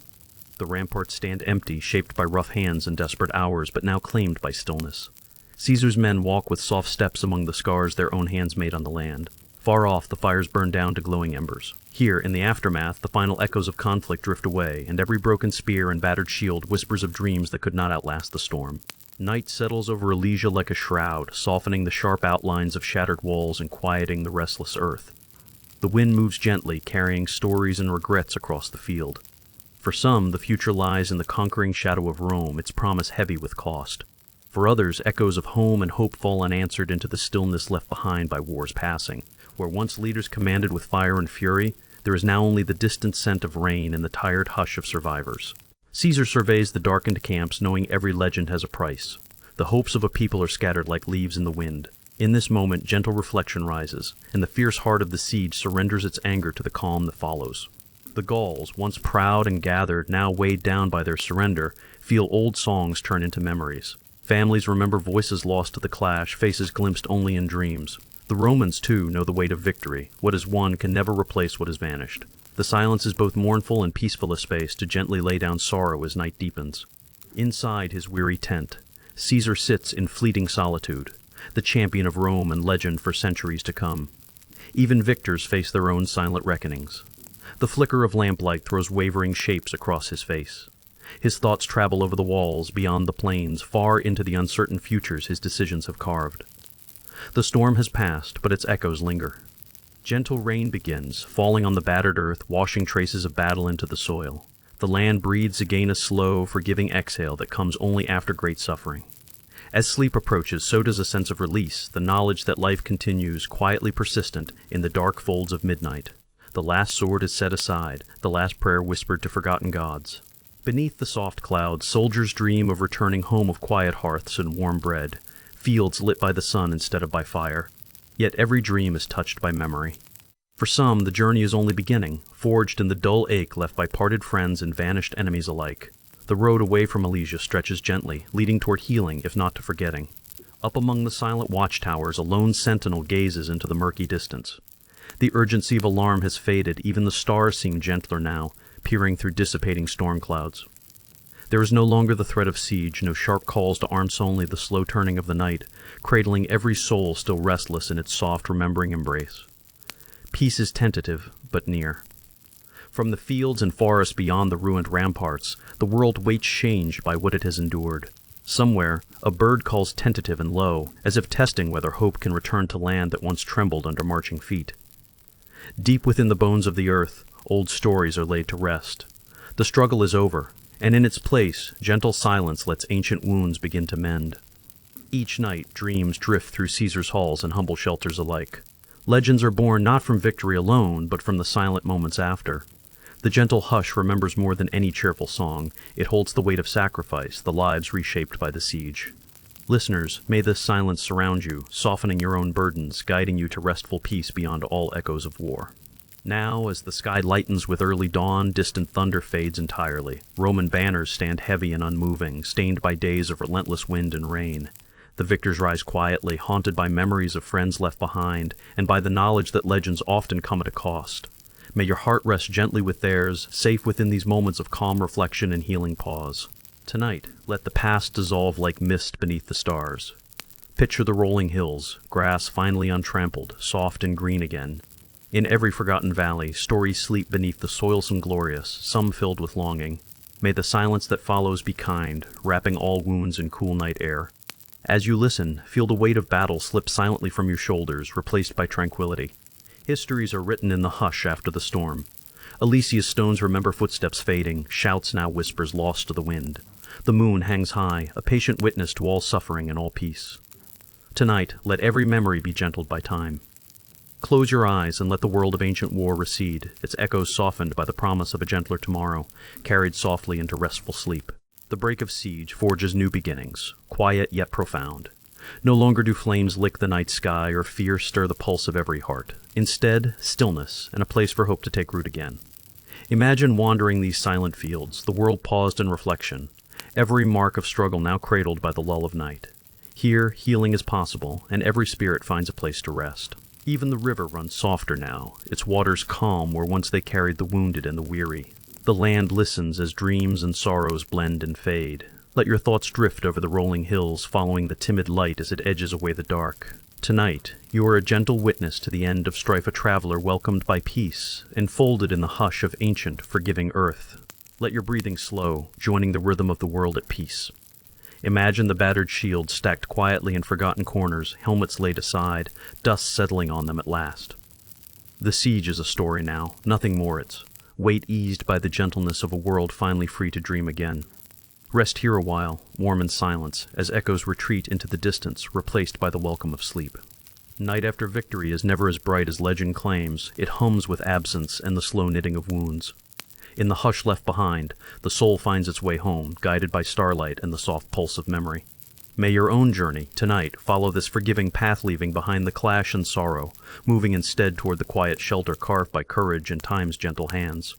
The ramparts stand empty, shaped by rough hands and desperate hours, but now claimed by stillness. Caesar's men walk with soft steps among the scars their own hands made on the land. Far off, the fires burn down to glowing embers. Here, in the aftermath, the final echoes of conflict drift away, and every broken spear and battered shield whispers of dreams that could not outlast the storm. Night settles over Elysia like a shroud, softening the sharp outlines of shattered walls and quieting the restless earth. The wind moves gently, carrying stories and regrets across the field. For some, the future lies in the conquering shadow of Rome, its promise heavy with cost. For others, echoes of home and hope fall unanswered into the stillness left behind by war's passing. Where once leaders commanded with fire and fury, there is now only the distant scent of rain and the tired hush of survivors. Caesar surveys the darkened camps, knowing every legend has a price. The hopes of a people are scattered like leaves in the wind. In this moment, gentle reflection rises, and the fierce heart of the siege surrenders its anger to the calm that follows. The Gauls, once proud and gathered, now weighed down by their surrender, feel old songs turn into memories. Families remember voices lost to the clash, faces glimpsed only in dreams. The Romans, too, know the weight of victory. What is won can never replace what has vanished. The silence is both mournful and peaceful a space to gently lay down sorrow as night deepens. Inside his weary tent, Caesar sits in fleeting solitude, the champion of Rome and legend for centuries to come. Even victors face their own silent reckonings. The flicker of lamplight throws wavering shapes across his face. His thoughts travel over the walls, beyond the plains, far into the uncertain futures his decisions have carved. The storm has passed, but its echoes linger. Gentle rain begins, falling on the battered earth, washing traces of battle into the soil. The land breathes again a slow, forgiving exhale that comes only after great suffering. As sleep approaches, so does a sense of release, the knowledge that life continues, quietly persistent, in the dark folds of midnight. The last sword is set aside, the last prayer whispered to forgotten gods. Beneath the soft clouds, soldiers dream of returning home of quiet hearths and warm bread, fields lit by the sun instead of by fire. Yet every dream is touched by memory. For some, the journey is only beginning, forged in the dull ache left by parted friends and vanished enemies alike. The road away from Elysia stretches gently, leading toward healing, if not to forgetting. Up among the silent watchtowers, a lone sentinel gazes into the murky distance. The urgency of alarm has faded, even the stars seem gentler now, peering through dissipating storm clouds. There is no longer the threat of siege, no sharp calls to arms, only the slow turning of the night, cradling every soul still restless in its soft, remembering embrace. Peace is tentative, but near. From the fields and forests beyond the ruined ramparts, the world waits change by what it has endured. Somewhere, a bird calls tentative and low, as if testing whether hope can return to land that once trembled under marching feet. Deep within the bones of the earth, old stories are laid to rest. The struggle is over, and in its place, gentle silence lets ancient wounds begin to mend. Each night, dreams drift through Caesar's halls and humble shelters alike. Legends are born not from victory alone, but from the silent moments after. The gentle hush remembers more than any cheerful song. It holds the weight of sacrifice, the lives reshaped by the siege. Listeners, may this silence surround you, softening your own burdens, guiding you to restful peace beyond all echoes of war. Now, as the sky lightens with early dawn, distant thunder fades entirely. Roman banners stand heavy and unmoving, stained by days of relentless wind and rain. The victors rise quietly, haunted by memories of friends left behind, and by the knowledge that legends often come at a cost. May your heart rest gently with theirs, safe within these moments of calm reflection and healing pause. Tonight, let the past dissolve like mist beneath the stars. Picture the rolling hills, grass finally untrampled, soft and green again. In every forgotten valley, stories sleep beneath the soilsome glorious, some filled with longing. May the silence that follows be kind, wrapping all wounds in cool night air. As you listen, feel the weight of battle slip silently from your shoulders, replaced by tranquility. Histories are written in the hush after the storm. Alicia's stones remember footsteps fading, shouts now whispers lost to the wind. The moon hangs high, a patient witness to all suffering and all peace. Tonight, let every memory be gentled by time. Close your eyes and let the world of ancient war recede, its echoes softened by the promise of a gentler tomorrow, carried softly into restful sleep. The break of siege forges new beginnings, quiet yet profound. No longer do flames lick the night sky or fear stir the pulse of every heart. Instead, stillness and a place for hope to take root again. Imagine wandering these silent fields, the world paused in reflection, every mark of struggle now cradled by the lull of night. Here, healing is possible, and every spirit finds a place to rest. Even the river runs softer now, its waters calm where once they carried the wounded and the weary. The land listens as dreams and sorrows blend and fade. Let your thoughts drift over the rolling hills, following the timid light as it edges away the dark. Tonight, you are a gentle witness to the end of strife, a traveler welcomed by peace, enfolded in the hush of ancient, forgiving earth. Let your breathing slow, joining the rhythm of the world at peace. Imagine the battered shields stacked quietly in forgotten corners, helmets laid aside, dust settling on them at last. The siege is a story now, nothing more its weight eased by the gentleness of a world finally free to dream again. Rest here a while, warm in silence, as echoes retreat into the distance, replaced by the welcome of sleep. Night after victory is never as bright as legend claims. It hums with absence and the slow knitting of wounds. In the hush left behind, the soul finds its way home, guided by starlight and the soft pulse of memory. May your own journey, tonight, follow this forgiving path, leaving behind the clash and sorrow, moving instead toward the quiet shelter carved by courage and time's gentle hands.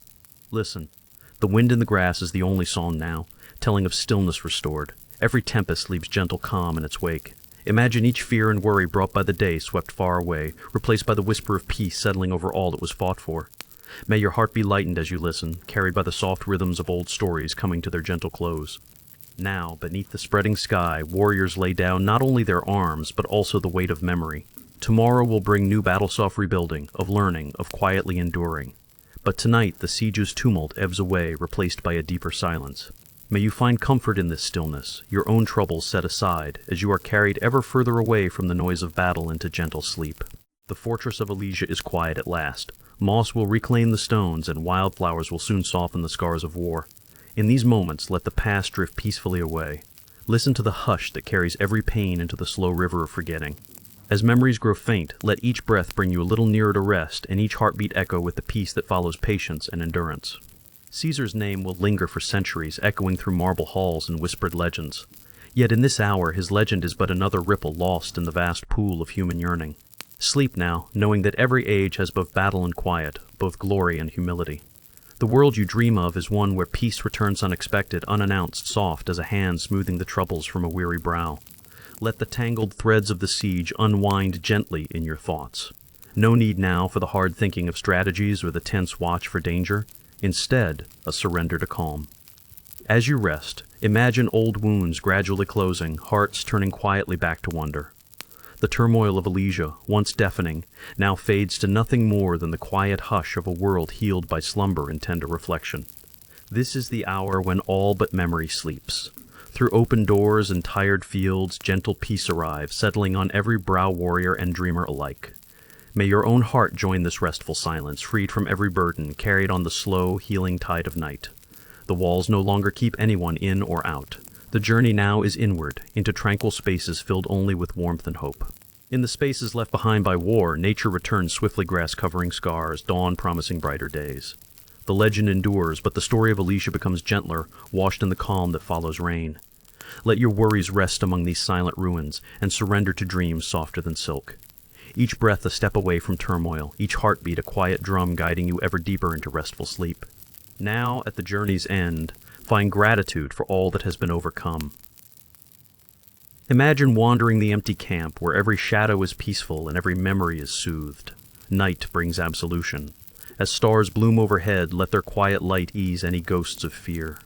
Listen. The wind in the grass is the only song now, telling of stillness restored. Every tempest leaves gentle calm in its wake. Imagine each fear and worry brought by the day swept far away, replaced by the whisper of peace settling over all that was fought for. May your heart be lightened as you listen, carried by the soft rhythms of old stories coming to their gentle close. Now, beneath the spreading sky, warriors lay down not only their arms, but also the weight of memory. Tomorrow will bring new battle-soft rebuilding, of learning, of quietly enduring. But tonight, the siege's tumult ebbs away, replaced by a deeper silence. May you find comfort in this stillness, your own troubles set aside, as you are carried ever further away from the noise of battle into gentle sleep. The fortress of Elysia is quiet at last. Moss will reclaim the stones, and wildflowers will soon soften the scars of war. In these moments, let the past drift peacefully away. Listen to the hush that carries every pain into the slow river of forgetting. As memories grow faint, let each breath bring you a little nearer to rest, and each heartbeat echo with the peace that follows patience and endurance. Caesar's name will linger for centuries, echoing through marble halls and whispered legends. Yet in this hour, his legend is but another ripple lost in the vast pool of human yearning. Sleep now, knowing that every age has both battle and quiet, both glory and humility. The world you dream of is one where peace returns unexpected, unannounced, soft as a hand smoothing the troubles from a weary brow. Let the tangled threads of the siege unwind gently in your thoughts. No need now for the hard thinking of strategies or the tense watch for danger. Instead, a surrender to calm. As you rest, imagine old wounds gradually closing, hearts turning quietly back to wonder. The turmoil of Elysia, once deafening, now fades to nothing more than the quiet hush of a world healed by slumber and tender reflection. This is the hour when all but memory sleeps. Through open doors and tired fields, gentle peace arrives, settling on every brow warrior and dreamer alike. May your own heart join this restful silence, freed from every burden, carried on the slow, healing tide of night. The walls no longer keep anyone in or out. The journey now is inward, into tranquil spaces filled only with warmth and hope. In the spaces left behind by war, nature returns swiftly, grass covering scars, dawn promising brighter days. The legend endures, but the story of Elysia becomes gentler, washed in the calm that follows rain. Let your worries rest among these silent ruins, and surrender to dreams softer than silk. Each breath a step away from turmoil, each heartbeat a quiet drum guiding you ever deeper into restful sleep. Now, at the journey's end, find gratitude for all that has been overcome. Imagine wandering the empty camp where every shadow is peaceful and every memory is soothed. Night brings absolution. As stars bloom overhead, let their quiet light ease any ghosts of fear.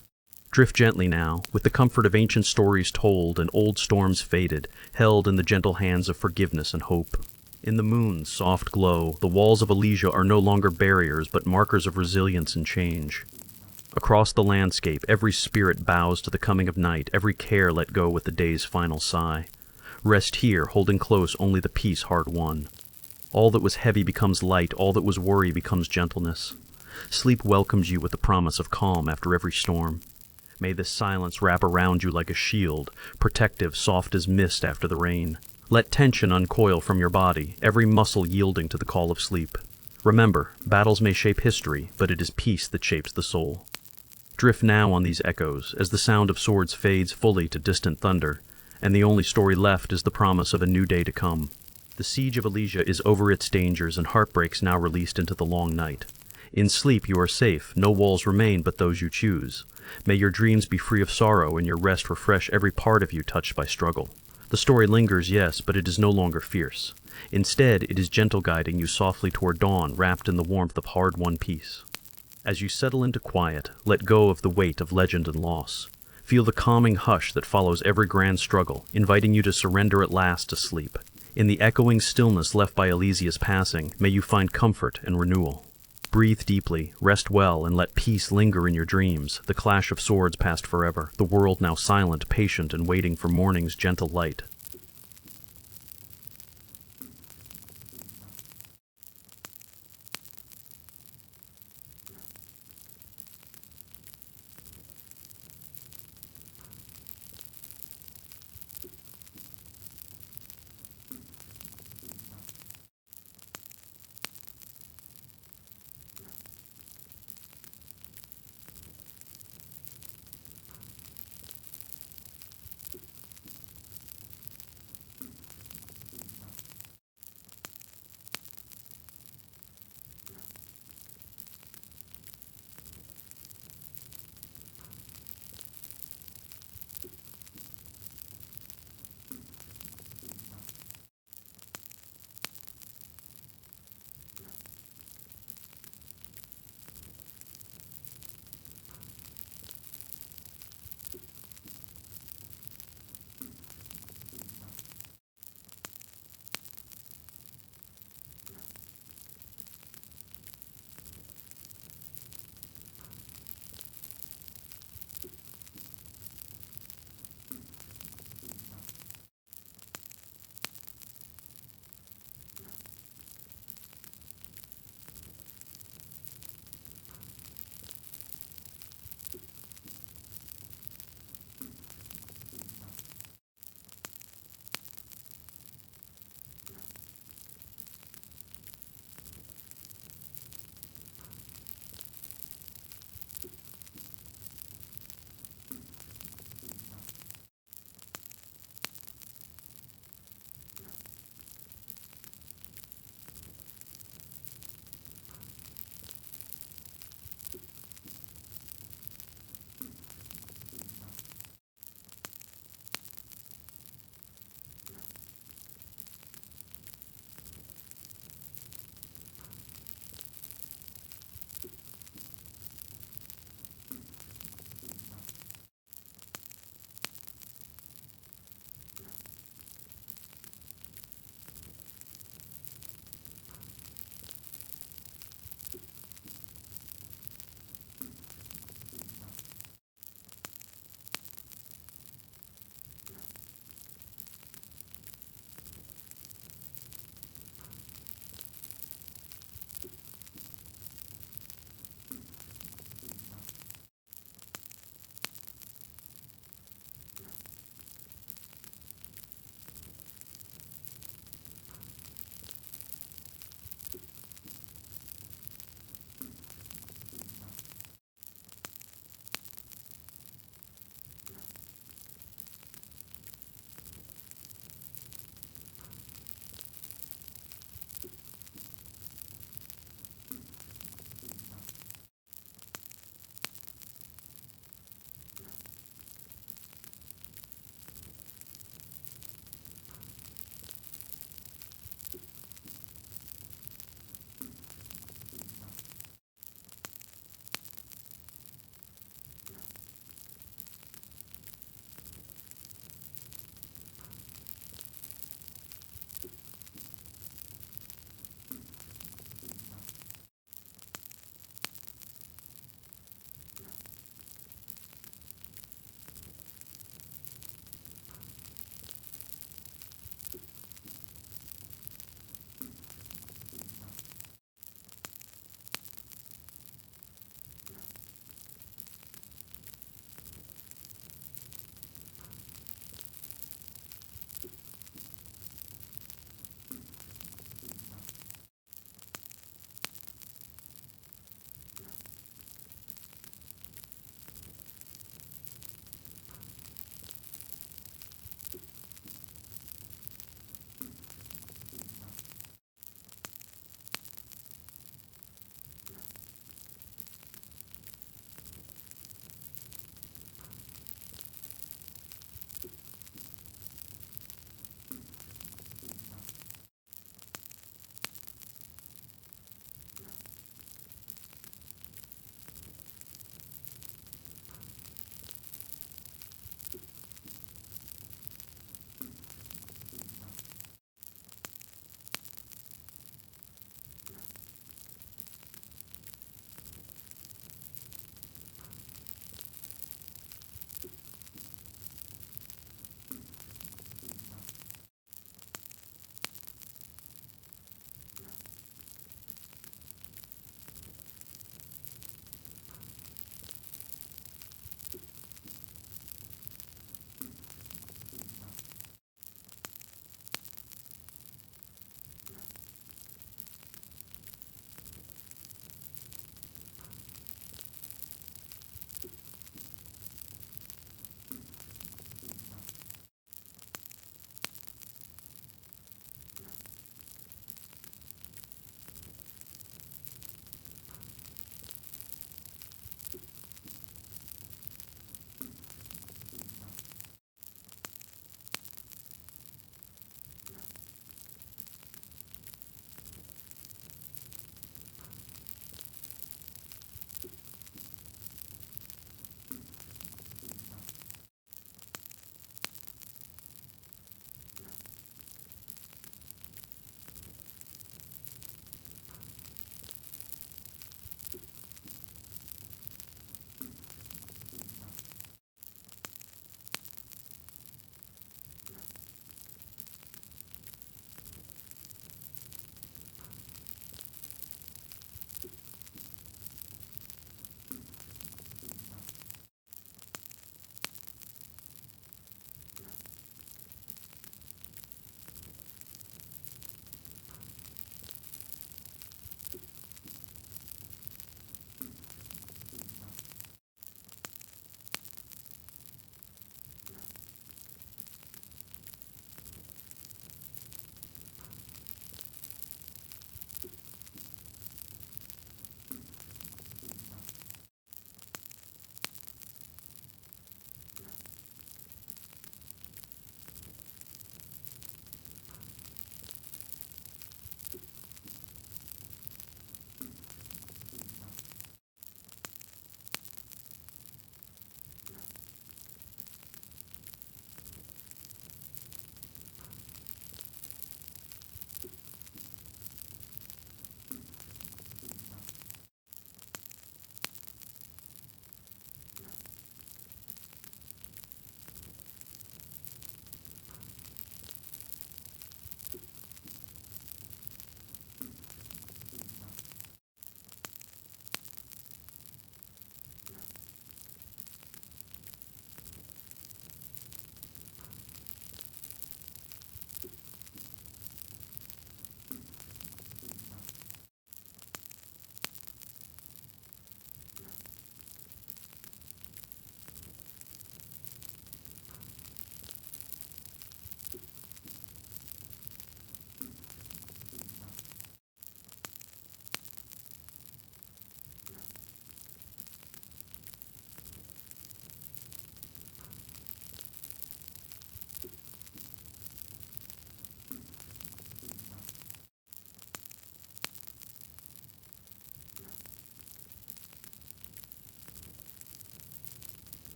Drift gently now, with the comfort of ancient stories told and old storms faded, held in the gentle hands of forgiveness and hope. In the moon's soft glow, the walls of Elysia are no longer barriers but markers of resilience and change. Across the landscape, every spirit bows to the coming of night, every care let go with the day's final sigh. Rest here, holding close only the peace hard won. All that was heavy becomes light, all that was worry becomes gentleness. Sleep welcomes you with the promise of calm after every storm. May this silence wrap around you like a shield, protective, soft as mist after the rain. Let tension uncoil from your body, every muscle yielding to the call of sleep. Remember, battles may shape history, but it is peace that shapes the soul. Drift now on these echoes, as the sound of swords fades fully to distant thunder, and the only story left is the promise of a new day to come. The siege of Elysia is over its dangers, and heartbreaks now released into the long night. In sleep you are safe, no walls remain but those you choose. May your dreams be free of sorrow, and your rest refresh every part of you touched by struggle. The story lingers, yes, but it is no longer fierce. Instead, it is gentle, guiding you softly toward dawn, wrapped in the warmth of hard-won peace. As you settle into quiet, let go of the weight of legend and loss. Feel the calming hush that follows every grand struggle, inviting you to surrender at last to sleep. In the echoing stillness left by Elysia's passing, may you find comfort and renewal. Breathe deeply, rest well, and let peace linger in your dreams, the clash of swords past forever, the world now silent, patient, and waiting for morning's gentle light.